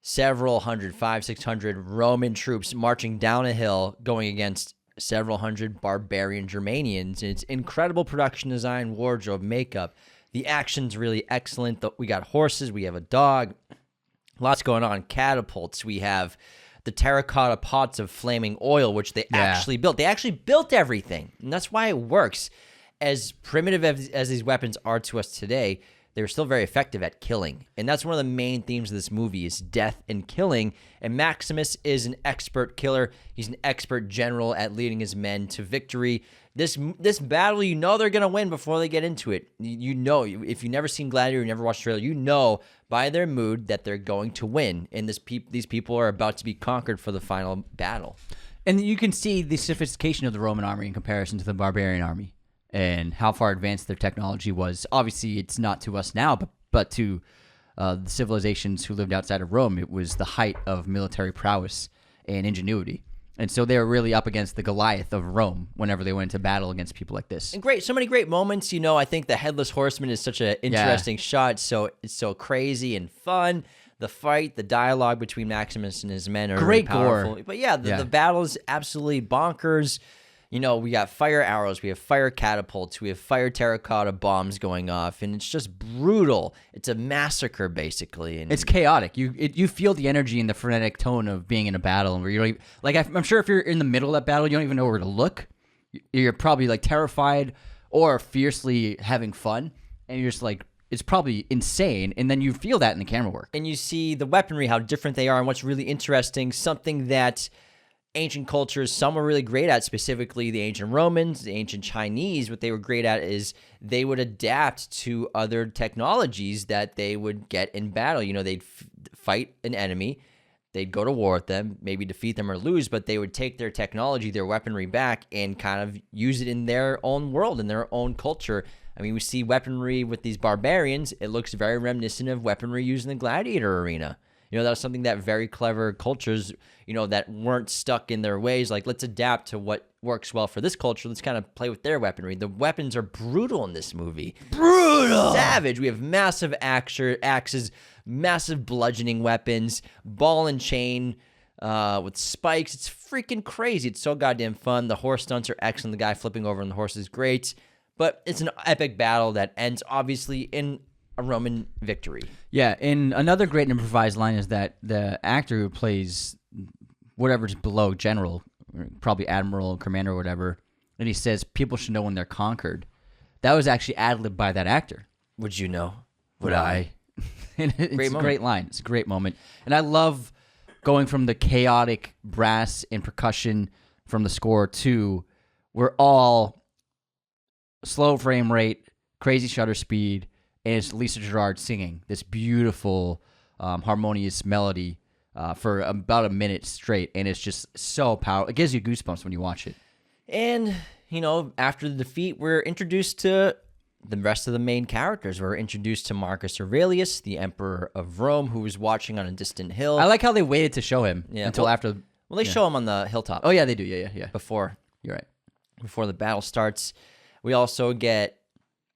several hundred, 500-600 Roman troops marching down a hill going against several hundred barbarian Germanians. And it's incredible production design, wardrobe, makeup. The action's really excellent. We got horses. We have a dog. Lots going on. Catapults. We have the terracotta pots of flaming oil, which they actually built. They actually built everything. And that's why it works. As primitive as these weapons are to us today, they're still very effective at killing. And that's one of the main themes of this movie is death and killing. And Maximus is an expert killer. He's an expert general at leading his men to victory. This battle, they're going to win before they get into it. If you've never seen Gladiator, you never watched the trailer, by their mood that they're going to win. And these people are about to be conquered for the final battle. And you can see the sophistication of the Roman army in comparison to the barbarian army and how far advanced their technology was. Obviously, it's not to us now, but to the civilizations who lived outside of Rome, it was the height of military prowess and ingenuity. And so they were really up against the Goliath of Rome whenever they went into battle against people like this. And so many great moments. I think the Headless Horseman is such an interesting shot. It's so crazy and fun. The fight, the dialogue between Maximus and his men are great really powerful. gore. But the battle is absolutely bonkers. We got fire arrows, we have fire catapults, we have fire terracotta bombs going off, and it's just brutal. It's a massacre, basically. And it's chaotic. You feel the energy and the frenetic tone of being in a battle, and where you're I'm sure if you're in the middle of that battle, you don't even know where to look. You're probably terrified or fiercely having fun, and you're just it's probably insane. And then you feel that in the camera work, and you see the weaponry, how different they are, and what's really interesting, something that ancient cultures, some were really great at, specifically the ancient Romans, the ancient Chinese. What they were great at is they would adapt to other technologies that they would get in battle. They'd fight an enemy, they'd go to war with them, maybe defeat them or lose, but they would take their technology, their weaponry back and kind of use it in their own world, in their own culture. We see weaponry with these barbarians. It looks very reminiscent of weaponry used in the gladiator arena. That was something that very clever cultures, that weren't stuck in their ways. Let's adapt to what works well for this culture. Let's kind of play with their weaponry. The weapons are brutal in this movie. Brutal! Savage. We have massive axes, massive bludgeoning weapons, ball and chain with spikes. It's freaking crazy. It's so goddamn fun. The horse stunts are excellent. The guy flipping over on the horse is great. But it's an epic battle that ends, obviously, in a Roman victory. Yeah, and another great improvised line is that the actor who plays whatever's below general, probably admiral, commander, or whatever, and he says people should know when they're conquered. That was actually ad-libbed by that actor. Would you know? Would I? And it's a great line. It's a great moment. And I love going from the chaotic brass and percussion from the score to we're all slow frame rate, crazy shutter speed, and it's Lisa Gerrard singing this beautiful, harmonious melody for about a minute straight, and it's just so powerful. It gives you goosebumps when you watch it. And, after the defeat, we're introduced to the rest of the main characters. We're introduced to Marcus Aurelius, the Emperor of Rome, who was watching on a distant hill. I like how they waited to show him until after. Well, they show him on the hilltop. Oh, yeah, they do. Yeah. Before. You're right. Before the battle starts. We also get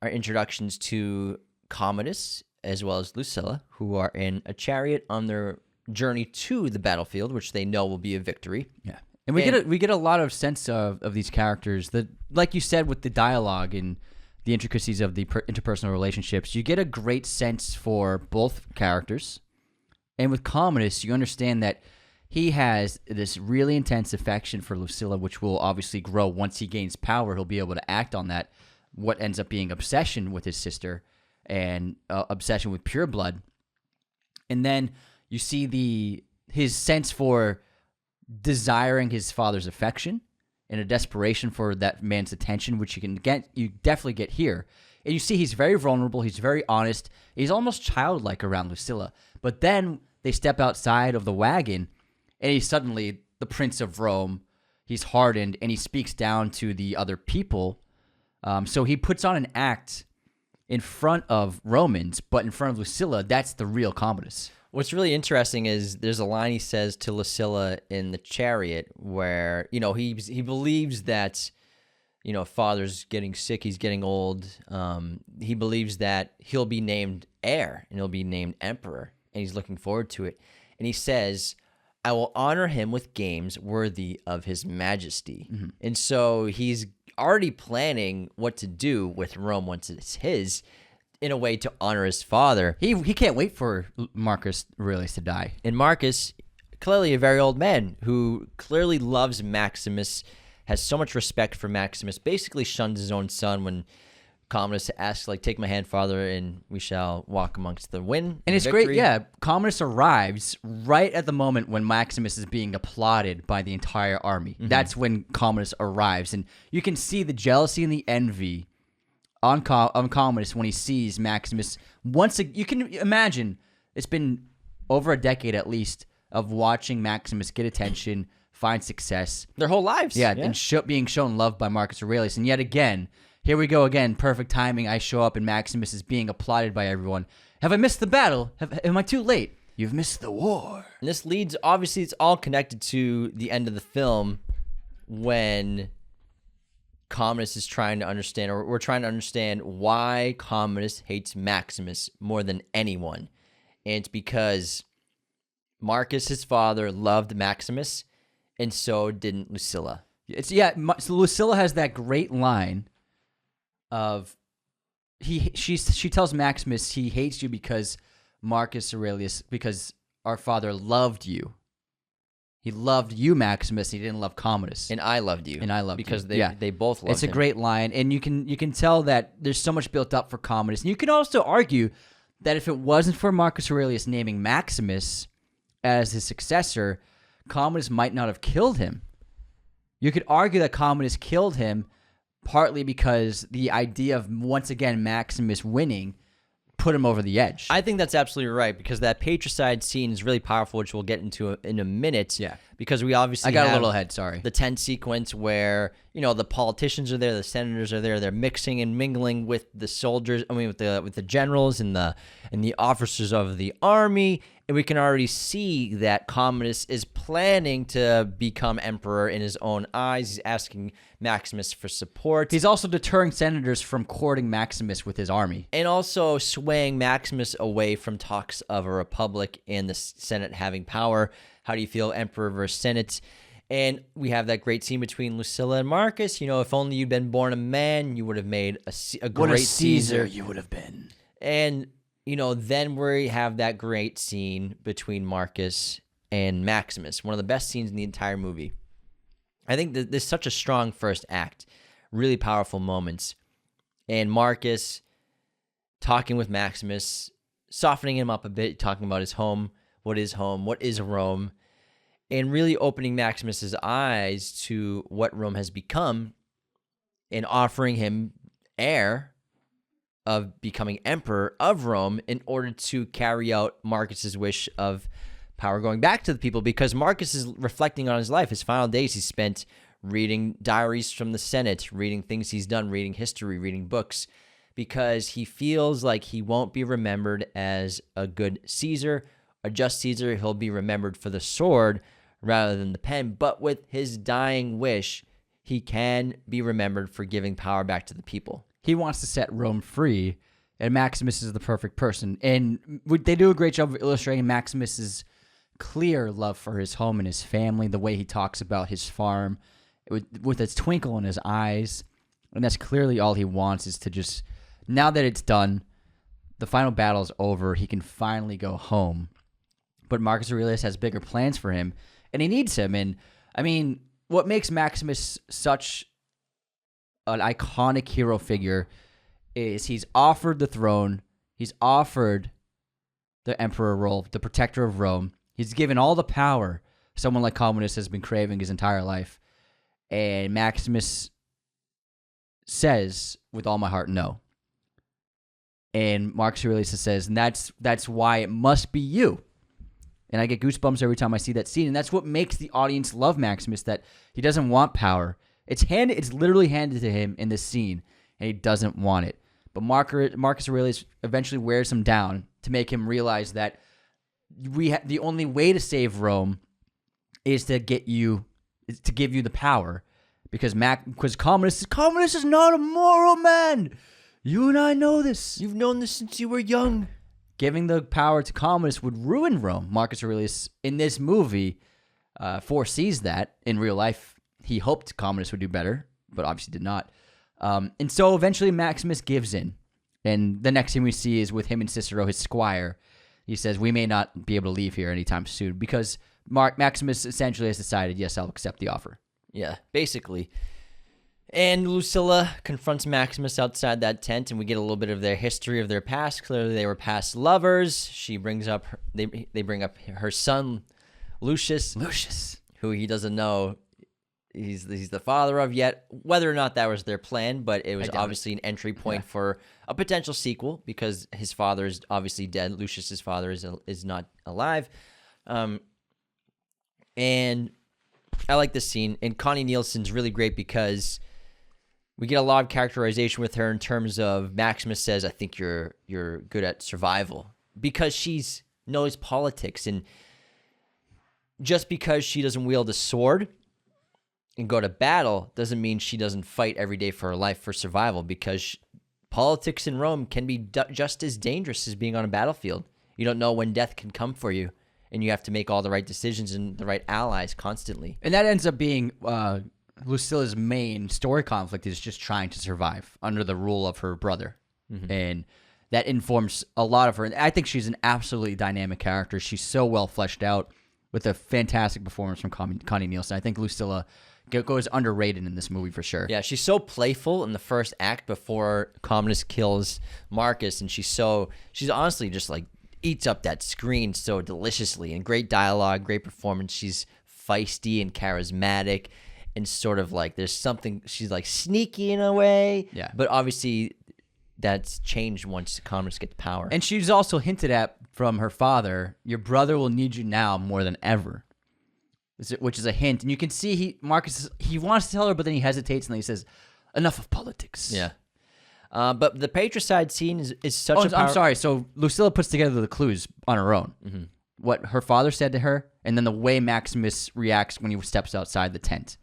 our introductions to Commodus as well as Lucilla, who are in a chariot on their journey to the battlefield, which they know will be a victory. Yeah, and we get a lot of sense of these characters. That, like you said, with the dialogue and the intricacies of the interpersonal relationships, you get a great sense for both characters. And with Commodus, you understand that he has this really intense affection for Lucilla, which will obviously grow once he gains power. He'll be able to act on that. What ends up being obsession with his sister and obsession with pure blood. And then you see his sense for desiring his father's affection and a desperation for that man's attention, which you definitely get here. And you see he's very vulnerable, he's very honest, he's almost childlike around Lucilla. But then they step outside of the wagon, and he's suddenly the Prince of Rome. he's hardened, and he speaks down to the other people. So he puts on an act in front of Romans, but in front of Lucilla, that's the real Commodus. What's really interesting is there's a line he says to Lucilla in the chariot where, he believes that, father's getting sick, he's getting old. He believes that he'll be named heir and he'll be named emperor, and he's looking forward to it. And he says, I will honor him with games worthy of his majesty. Mm-hmm. And so he's already planning what to do with Rome once it's his, in a way to honor his father. He can't wait for Marcus Aurelius to die. And Marcus, clearly a very old man who clearly loves Maximus, has so much respect for Maximus, basically shuns his own son when Commodus asks, take my hand, father, and we shall walk amongst the wind. And it's victory. Great, yeah. Commodus arrives right at the moment when Maximus is being applauded by the entire army. Mm-hmm. That's when Commodus arrives. And you can see the jealousy and the envy on Commodus when he sees Maximus. You can imagine, it's been over a decade at least of watching Maximus get attention, find success. Their whole lives. Yeah. And being shown love by Marcus Aurelius. And yet again, here we go again. Perfect timing. I show up and Maximus is being applauded by everyone. Have I missed the battle? Am I too late? You've missed the war. And this leads, obviously, it's all connected to the end of the film when Commodus is trying to understand, or we're trying to understand why Commodus hates Maximus more than anyone. And it's because Marcus, his father, loved Maximus, and so didn't Lucilla. So Lucilla has that great line of she tells Maximus he hates you because Marcus Aurelius, because our father loved you. He loved you, Maximus. He didn't love Commodus. And I loved you. And I loved because you. they both loved him. It's a great line, and you can tell that there's so much built up for Commodus. And you can also argue that if it wasn't for Marcus Aurelius naming Maximus as his successor, Commodus might not have killed him. You could argue that Commodus killed him partly because the idea of, once again, Maximus winning put him over the edge. I think that's absolutely right, because that patricide scene is really powerful, which we'll get into in a minute. Yeah. Because we obviously I got a little ahead, sorry. The tense sequence where, the politicians are there, the senators are there, they're mixing and mingling with the soldiers, with the generals and the officers of the army, and we can already see that Commodus is planning to become emperor in his own eyes. He's asking Maximus for support. He's also deterring senators from courting Maximus with his army. And also swaying Maximus away from talks of a republic and the Senate having power. How do you feel, emperor versus Senate? And we have that great scene between Lucilla and Marcus. If only you'd been born a man, you would have made a great what a Caesar you would have been. And then we have that great scene between Marcus and Maximus, one of the best scenes in the entire movie. I think that there's such a strong first act, really powerful moments. And Marcus talking with Maximus, softening him up a bit, talking about his home, what is Rome, and really opening Maximus's eyes to what Rome has become and offering him heir of becoming emperor of Rome in order to carry out Marcus's wish of power going back to the people, because Marcus is reflecting on his life. His final days he spent reading diaries from the Senate, reading things he's done, reading history, reading books, because he feels like he won't be remembered as a good Caesar, a just Caesar. He'll be remembered for the sword rather than the pen, but with his dying wish, he can be remembered for giving power back to the people. He wants to set Rome free, and Maximus is the perfect person. And they do a great job of illustrating Maximus's clear love for his home and his family, the way he talks about his farm with a twinkle in his eyes. And that's clearly all he wants, is to just, now that it's done, the final battle's over, he can finally go home. But Marcus Aurelius has bigger plans for him, and he needs him. And, I mean, what makes Maximus such an iconic hero figure is he's offered the throne, he's offered the emperor role, the protector of Rome. He's given all the power someone like Commodus has been craving his entire life. And Maximus says, with all my heart, no. And Marcus Aurelius says, and that's why it must be you. And I get goosebumps every time I see that scene. And that's what makes the audience love Maximus, that he doesn't want power. It's literally handed to him in this scene, and he doesn't want it. But Marcus Aurelius eventually wears him down to make him realize that the only way to save Rome is to give you the power, because Commodus is not a moral man. You and I know this. You've known this since you were young. Giving the power to Commodus would ruin Rome. Marcus Aurelius, in this movie, foresees that. In real life, he hoped Commodus would do better, but obviously did not. And so eventually Maximus gives in. And the next thing we see is with him and Cicero, his squire. He says, we may not be able to leave here anytime soon, because Maximus essentially has decided, yes, I'll accept the offer. Yeah, basically. And Lucilla confronts Maximus outside that tent, and we get a little bit of their history of their past. Clearly, they were past lovers. She brings up they bring up her son, Lucius, who he doesn't know he's the father of yet. Whether or not that was their plan, but it was obviously an entry point for a potential sequel, because his father is obviously dead. Lucius's father is not alive, and I like this scene. And Connie Nielsen's really great because we get a lot of characterization with her in terms of Maximus says, I think you're good at survival, because she knows politics. And just because she doesn't wield a sword and go to battle doesn't mean she doesn't fight every day for her life for survival, because politics in Rome can be just as dangerous as being on a battlefield. You don't know when death can come for you, and you have to make all the right decisions and the right allies constantly. And that ends up being Lucilla's main story conflict, is just trying to survive under the rule of her brother. Mm-hmm. And that informs a lot of her. And I think she's an absolutely dynamic character. She's so well fleshed out, with a fantastic performance from Connie Nielsen. I think Lucilla goes underrated in this movie for sure. Yeah, she's so playful in the first act before Commodus kills Marcus, and she's honestly just like eats up that screen so deliciously, and great dialogue, great performance. She's feisty and charismatic, and sort of like there's something, she's like sneaky in a way. Yeah. But obviously that's changed once Commodus gets power. And she's also hinted at from her father, your brother will need you now more than ever, which is a hint. And you can see Marcus wants to tell her, but then he hesitates, and then he says, enough of politics. Yeah. But the patricide scene is such a I'm sorry. So Lucilla puts together the clues on her own. Mm-hmm. What her father said to her, and then the way Maximus reacts when he steps outside the tent.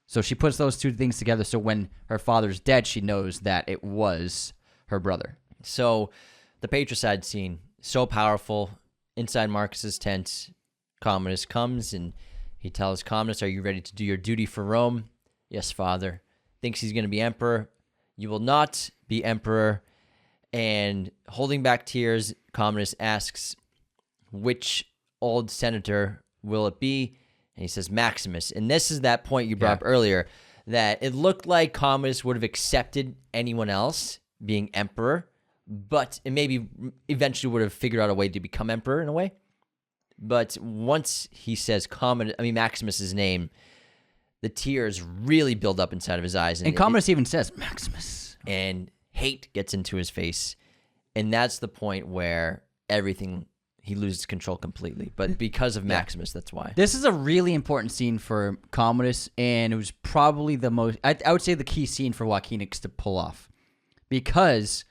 So she puts those two things together, so when her father's dead, she knows that it was her brother. So the patricide scene, so powerful. Inside Marcus's tent, Commodus comes, and he tells Commodus, are you ready to do your duty for Rome? Yes, father. Thinks he's going to be emperor. You will not be emperor. And holding back tears, Commodus asks, which old senator will it be? And he says, Maximus. And this is that point you brought up earlier, that it looked like Commodus would have accepted anyone else being emperor, but it maybe eventually would have figured out a way to become emperor in a way. But once he says Maximus's name, the tears really build up inside of his eyes. And Commodus even says, Maximus. And hate gets into his face. And that's the point where he loses control completely. But because of Maximus, that's why. This is a really important scene for Commodus, and it was probably the most, I would say, the key scene for Joaquinix to pull off. Because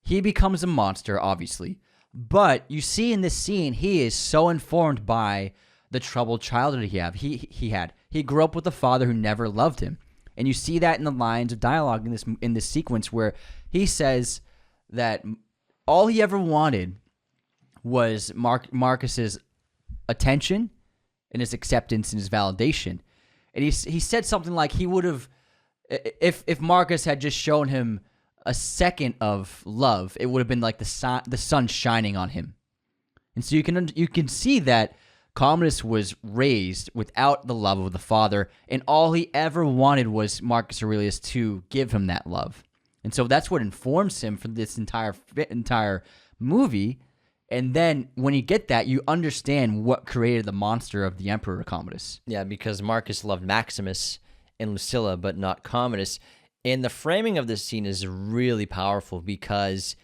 he becomes a monster, obviously. But you see in this scene, he is so informed by the troubled childhood he had. He grew up with a father who never loved him. And you see that in the lines of dialogue in this sequence where he says that all he ever wanted was Marcus's attention and his acceptance and his validation. And he said something like he would have, if Marcus had just shown him a second of love, it would have been like the sun shining on him. And so you can see that Commodus was raised without the love of the father, and all he ever wanted was Marcus Aurelius to give him that love. And so that's what informs him for this entire movie. And then when you get that, you understand what created the monster of the Emperor Commodus. Yeah, because Marcus loved Maximus and Lucilla, but not Commodus. And the framing of this scene is really powerful because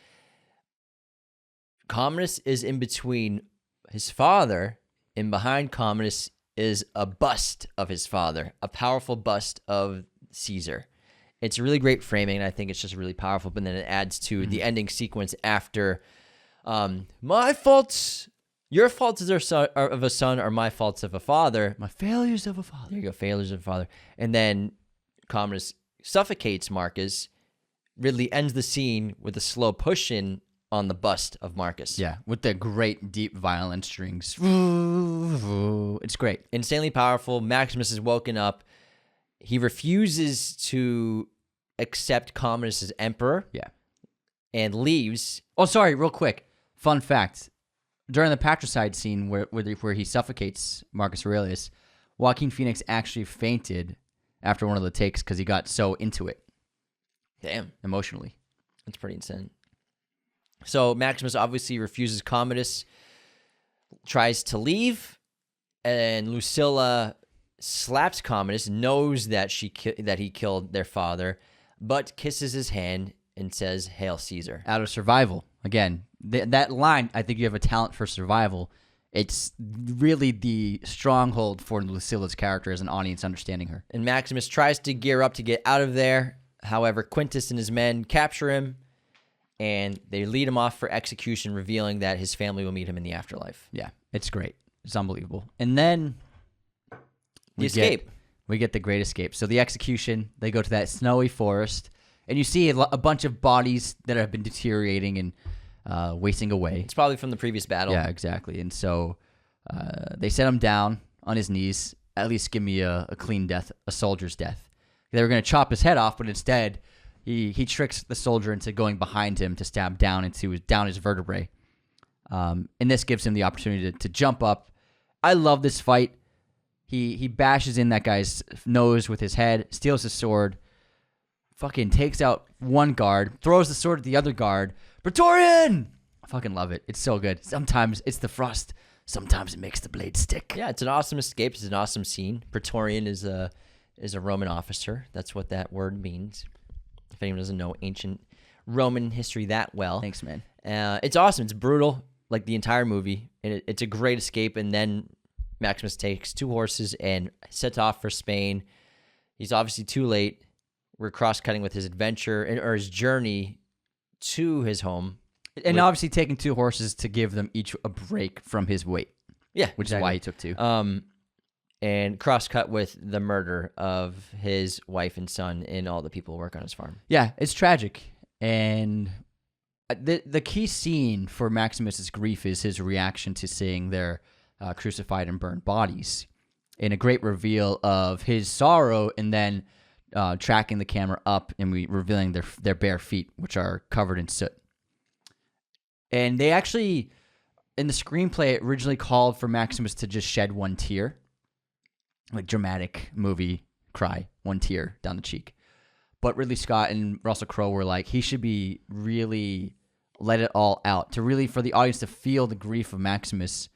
Commodus is in between his father and behind Commodus is a bust of his father, a powerful bust of Caesar. It's really great framing, and I think it's just really powerful. But then it adds to the ending sequence after my faults, your faults of a son are my faults of a father. My failures of a father. There you go, failures of a father. And then Commodus suffocates Marcus. Ridley ends the scene with a slow push-in on the bust of Marcus. Yeah, with the great deep violin strings. It's great. Insanely powerful. Maximus is woken up. He refuses to accept Commodus as emperor. Yeah. And leaves. Oh, sorry, real quick. Fun fact. During the patricide scene where he suffocates Marcus Aurelius, Joaquin Phoenix actually fainted after one of the takes because he got so into it. Damn. Emotionally. That's pretty insane. So Maximus obviously refuses Commodus, tries to leave, and Lucilla slaps Commodus, knows that that he killed their father, but kisses his hand and says, "Hail Caesar." Out of survival. Again, that line, I think you have a talent for survival. It's really the stronghold for Lucilla's character as an audience understanding her. And Maximus tries to gear up to get out of there. However, Quintus and his men capture him, and they lead him off for execution, revealing that his family will meet him in the afterlife. Yeah, it's great. It's unbelievable. And then we escape. We get the great escape. So the execution, they go to that snowy forest, and you see a bunch of bodies that have been deteriorating and wasting away. It's probably from the previous battle. Yeah, exactly. And so they set him down on his knees. At least give me a clean death, a soldier's death. They were going to chop his head off, but instead he tricks the soldier into going behind him to stab down his vertebrae. And this gives him the opportunity to jump up. I love this fight. He bashes in that guy's nose with his head, steals his sword, fucking takes out one guard, throws the sword at the other guard. Praetorian! I fucking love it. It's so good. Sometimes it's the frost. Sometimes it makes the blade stick. Yeah, it's an awesome escape. It's an awesome scene. Praetorian is a Roman officer. That's what that word means. If anyone doesn't know ancient Roman history that well. Thanks, man. It's awesome. It's brutal, like the entire movie. And it's a great escape. And then Maximus takes 2 horses and sets off for Spain. He's obviously too late. We're cross-cutting with his adventure or his journey to his home. And obviously taking 2 horses to give them each a break from his weight. Yeah, which is why he took 2. And cross-cut with the murder of his wife and son and all the people who work on his farm. Yeah, it's tragic. And the key scene for Maximus's grief is his reaction to seeing their crucified and burned bodies. And a great reveal of his sorrow, and then tracking the camera up and revealing their bare feet, which are covered in soot. And they actually, in the screenplay, it originally called for Maximus to just shed 1 tear. Like dramatic movie cry, 1 tear down the cheek. But Ridley Scott and Russell Crowe were like, he should be really let it all out, for the audience to feel the grief of Maximus.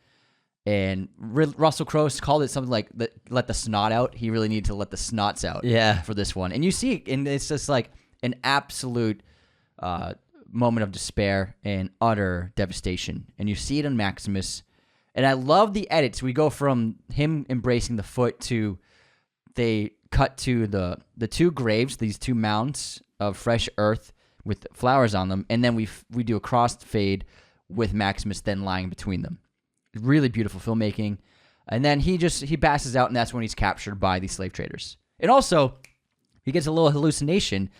And Russell Crowe called it something like, let the snot out. He really needed to let the snots out for this one. And you see it, and it's just like an absolute moment of despair and utter devastation. And you see it in Maximus. And I love the edits. We go from him embracing the foot to they cut to the 2 graves, these 2 mounds of fresh earth with flowers on them. And then we do a cross fade with Maximus then lying between them. Really beautiful filmmaking. And then he passes out, and that's when he's captured by these slave traders. And also, he gets a little hallucination.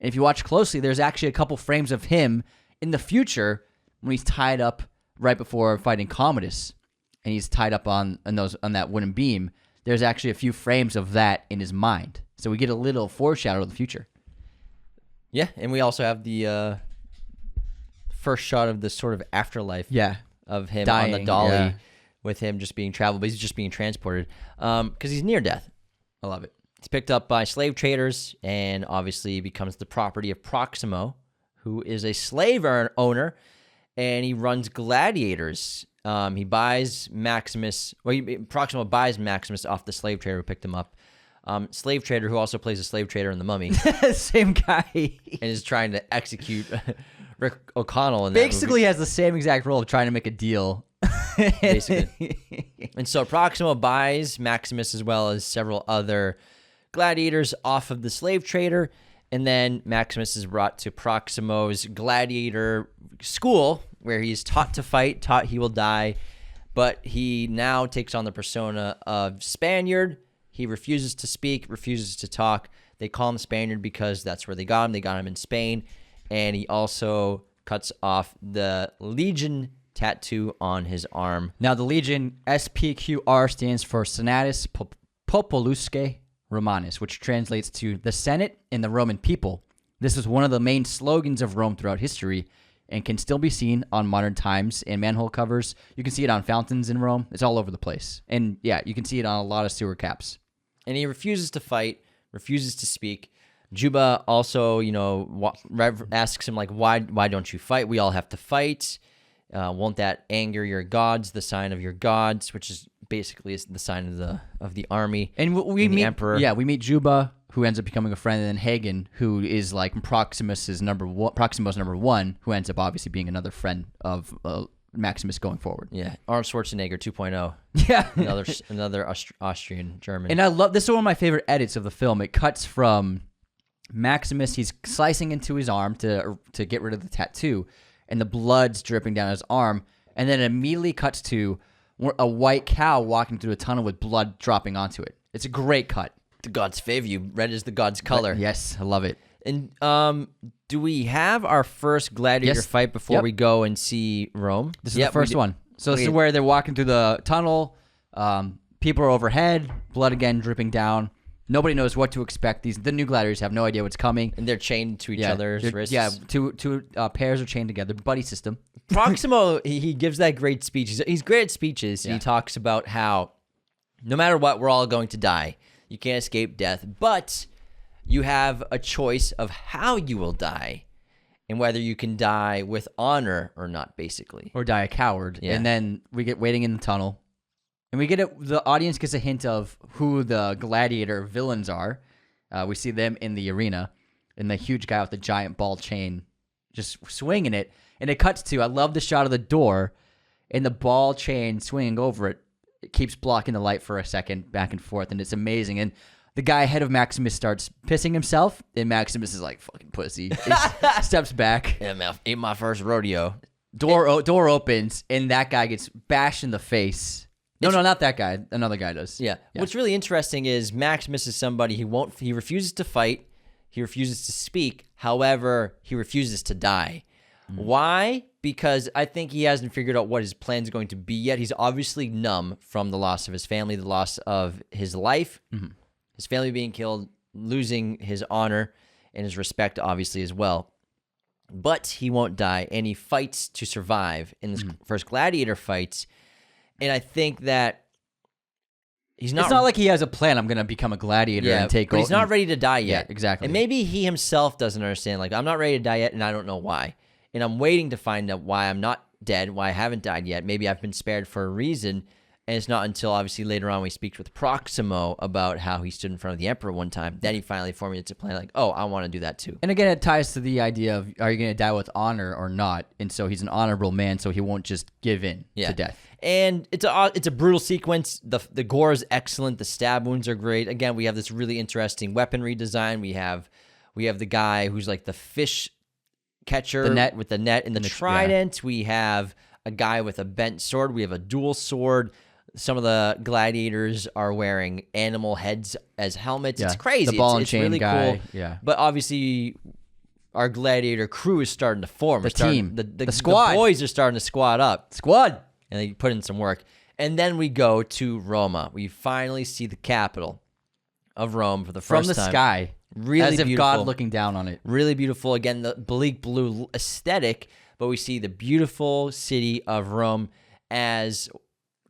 And if you watch closely, there's actually a couple frames of him in the future when he's tied up right before fighting Commodus, and he's tied up on that wooden beam. There's actually a few frames of that in his mind. So we get a little foreshadow of the future. Yeah, and we also have the first shot of the sort of afterlife. Yeah. Of him dying, on the dolly with him just being traveled, but he's just being transported because he's near death. I love it. He's picked up by slave traders and obviously becomes the property of Proximo, who is a slave owner, and he runs gladiators. He buys Maximus. Proximo buys Maximus off the slave trader who picked him up. Slave trader who also plays a slave trader in The Mummy. Same guy. And is trying to execute Rick O'Connell in that Basically movie. has the same exact role of trying to make a deal basically. And so Proximo buys Maximus as well as several other gladiators off of the slave trader, and then Maximus is brought to Proximo's gladiator school, where he's taught to fight, taught he will die, but he now takes on the persona of Spaniard. He refuses to speak, refuses to talk. They call him Spaniard because that's where they got him. They got him in Spain, and he also cuts off the Legion tattoo on his arm. Now, the Legion, SPQR, stands for Senatus Populusque Romanus, which translates to the Senate and the Roman people. This is one of the main slogans of Rome throughout history and can still be seen on modern times and manhole covers. You can see it on fountains in Rome. It's all over the place. And yeah, you can see it on a lot of sewer caps. And he refuses to fight, refuses to speak. Juba also, asks him, like, why don't you fight? We all have to fight. Won't that anger your gods, the sign of your gods, which is basically the sign of the army. And we meet the emperor. Yeah, we meet Juba, who ends up becoming a friend, and then Hagen, who is like Proximo's number one, who ends up obviously being another friend of Maximus going forward. Yeah, Arnold Schwarzenegger 2.0. Yeah, another Austrian German. And I love this is one of my favorite edits of the film. It cuts from Maximus; he's slicing into his arm to get rid of the tattoo, and the blood's dripping down his arm, and then it immediately cuts to a white cow walking through a tunnel with blood dropping onto it. It's a great cut. The gods favor you. Red is the god's color. Yes, I love it. And do we have our first gladiator fight before we go and see Rome? This is the first one. So this is where they're walking through the tunnel. People are overhead, blood again dripping down. Nobody knows what to expect. The new gladiators have no idea what's coming. And they're chained to each other's wrists. Yeah, two pairs are chained together. Buddy system. Proximo, he gives that great speech. He's great at speeches. Yeah. He talks about how no matter what, we're all going to die. You can't escape death, but you have a choice of how you will die and whether you can die with honor or not, basically. Or die a coward. Yeah. And then we get waiting in the tunnel. And the audience gets a hint of who the gladiator villains are. We see them in the arena, and the huge guy with the giant ball chain just swinging it. And it cuts to, I love the shot of the door, and the ball chain swinging over it. It keeps blocking the light for a second, back and forth, and it's amazing. And the guy ahead of Maximus starts pissing himself, and Maximus is like, fucking pussy. He steps back. Ain't my first rodeo. Door opens, and that guy gets bashed in the face. No, not that guy. Another guy does. Yeah. What's really interesting is Maximus is somebody he refuses to fight. He refuses to speak. However, he refuses to die. Why? Because I think he hasn't figured out what his plan is going to be yet. He's obviously numb from the loss of his family, the loss of his life, his family being killed, losing his honor and his respect, obviously, as well. But he won't die, and he fights to survive in this first gladiator fights. And I think that he's not... It's not like he has a plan, I'm going to become a gladiator and take over. But he's not ready to die yet. Yeah, exactly. And maybe he himself doesn't understand. Like, I'm not ready to die yet, and I don't know why. And I'm waiting to find out why I'm not dead, why I haven't died yet. Maybe I've been spared for a reason. And it's not until, obviously, later on we speak with Proximo about how he stood in front of the Emperor one time. Then he finally formulates a plan like, oh, I want to do that too. And again, it ties to the idea of, are you going to die with honor or not? And so he's an honorable man, so he won't just give in to death. And it's a brutal sequence. The gore is excellent. The stab wounds are great. Again, we have this really interesting weaponry design. We have the guy who's like the fish catcher with the net and the trident. Yeah. We have a guy with a bent sword. We have a dual sword. Some of the gladiators are wearing animal heads as helmets. Yeah. It's crazy. The ball and it's chain really guy. Cool. Yeah. But obviously, our gladiator crew is starting to form. The team. The squad. The boys are starting to squad up. Squad. And they put in some work. And then we go to Roma. We finally see the capital of Rome for the first time. From the sky. Really as if beautiful. God looking down on it. Really beautiful. Again, the bleak blue aesthetic, but we see the beautiful city of Rome as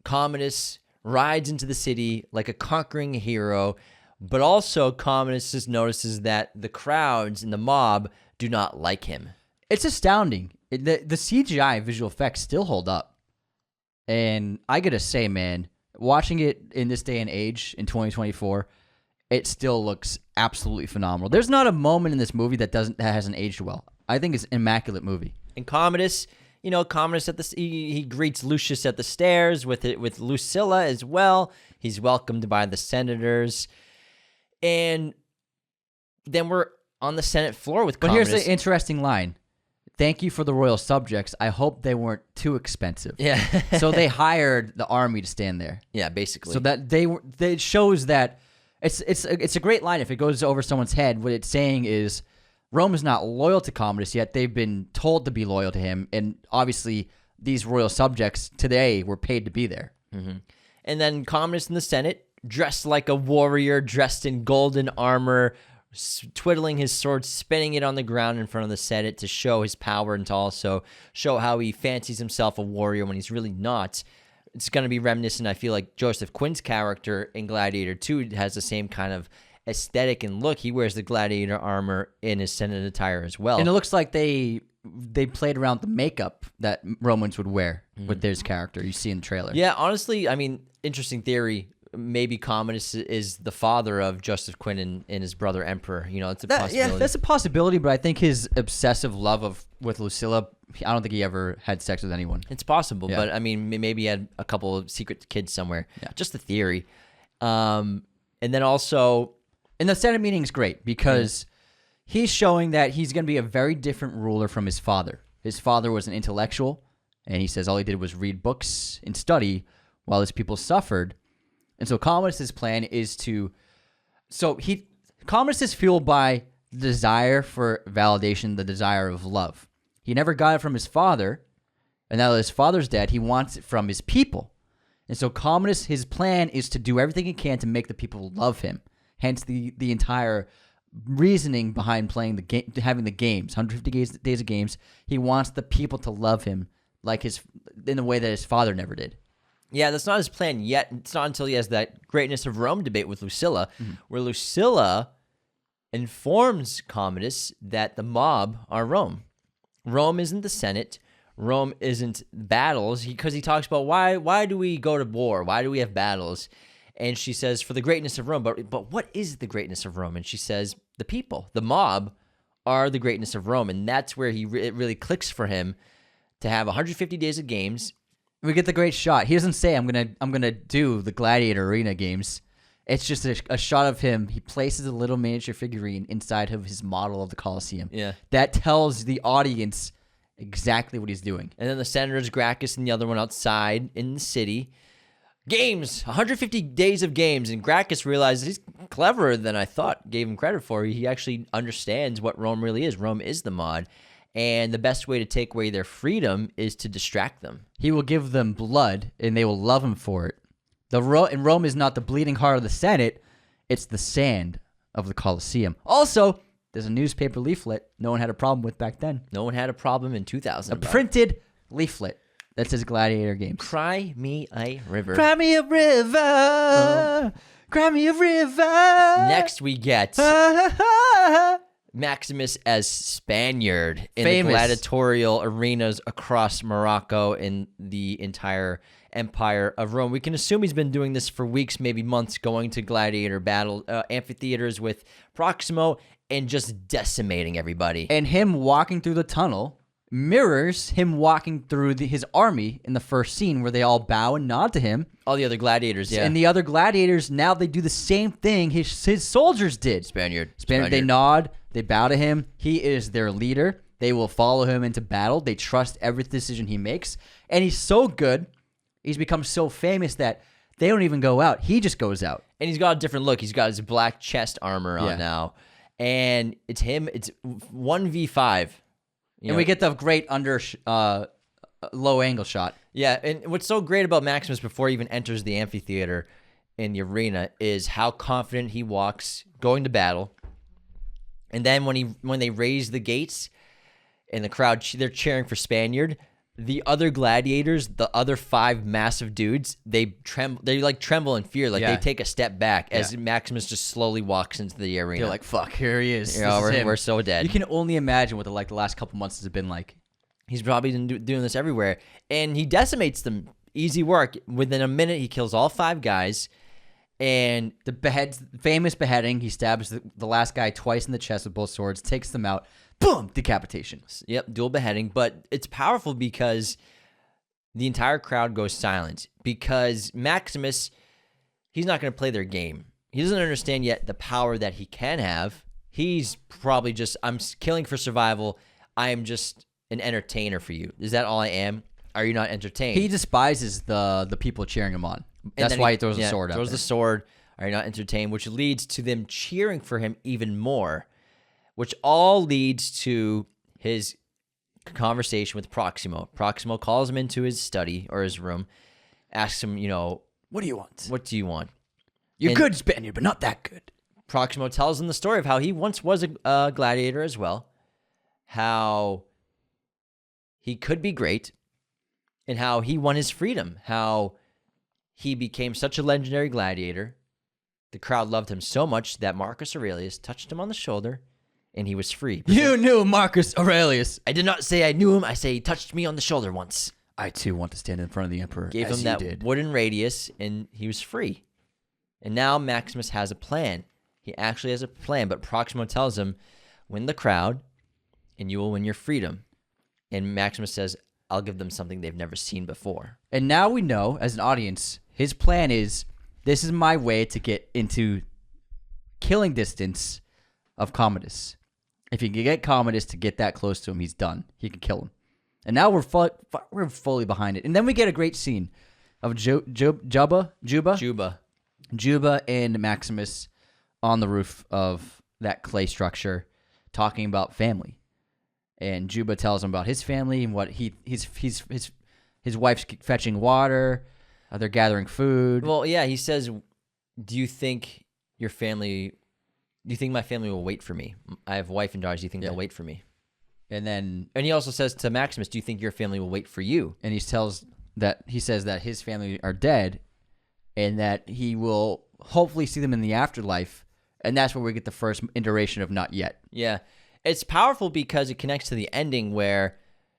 Commodus rides into the city like a conquering hero, but also Commodus notices that the crowds and the mob do not like him. It's astounding. The CGI visual effects still hold up. And I gotta say, man, watching it in this day and age, in 2024, it still looks absolutely phenomenal. There's not a moment in this movie that hasn't aged well. I think it's an immaculate movie. And Commodus, Commodus he greets Lucius at the stairs with Lucilla as well. He's welcomed by the senators, and then we're on the Senate floor with Commodus. But here's the interesting line. Thank you for the royal subjects. I hope they weren't too expensive. Yeah. So they hired the army to stand there. Yeah, basically. So that it shows that it's a great line if it goes over someone's head. What it's saying is Rome is not loyal to Commodus yet. They've been told to be loyal to him, and obviously these royal subjects today were paid to be there. Mm-hmm. And then Commodus in the Senate, dressed like a warrior, dressed in golden armor, twiddling his sword, spinning it on the ground in front of the Senate to show his power and to also show how he fancies himself a warrior when he's really not. It's going to be reminiscent. I feel like Joseph Quinn's character in Gladiator 2 has the same kind of aesthetic and look. He wears the gladiator armor in his Senate attire as well. And it looks like they played around with the makeup that Romans would wear with his character. You see in the trailer. Yeah, honestly, I mean, interesting theory. Maybe Commodus is the father of Joseph Quinn and his brother Emperor. It's a possibility. Yeah, that's a possibility, but I think his obsessive love with Lucilla, I don't think he ever had sex with anyone. It's possible, Yeah. but I mean, maybe he had a couple of secret kids somewhere. Yeah. Just a theory. And then also... And the Senate meeting is great because he's showing that he's going to be a very different ruler from his father. His father was an intellectual, and he says all he did was read books and study while his people suffered. And so Commodus' plan is Commodus is fueled by the desire for validation, the desire of love. He never got it from his father, and now that his father's dead, he wants it from his people. And so Commodus, his plan is to do everything he can to make the people love him. Hence the entire reasoning behind playing the game, having the games, 150 days of games. He wants the people to love him in a way that his father never did. Yeah, that's not his plan yet. It's not until he has that greatness of Rome debate with Lucilla, where Lucilla informs Commodus that the mob are Rome. Rome isn't the Senate. Rome isn't battles. Because he talks about why do we go to war? Why do we have battles? And she says, for the greatness of Rome. But what is the greatness of Rome? And she says, the people, the mob, are the greatness of Rome. And that's where it really clicks for him to have 150 days of games. We get the great shot. He doesn't say, I'm gonna do the Gladiator Arena games. It's just a shot of him. He places a little miniature figurine inside of his model of the Colosseum. Yeah. That tells the audience exactly what he's doing. And then the senators, Gracchus and the other one outside in the city. Games, 150 days of games. And Gracchus realizes he's cleverer than I thought, gave him credit for. He actually understands what Rome really is. Rome is the mod. And the best way to take away their freedom is to distract them. He will give them blood, and they will love him for it. And Rome is not the bleeding heart of the Senate. It's the sand of the Colosseum. Also, there's a newspaper leaflet no one had a problem with back then. No one had a problem in 2000. A printed leaflet that says Gladiator Games. Cry me a river. Cry me a river. Cry me a river. Next we get Maximus as Spaniard in the gladiatorial arenas across Morocco and the entire empire of Rome. We can assume he's been doing this for weeks, maybe months, going to gladiator battle amphitheaters with Proximo and just decimating everybody. And him walking through the tunnel mirrors him walking through his army in the first scene where they all bow and nod to him. All the other gladiators, yeah. And the other gladiators, now they do the same thing his soldiers did. Spaniard. They nod, they bow to him. He is their leader. They will follow him into battle. They trust every decision he makes. And he's so good, he's become so famous that they don't even go out. He just goes out. And he's got a different look. He's got his black chest armor on now. And it's him. It's 1v5. And we get the great low angle shot. Yeah, and what's so great about Maximus before he even enters the amphitheater in the arena is how confident he walks going to battle. And then when they raise the gates and the crowd, they're cheering for Spaniard, the other gladiators, the other 5 massive dudes, they tremble in fear. They take a step back as Maximus just slowly walks into the arena. They're like, fuck, here he is. We're so dead. You can only imagine what the last couple months has been like. He's probably been doing this everywhere. And he decimates them. Easy work. Within a minute, he kills all 5 guys. And famous beheading. He stabs the last guy twice in the chest with both swords, takes them out. boom, decapitation. Yep, dual beheading. But it's powerful because the entire crowd goes silent because Maximus, he's not going to play their game. He doesn't understand yet the power that he can have. He's probably just, I'm killing for survival. I am just an entertainer for you. Is that all I am? Are you not entertained? He despises the people cheering him on. That's why he throws the sword out throws there. the sword. Are you not entertained? Which leads to them cheering for him even more, which all leads to his conversation with Proximo. Proximo calls him into his study or his room, asks him, What do you want? what do you want? You're good, Spaniard, but not that good. Proximo tells him the story of how he once was a gladiator as well, how he could be great, and how he won his freedom, how he became such a legendary gladiator. The crowd loved him so much that Marcus Aurelius touched him on the shoulder, and he was free. You knew Marcus Aurelius. I did not say I knew him. I say he touched me on the shoulder once. I, too, want to stand in front of the emperor, Gave as him you that did. wooden radius, and he was free. And now Maximus has a plan. He actually has a plan, but Proximo tells him, win the crowd, and you will win your freedom. And Maximus says, I'll give them something they've never seen before. And now we know, as an audience, his plan is, this is my way to get into killing distance of Commodus. If he can get Commodus to get that close to him, he's done. He can kill him. And now we're fully behind it. And then we get a great scene of Juba and Maximus on the roof of that clay structure talking about family. And Juba tells him about his family and what his wife's fetching water, they're gathering food. Well, yeah, he says, do you think my family will wait for me? I have a wife and daughters. Do you think they'll wait for me? And he also says to Maximus, do you think your family will wait for you? And he says that his family are dead and that he will hopefully see them in the afterlife. And that's where we get the first iteration of not yet. Yeah. It's powerful because it connects to the ending where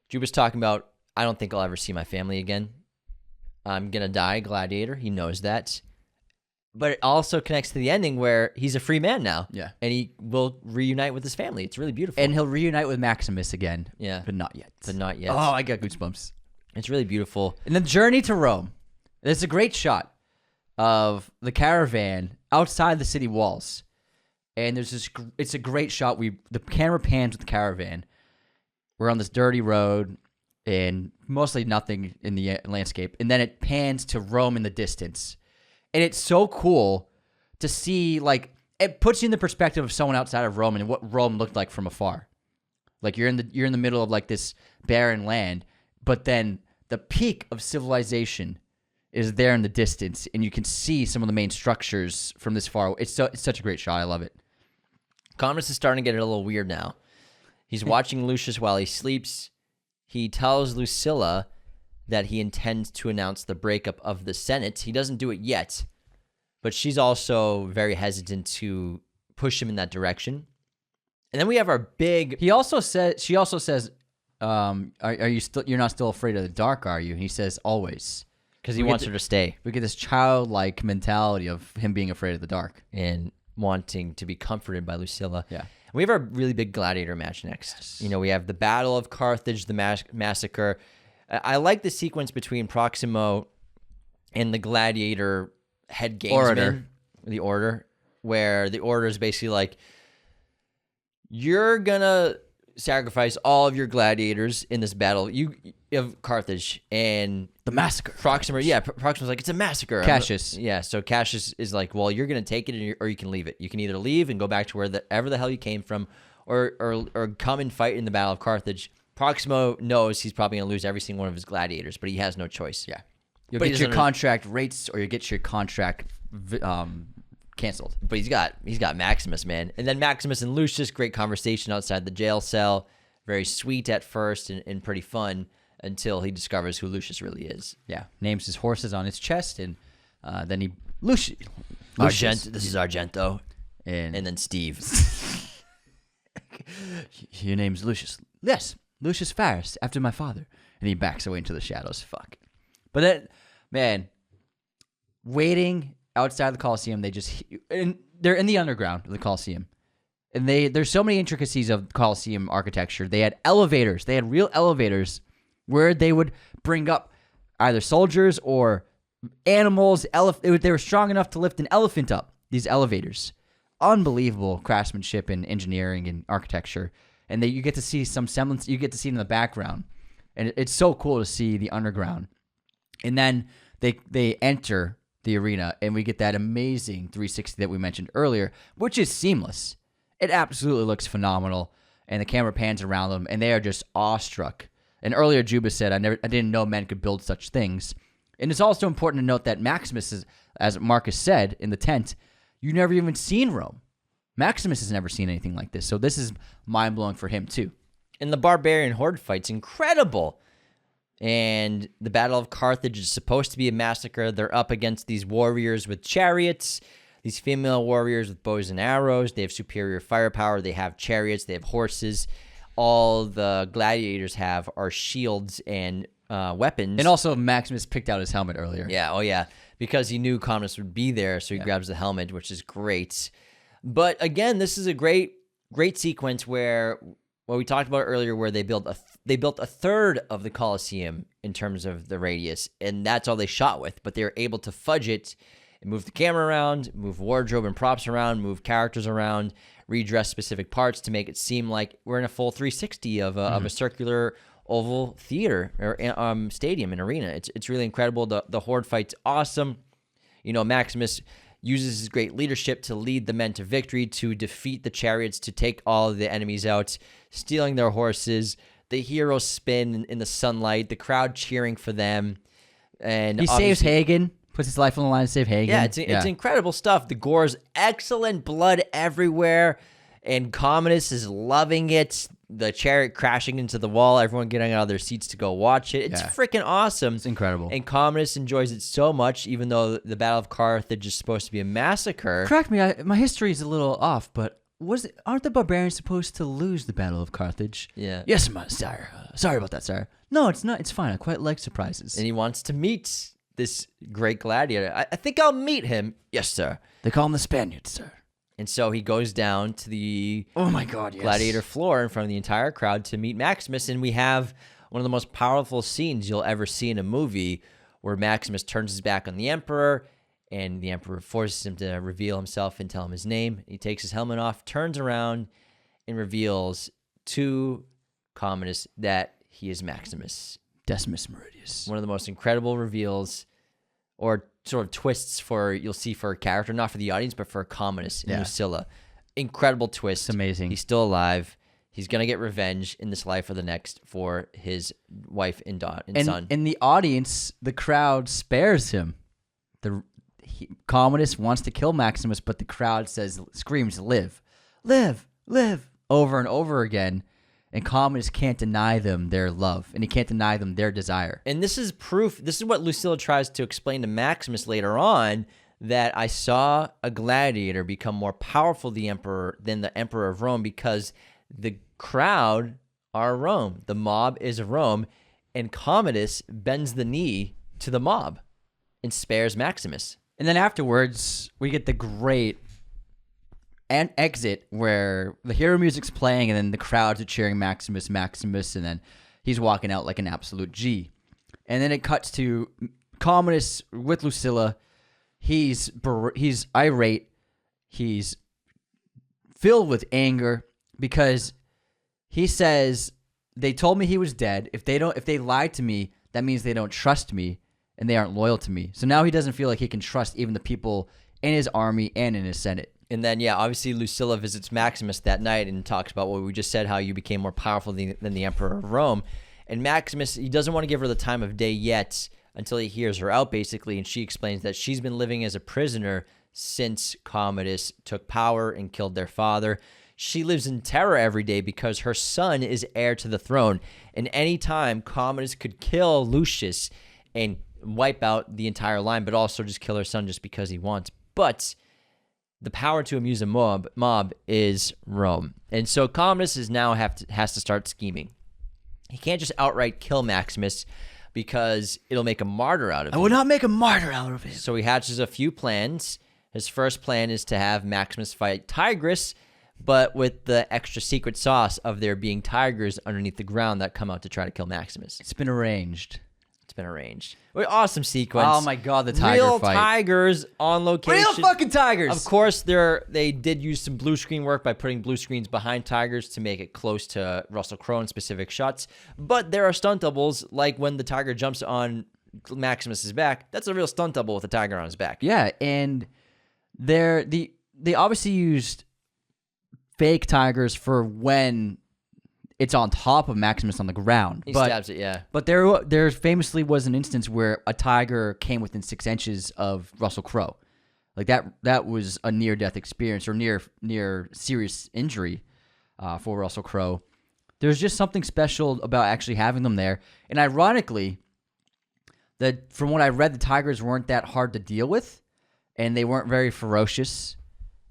Juba's talking about, I don't think I'll ever see my family again. I'm going to die, gladiator. He knows that. But it also connects to the ending where he's a free man now. Yeah. And he will reunite with his family. It's really beautiful. And he'll reunite with Maximus again. Yeah. But not yet. Oh, I got goosebumps. It's really beautiful. And the journey to Rome. There's a great shot of the caravan outside the city walls. And there's this, it's a great shot. The camera pans with the caravan. We're on this dirty road and mostly nothing in the landscape. And then it pans to Rome in the distance. And it's so cool to see, like, it puts you in the perspective of someone outside of Rome and what Rome looked like from afar. Like you're in the middle of like this barren land, but then the peak of civilization is there in the distance, and you can see some of the main structures from this far. It's such a great shot. I love it. Commodus is starting to get a little weird now. He's watching Lucius while he sleeps. He tells Lucilla that he intends to announce the breakup of the Senate. He doesn't do it yet, but she's also very hesitant to push him in that direction. And then we have our big... She also says, are you still, you're not still afraid of the dark, are you? And he says, always. Because he wants her to stay. We get this childlike mentality of him being afraid of the dark. And wanting to be comforted by Lucilla. Yeah. We have our really big gladiator match next. Yes. You know, we have the Battle of Carthage, the massacre. I like the sequence between Proximo and the gladiator head gamesman, the orator, where the orator is basically like, you're gonna sacrifice all of your gladiators in this battle of Carthage, and the massacre. Proximo's like, it's a massacre. Cassius. So Cassius is like, well, you're gonna take it or you can leave it. You can either leave and go back to wherever the hell you came from, or come and fight in the Battle of Carthage. Proximo knows he's probably going to lose every single one of his gladiators, but he has no choice. Yeah. You'll get your contract rates or you get your contract canceled. But he's got Maximus, man. And then Maximus and Lucius, great conversation outside the jail cell. Very sweet at first and pretty fun until he discovers who Lucius really is. Yeah. Names his horses on his chest, and then he... Lucius. This is Argento. And then Steve. Your name's Lucius. Yes. Lucius Farris, after my father. And he backs away into the shadows. Fuck. But then, man, waiting outside the Colosseum, they're in the underground of the Colosseum. And there's so many intricacies of Colosseum architecture. They had elevators. They had real elevators where they would bring up either soldiers or animals. They were strong enough to lift an elephant up, these elevators. Unbelievable craftsmanship and engineering and architecture. And you get to see some semblance. You get to see it in the background. And it's so cool to see the underground. And then they enter the arena, and we get that amazing 360 that we mentioned earlier, which is seamless. It absolutely looks phenomenal, and the camera pans around them, and they are just awestruck. And earlier, Juba said, I didn't know men could build such things. And it's also important to note that Maximus, as Marcus said in the tent, you've never even seen Rome. Maximus has never seen anything like this, so this is mind-blowing for him, too. And the barbarian horde fight's incredible. And the Battle of Carthage is supposed to be a massacre. They're up against these warriors with chariots, these female warriors with bows and arrows. They have superior firepower. They have chariots. They have horses. All the gladiators have are shields and weapons. And also, Maximus picked out his helmet earlier. Yeah, oh yeah, because he knew Commodus would be there, so he grabs the helmet, which is great. But again, this is a great sequence where what we talked about earlier, where they built a third of the Colosseum in terms of the radius, and that's all they shot with. But they were able to fudge it and move the camera around, move wardrobe and props around, move characters around, redress specific parts to make it seem like we're in a full 360 of a circular oval theater or stadium and arena. It's really incredible. The horde fight's awesome. You know, Maximus uses his great leadership to lead the men to victory, to defeat the chariots, to take all of the enemies out, stealing their horses. The heroes spin in the sunlight, the crowd cheering for them. And he saves Hagen, puts his life on the line to save Hagen. Yeah, it's incredible stuff. The gore's excellent, blood everywhere, and Commodus is loving it. The chariot crashing into the wall, everyone getting out of their seats to go watch it. It's freaking awesome. It's incredible. And Commodus enjoys it so much, even though the Battle of Carthage is supposed to be a massacre. Correct me, my history is a little off, but aren't the barbarians supposed to lose the Battle of Carthage? Yeah. Yes, sire. Sorry about that, sire. No, it's not. It's fine. I quite like surprises. And he wants to meet this great gladiator. I think I'll meet him. Yes, sir. They call him the Spaniard, sir. And so he goes down to the gladiator floor in front of the entire crowd to meet Maximus. And we have one of the most powerful scenes you'll ever see in a movie, where Maximus turns his back on the emperor, and the emperor forces him to reveal himself and tell him his name. He takes his helmet off, turns around, and reveals to Commodus that he is Maximus. Decimus Meridius. One of the most incredible reveals, or sort of twists you'll see for a character, not for the audience, but for Commodus and Lucilla. Incredible twist. It's amazing. He's still alive. He's going to get revenge in this life or the next for his wife and son. In the audience, the crowd spares him. Commodus wants to kill Maximus, but the crowd screams, live, live, live, over and over again. And Commodus can't deny them their love, and he can't deny them their desire. And this is proof. This is what Lucilla tries to explain to Maximus later on, that I saw a gladiator become more powerful than the emperor of Rome, because the crowd are Rome. The mob is Rome, and Commodus bends the knee to the mob and spares Maximus. And then afterwards, we get the great exit where the hero music's playing, and then the crowds are cheering Maximus, and then he's walking out like an absolute G. And then it cuts to Commodus with Lucilla. He's irate. He's filled with anger because he says, they told me he was dead. If they lied to me, that means they don't trust me and they aren't loyal to me. So now he doesn't feel like he can trust even the people in his army and in his Senate. And then, obviously Lucilla visits Maximus that night and talks about what we just said, how you became more powerful than the emperor of Rome. And Maximus, he doesn't want to give her the time of day yet until he hears her out, basically. And she explains that she's been living as a prisoner since Commodus took power and killed their father. She lives in terror every day because her son is heir to the throne. And any time Commodus could kill Lucius and wipe out the entire line, but also just kill her son just because he wants. But the power to amuse a mob is Rome. And so Commodus has to start scheming. He can't just outright kill Maximus because it'll make a martyr out of him. I will not make a martyr out of him. So he hatches a few plans. His first plan is to have Maximus fight Tigris, but with the extra secret sauce of there being tigers underneath the ground that come out to try to kill Maximus. It's been arranged. It's been arranged. Awesome sequence. Oh my god, the tiger Real fight. tigers on location. Real fucking tigers. Of course, they did use some blue screen work by putting blue screens behind tigers to make it close to Russell Crowe in specific shots. But there are stunt doubles, like when the tiger jumps on Maximus's back. That's a real stunt double with a tiger on his back. Yeah, and they obviously used fake tigers for when it's on top of Maximus on the ground. He stabs it, yeah. But there famously was an instance where a tiger came within 6 inches of Russell Crowe. Like that was a near-death experience or near serious injury for Russell Crowe. There's just something special about actually having them there. And ironically, that from what I read, the tigers weren't that hard to deal with, and they weren't very ferocious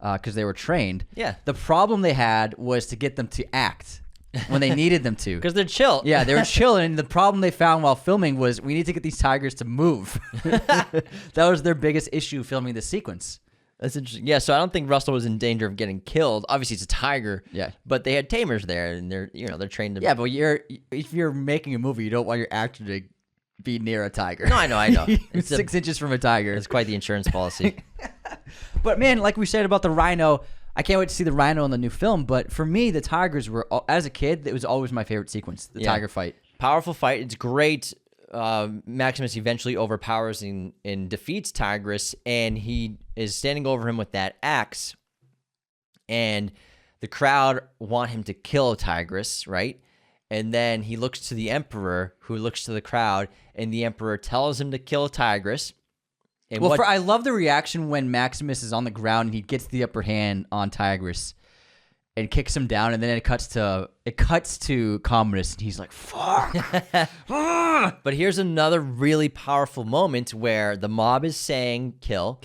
because they were trained. Yeah. The problem they had was to get them to act when they needed them to. Because they're chill. Yeah, they were chilling. And the problem they found while filming was we need to get these tigers to move. That was their biggest issue filming this sequence. That's interesting. Yeah, so I don't think Russell was in danger of getting killed. Obviously, it's a tiger. Yeah. But they had tamers there, and they're trained to. Yeah, but if you're making a movie, you don't want your actor to be near a tiger. No, I know. It's 6 inches from a tiger. It's quite the insurance policy. But man, like we said about the rhino, I can't wait to see the rhino in the new film. But for me, the tigers were, as a kid, it was always my favorite sequence, the tiger fight. Powerful fight. It's great. Maximus eventually overpowers and defeats Tigris, and he is standing over him with that axe. And the crowd want him to kill Tigris, right? And then he looks to the emperor, who looks to the crowd, and the emperor tells him to kill Tigris. And I love the reaction when Maximus is on the ground and he gets the upper hand on Tigris and kicks him down, and then it cuts to Commodus, and he's like, "Fuck!" But here's another really powerful moment where the mob is saying "kill,"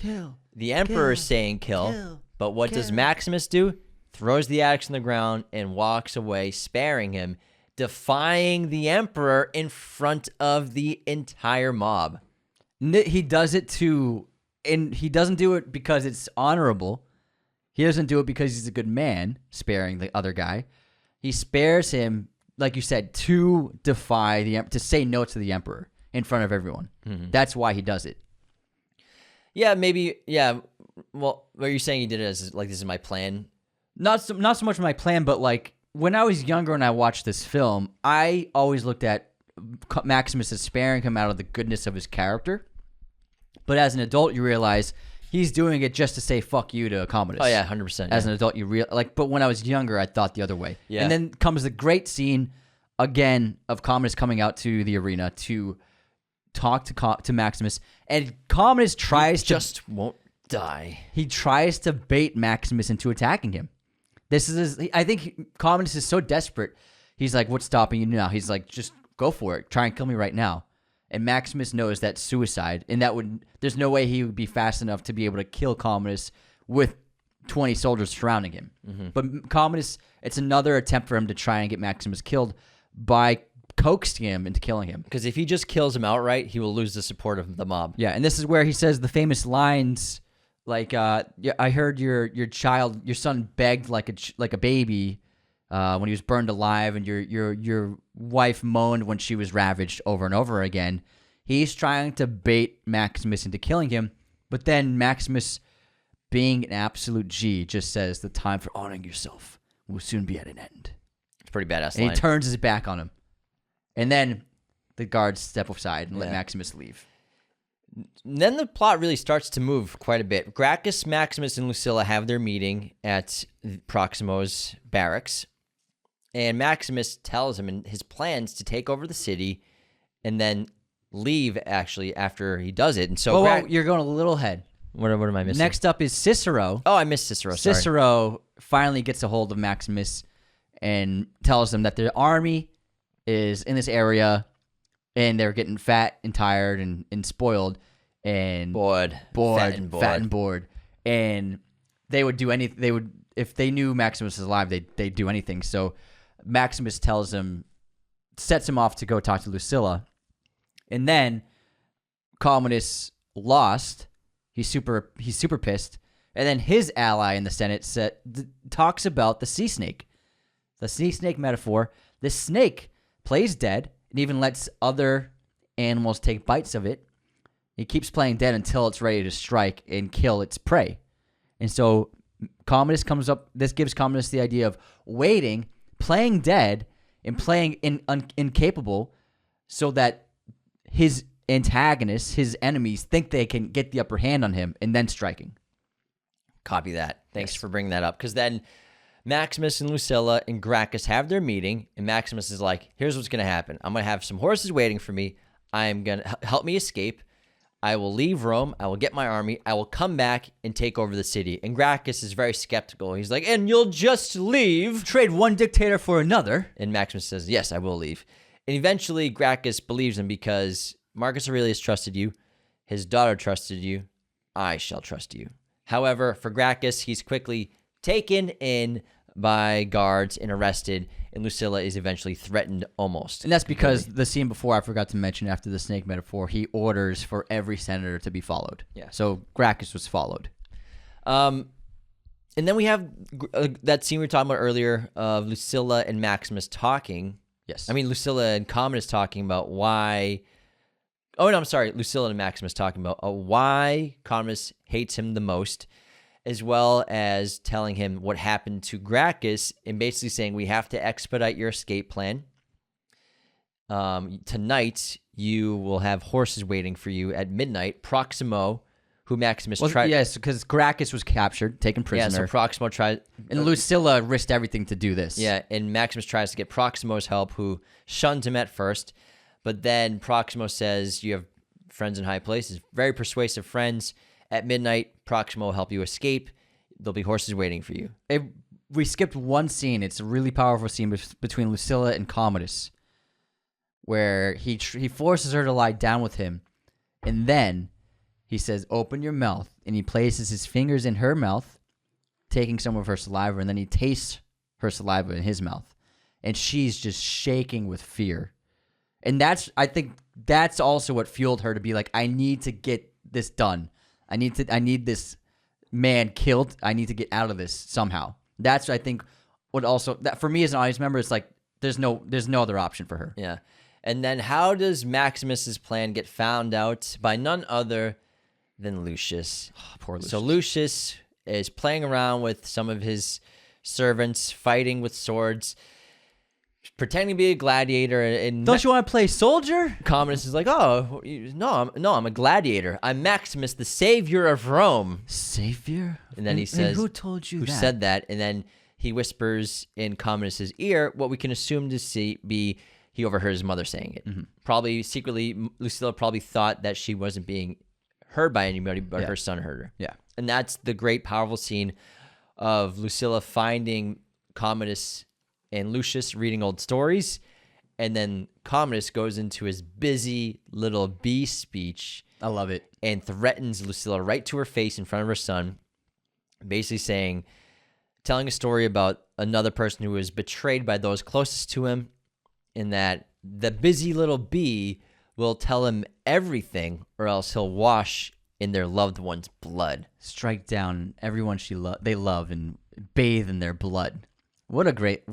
the emperor is saying "kill," but what does Maximus do? Throws the axe on the ground and walks away, sparing him, defying the emperor in front of the entire mob. He does it and he doesn't do it because it's honorable. He doesn't do it because he's a good man, sparing the other guy. He spares him, like you said, to defy to say no to the emperor in front of everyone. Mm-hmm. That's why he does it. Yeah, maybe. Yeah. Well, are you saying he did it as like, this is my plan? Not so much my plan, but like when I was younger and I watched this film, I always looked at Maximus as sparing him out of the goodness of his character. But as an adult, you realize he's doing it just to say "fuck you" to Commodus. Oh yeah, 100%. As an adult, but when I was younger, I thought the other way. Yeah. And then comes the great scene again of Commodus coming out to the arena to talk to Maximus, and Commodus won't die. He tries to bait Maximus into attacking him. I think Commodus is so desperate. He's like, "What's stopping you now?" He's like, "Just go for it. Try and kill me right now." And Maximus knows that's suicide, and there's no way he would be fast enough to be able to kill Commodus with 20 soldiers surrounding him. Mm-hmm. But Commodus, it's another attempt for him to try and get Maximus killed by coaxing him into killing him. Because if he just kills him outright, he will lose the support of the mob. Yeah, and this is where he says the famous lines like, "I heard your son begged like a baby when he was burned alive, and your wife moaned when she was ravaged," over and over again. He's trying to bait Maximus into killing him, but then Maximus, being an absolute G, just says, "The time for honoring yourself will soon be at an end." It's a pretty badass and line. He turns his back on him. And then the guards step aside and let Maximus leave. Then the plot really starts to move quite a bit. Gracchus, Maximus, and Lucilla have their meeting at Proximo's barracks. And Maximus tells him his plans to take over the city and then leave, actually, after he does it. And so you're going a little ahead. What am I missing? Next up is Cicero. Oh, I missed Cicero. Sorry. Cicero finally gets a hold of Maximus and tells him that the army is in this area and they're getting fat and tired and spoiled and bored, fat and bored. And they would do anything. If they knew Maximus was alive, they'd do anything. So Maximus sets him off to go talk to Lucilla. And then Commodus lost. He's super pissed. And then his ally in the Senate talks about the sea snake metaphor. The snake plays dead and even lets other animals take bites of it. It keeps playing dead until it's ready to strike and kill its prey. And so Commodus comes up, this gives Commodus the idea of waiting, playing dead, and playing incapable so that his antagonists, his enemies, think they can get the upper hand on him and then striking. Copy that. Thanks for bringing that up. Because then Maximus and Lucilla and Gracchus have their meeting, and Maximus is like, here's what's going to happen. I'm going to have some horses waiting for me. I'm going to help me escape. I will leave Rome. I will get my army. I will come back and take over the city. And Gracchus is very skeptical. He's like, and you'll just leave? Trade one dictator for another. And Maximus says, yes, I will leave. And eventually Gracchus believes him because Marcus Aurelius trusted you. His daughter trusted you. I shall trust you. However, for Gracchus, he's quickly taken in by guards and arrested, and Lucilla is eventually threatened almost. And that's because the scene before, I forgot to mention, after the snake metaphor, he orders for every senator to be followed. Yeah. So Gracchus was followed. And then we have that scene we were talking about earlier of Lucilla and Maximus talking. Yes. I mean, Lucilla and Commodus talking about why... Oh, no, I'm sorry. Lucilla and Maximus talking about why Commodus hates him the most, as well as telling him what happened to Gracchus and basically saying, we have to expedite your escape plan. Tonight, you will have horses waiting for you at midnight. Proximo, who Maximus tried... Yes, because Gracchus was captured, taken prisoner. Yeah, so Proximo tried... And Lucilla risked everything to do this. Yeah, and Maximus tries to get Proximo's help, who shuns him at first. But then Proximo says, you have friends in high places, very persuasive friends. At midnight, Proximo will help you escape. There'll be horses waiting for you. We skipped one scene. It's a really powerful scene between Lucilla and Commodus, where he forces her to lie down with him. And then he says, open your mouth. And he places his fingers in her mouth, taking some of her saliva. And then he tastes her saliva in his mouth. And she's just shaking with fear. And I think that's also what fueled her to be like, I need to get this done. I need this man killed. I need to get out of this somehow. That's, I think, what also, that for me as an audience member, it's like, there's no other option for her. Yeah. And then how does Maximus's plan get found out by none other than Lucius? Oh, poor Lucius. So Lucius is playing around with some of his servants, fighting with swords, pretending to be a gladiator. And don't you want to play soldier? Commodus is like, oh, no, I'm a gladiator. I'm Maximus, the savior of Rome. Savior? And then he says, and who told you who that? Who said that? And then he whispers in Commodus's ear what we can assume to be he overheard his mother saying it. Mm-hmm. Probably secretly, Lucilla probably thought that she wasn't being heard by anybody, but her son heard her. Yeah. And that's the great, powerful scene of Lucilla finding Commodus and Lucius reading old stories, and then Commodus goes into his busy little bee speech. I love it. And threatens Lucilla right to her face in front of her son, basically telling a story about another person who was betrayed by those closest to him, in that the busy little bee will tell him everything, or else he'll wash in their loved one's blood. Strike down everyone they love and bathe in their blood. What a great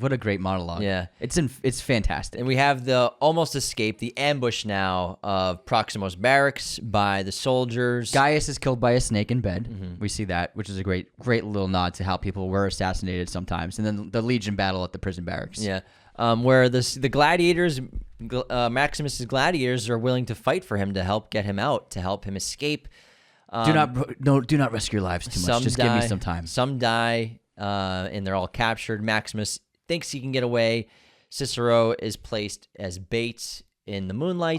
monologue. Yeah. It's fantastic. And we have the almost escape, the ambush now of Proximo's barracks by the soldiers. Gaius is killed by a snake in bed. Mm-hmm. We see that, which is a great little nod to how people were assassinated sometimes. And then the Legion battle at the prison barracks. Yeah. Where the gladiators, Maximus's gladiators, are willing to fight for him to help get him out, to help him escape. Do not risk your lives too much. Just give me some time. Some die. And they're all captured. Maximus thinks he can get away. Cicero is placed as bait in the moonlight.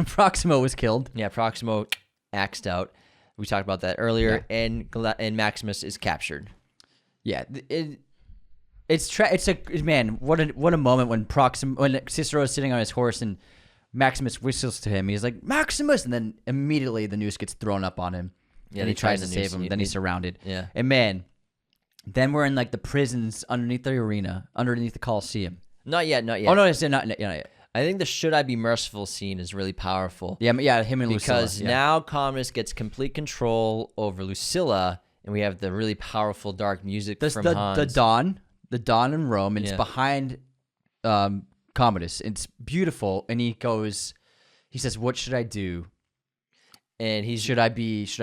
Proximo was killed. Yeah, Proximo axed out. We talked about that earlier. Yeah. And Maximus is captured. Yeah, what a moment when Cicero is sitting on his horse and Maximus whistles to him. He's like, Maximus, and then immediately the noose gets thrown up on him. Yeah, and he tries to save him. Then he's surrounded. Yeah, and man. Then we're in like the prisons underneath the arena, underneath the Colosseum. Not yet. Oh no, it's not yet. I think the "Should I Be Merciful" scene is really powerful. Yeah, him and Lucilla. Because now Commodus gets complete control over Lucilla and we have the really powerful dark music That's from the Hans. the dawn in Rome, and it's Yeah. behind Commodus. It's beautiful, and he says, "What should I do? And Should I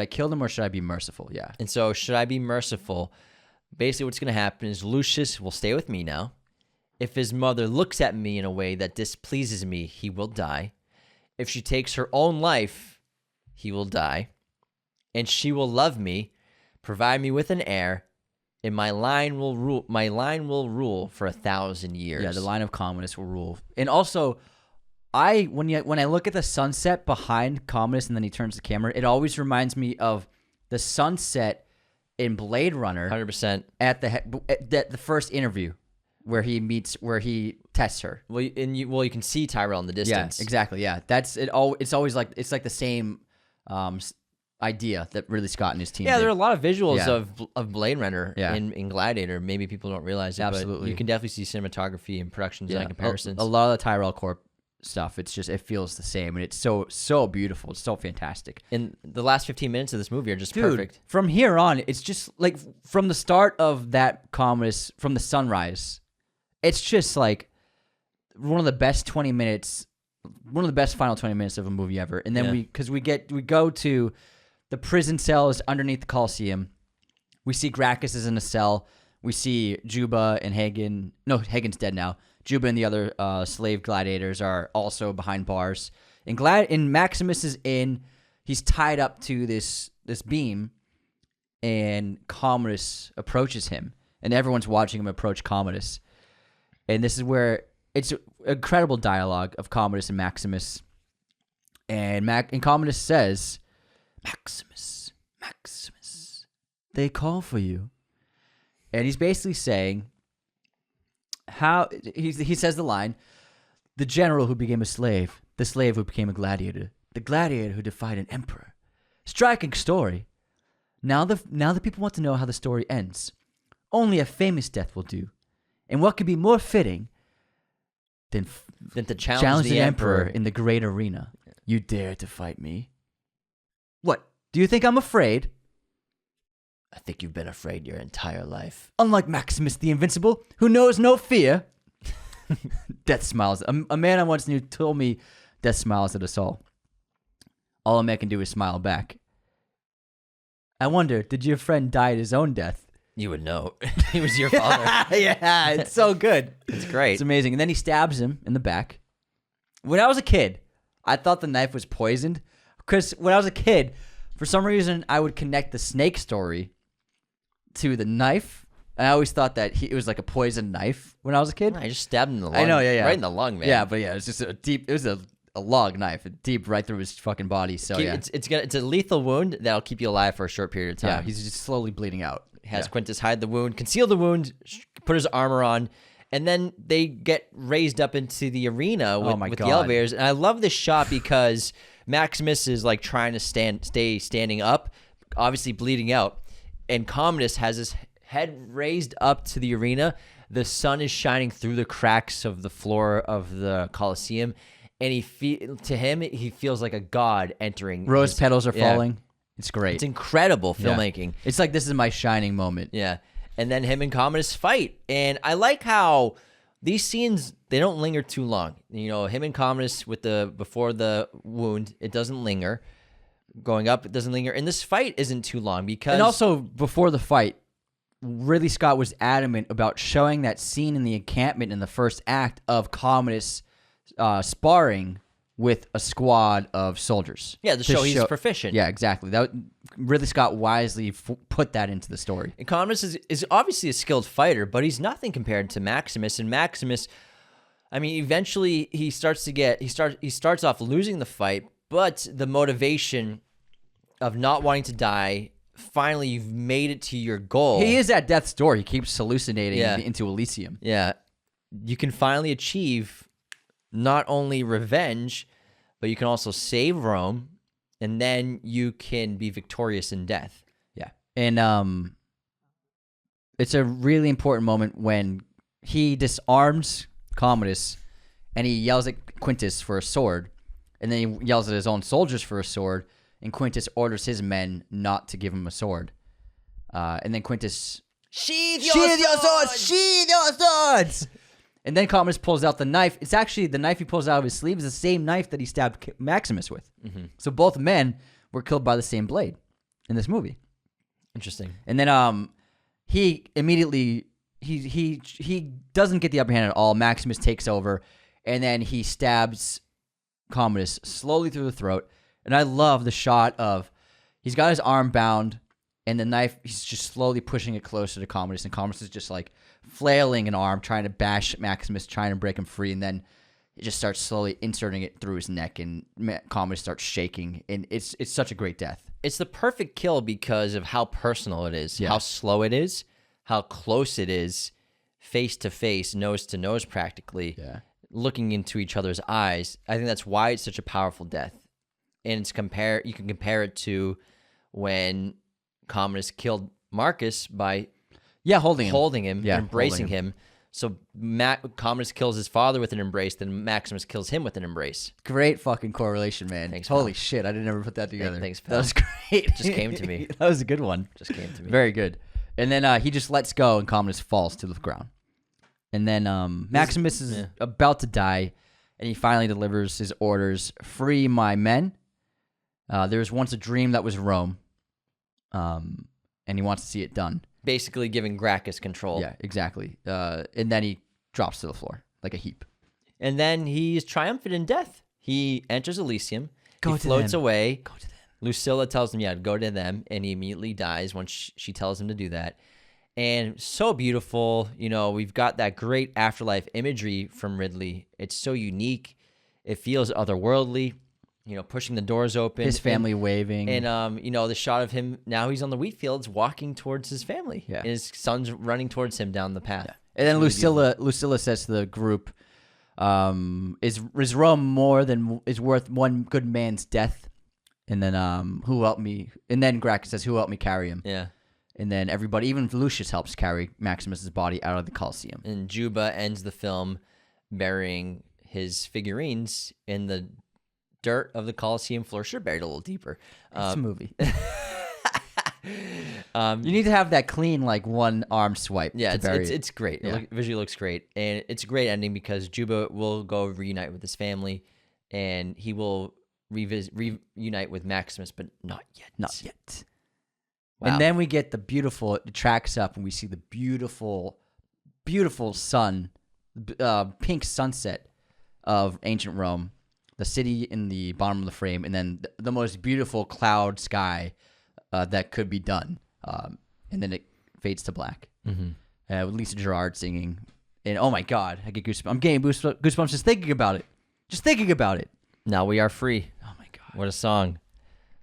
kill them or should I be merciful?" Yeah. And so, should I be merciful? Basically, what's going to happen is Lucius will stay with me now. If his mother looks at me in a way that displeases me, he will die. If she takes her own life, he will die. And she will love me, provide me with an heir, and my line will rule. My line will rule for 1,000 years. Yeah, the line of Commodus will rule. And also, when I look at the sunset behind Commodus and then he turns the camera, it always reminds me of the sunset in Blade Runner 100%. at the first interview where he tests her. Well, you can see Tyrell in the distance. Yeah, exactly. Yeah, that's it. It's always like the same idea that Ridley Scott and his team. Yeah, did. there are a lot of visuals Yeah. of Blade Runner Yeah. in Gladiator. Maybe people don't realize it, Absolutely. but you can definitely see cinematography and production design comparisons. A lot of the Tyrell Corp stuff. It feels the same, and it's so beautiful. It's so fantastic. And the last 15 minutes of this movie are just Dude, perfect. from here on, it's just like from the start of that Commodus, from the sunrise, it's just like one of the best 20 minutes, one of the best final 20 minutes of a movie ever. And then we go to the prison cells underneath the Colosseum. We see Gracchus is in a cell. We see Juba and Hagen. No, Hagen's dead now. Juba and the other slave gladiators are also behind bars. And Maximus is in. He's tied up to this beam, and Commodus approaches him, and everyone's watching him approach Commodus. And this is where it's incredible dialogue of Commodus and Maximus. And Commodus says, Maximus, they call for you. And he's basically saying, he says the line, the general who became a slave, the slave who became a gladiator, the gladiator who defied an emperor. Striking story. Now the people want to know how the story ends. Only a famous death will do. And what could be more fitting than to challenge the emperor in the great arena? You dare to fight me? What? Do you think I'm afraid? I think you've been afraid your entire life. Unlike Maximus the Invincible, who knows no fear. Death smiles. A man I once knew told me death smiles at us all. All a man can do is smile back. I wonder, did your friend die at his own death? You would know. He was your father. Yeah, it's so good. It's great. It's amazing. And then he stabs him in the back. When I was a kid, I thought the knife was poisoned. Because when I was a kid, for some reason, I would connect the snake story to the knife. And I always thought that it was like a poisoned knife when I was a kid. I just stabbed him in the lung. I know, yeah. Right in the lung, man. Yeah, but yeah, it was just it was a log knife, deep right through his fucking body. So yeah. It's a lethal wound that'll keep you alive for a short period of time. Yeah, he's just slowly bleeding out. Has Quintus hide the wound, conceal the wound, put his armor on, and then they get raised up into the arena with the elevators. And I love this shot because Maximus is like trying to stay standing up, obviously bleeding out, and Commodus has his head raised up to the arena. The sun is shining through the cracks of the floor of the Colosseum, and he feels like a god entering. Rose petals are falling. It's great. It's incredible filmmaking. Yeah. It's like this is my shining moment. Yeah. And then him and Commodus fight. And I like how these scenes, they don't linger too long. You know, him and Commodus before the wound, it doesn't linger. Going up, it doesn't linger. And this fight isn't too long because... And also, before the fight, Ridley Scott was adamant about showing that scene in the encampment in the first act of Commodus sparring with a squad of soldiers. Yeah, to show he's proficient. Yeah, exactly. Ridley Scott wisely put that into the story. And Commodus is obviously a skilled fighter, but he's nothing compared to Maximus. And Maximus, I mean, eventually he starts off losing the fight, but the motivation of not wanting to die, finally you've made it to your goal. He is at death's door. He keeps hallucinating into Elysium. Yeah. You can finally achieve not only revenge, but you can also save Rome, and then you can be victorious in death. Yeah. And it's a really important moment when he disarms Commodus and he yells at Quintus for a sword, and then he yells at his own soldiers for a sword, and Quintus orders his men not to give him a sword. And then Quintus, Sheathe sheathe your swords. And then Commodus pulls out the knife. It's actually the knife he pulls out of his sleeve is the same knife that he stabbed Maximus with. Mm-hmm. So both men were killed by the same blade in this movie. Interesting. And then he immediately he doesn't get the upper hand at all. Maximus takes over, and then he stabs Commodus slowly through the throat. And I love the shot of he's got his arm bound, and the knife, he's just slowly pushing it closer to Commodus, and Commodus is just like flailing an arm, trying to bash Maximus, trying to break him free, and then it just starts slowly inserting it through his neck, and Commodus starts shaking, and it's such a great death. It's the perfect kill because of how personal it is, how slow it is, how close it is, face to face, nose to nose practically, looking into each other's eyes. I think that's why it's such a powerful death. And you can compare it to when Commodus killed Marcus by holding him, embracing him. So Commodus kills his father with an embrace, then Maximus kills him with an embrace. Great fucking correlation, man. Thanks, Holy pal. shit, I didn't ever put that together. Thanks, pal. That was great. It just came to me. That was a good one. Just came to me. Very good. And then he just lets go, and Commodus falls to the ground. And then Maximus is about to die, and he finally delivers his orders: "Free my men. There was once a dream that was Rome, and he wants to see it done." Basically giving Gracchus control. Yeah, exactly. And then he drops to the floor like a heap. And then he's triumphant in death. He enters Elysium. He floats away. Go to them. Lucilla tells him, go to them. And he immediately dies once she tells him to do that. And so beautiful. You know, we've got that great afterlife imagery from Ridley. It's so unique. It feels otherworldly. You know, pushing the doors open. His family waving. And, the shot of him, now he's on the wheat fields walking towards his family. Yeah. And his son's running towards him down the path. Yeah. And then Lucilla says to the group, is Rome is worth one good man's death? And then who helped me? And then Gracchus says, who helped me carry him? Yeah. And then everybody, even Lucius, helps carry Maximus's body out of the Colosseum. And Juba ends the film burying his figurines in the dirt of the Colosseum floor. Should have buried a little deeper. It's a movie. You need to have that clean, like, one arm swipe. Yeah, to bury it's great. Yeah. It visually looks great, and it's a great ending because Juba will go reunite with his family, and he will reunite with Maximus, but not yet. Not yet. Wow. And then we get it tracks up, and we see the beautiful, beautiful sun, pink sunset of ancient Rome, the city in the bottom of the frame, and then the most beautiful cloud sky that could be done. And then it fades to black. Mm-hmm. With Lisa Gerrard singing. And oh my God, I get goosebumps. I'm getting goosebumps just thinking about it. Just thinking about it. Now we are free. Oh my God. What a song.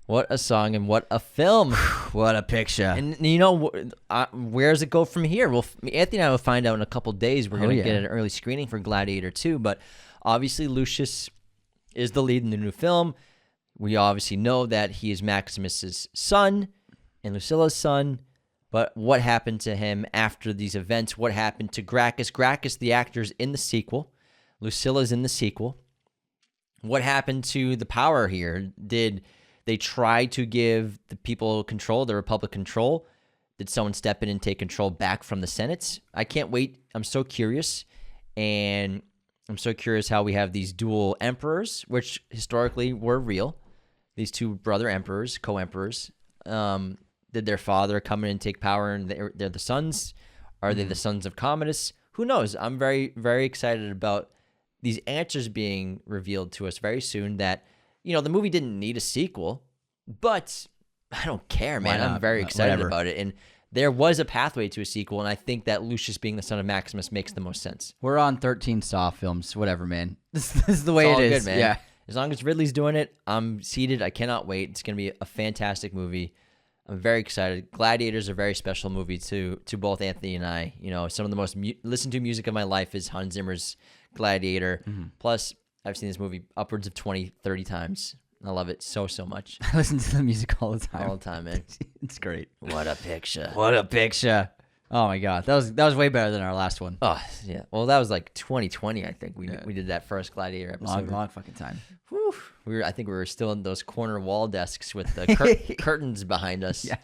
What a song and what a film. What a picture. And where does it go from here? Anthony and I will find out in a couple days. We're going to get an early screening for Gladiator 2, but obviously Lucius is the lead in the new film. We obviously know that he is Maximus's son and Lucilla's son, but what happened to him after these events? What happened to Gracchus? Gracchus, the actor's in the sequel. Lucilla's in the sequel. What happened to the power here? Did they try to give the people control, the Republic control? Did someone step in and take control back from the Senate? I can't wait. I'm so curious. And I'm so curious how we have these dual emperors, which historically were real. These two brother emperors, co-emperors. Did their father come in and take power and they're the sons? Are they the sons of Commodus? Who knows? I'm very, very excited about these answers being revealed to us very soon that, the movie didn't need a sequel, but I don't care, man. I'm very excited about it. And there was a pathway to a sequel, and I think that Lucius being the son of Maximus makes the most sense. We're on 13 Saw films, whatever, man. This is the way it's all it is. Good, man. Yeah. As long as Ridley's doing it, I'm seated. I cannot wait. It's going to be a fantastic movie. I'm very excited. Gladiator's a very special movie to both Anthony and I. Some of the most listened to music of my life is Hans Zimmer's Gladiator. Mm-hmm. Plus, I've seen this movie upwards of 20, 30 times. I love it so much. I listen to the music all the time. All the time, man. It's great. What a picture. What a picture. Oh my God. That was way better than our last one. Oh, yeah. Well, that was like 2020, I think. We did that first Gladiator episode. Long fucking time. Whew. I think we were still in those corner wall desks with the curtains behind us. Yeah.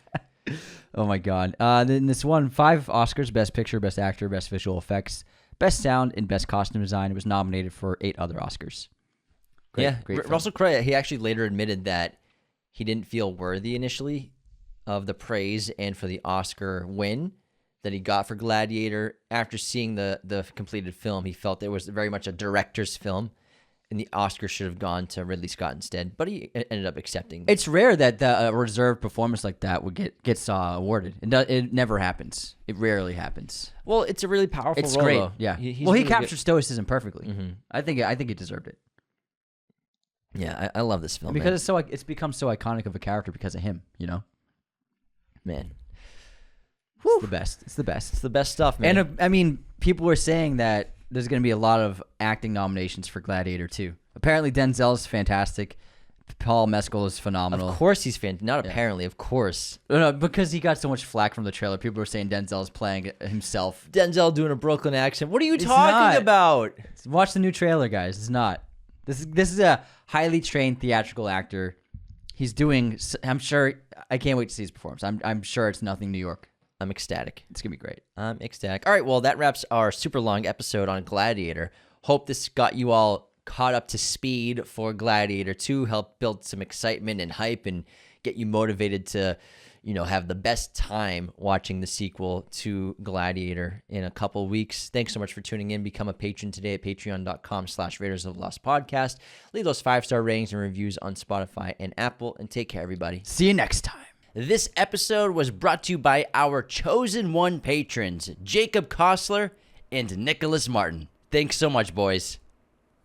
Oh my God. Then this won 5 Oscars: Best Picture, Best Actor, Best Visual Effects, Best Sound, and Best Costume Design. It was nominated for 8 other Oscars. Great film. Russell Crowe, he actually later admitted that he didn't feel worthy initially of the praise and for the Oscar win that he got for Gladiator. After seeing the completed film, he felt it was very much a director's film, and the Oscar should have gone to Ridley Scott instead. But he ended up accepting. It's rare that a reserved performance like that would get awarded. It never happens. It rarely happens. Well, it's a really powerful It's role, great. though. Yeah. He's Well, he really captured good. stoicism perfectly. Mm-hmm. I think he deserved it Yeah, I love this film, because it's become so iconic of a character because of him. You know, man. it's the best. It's the best. It's the best stuff, man. And I mean, people were saying that there's going to be a lot of acting nominations for Gladiator 2. Apparently, Denzel's fantastic. Paul Mescal is phenomenal. Of course he's not apparently, of course. No, because he got so much flack from the trailer. People were saying Denzel's playing himself. Denzel doing a Brooklyn accent. What are you It's talking not. about? Watch the new trailer, guys. It's not. This is a highly trained theatrical actor. He's doing. I'm sure. I can't wait to see his performance. I'm sure it's nothing New York. I'm ecstatic. It's gonna be great. I'm ecstatic. All right, well, that wraps our super long episode on Gladiator. Hope this got you all caught up to speed for Gladiator 2, help build some excitement and hype and get you motivated to, have the best time watching the sequel to Gladiator in a couple weeks. Thanks so much for tuning in. Become a patron today at patreon.com/Raiders of the Lost Podcast. Leave those 5-star ratings and reviews on Spotify and Apple, and take care, everybody. See you next time. This episode was brought to you by our chosen one patrons, Jacob Kossler and Nicholas Martin. Thanks so much, boys.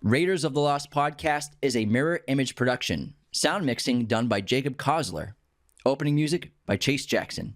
Raiders of the Lost Podcast is a mirror image production. Sound mixing done by Jacob Kossler. Opening music by Chase Jackson.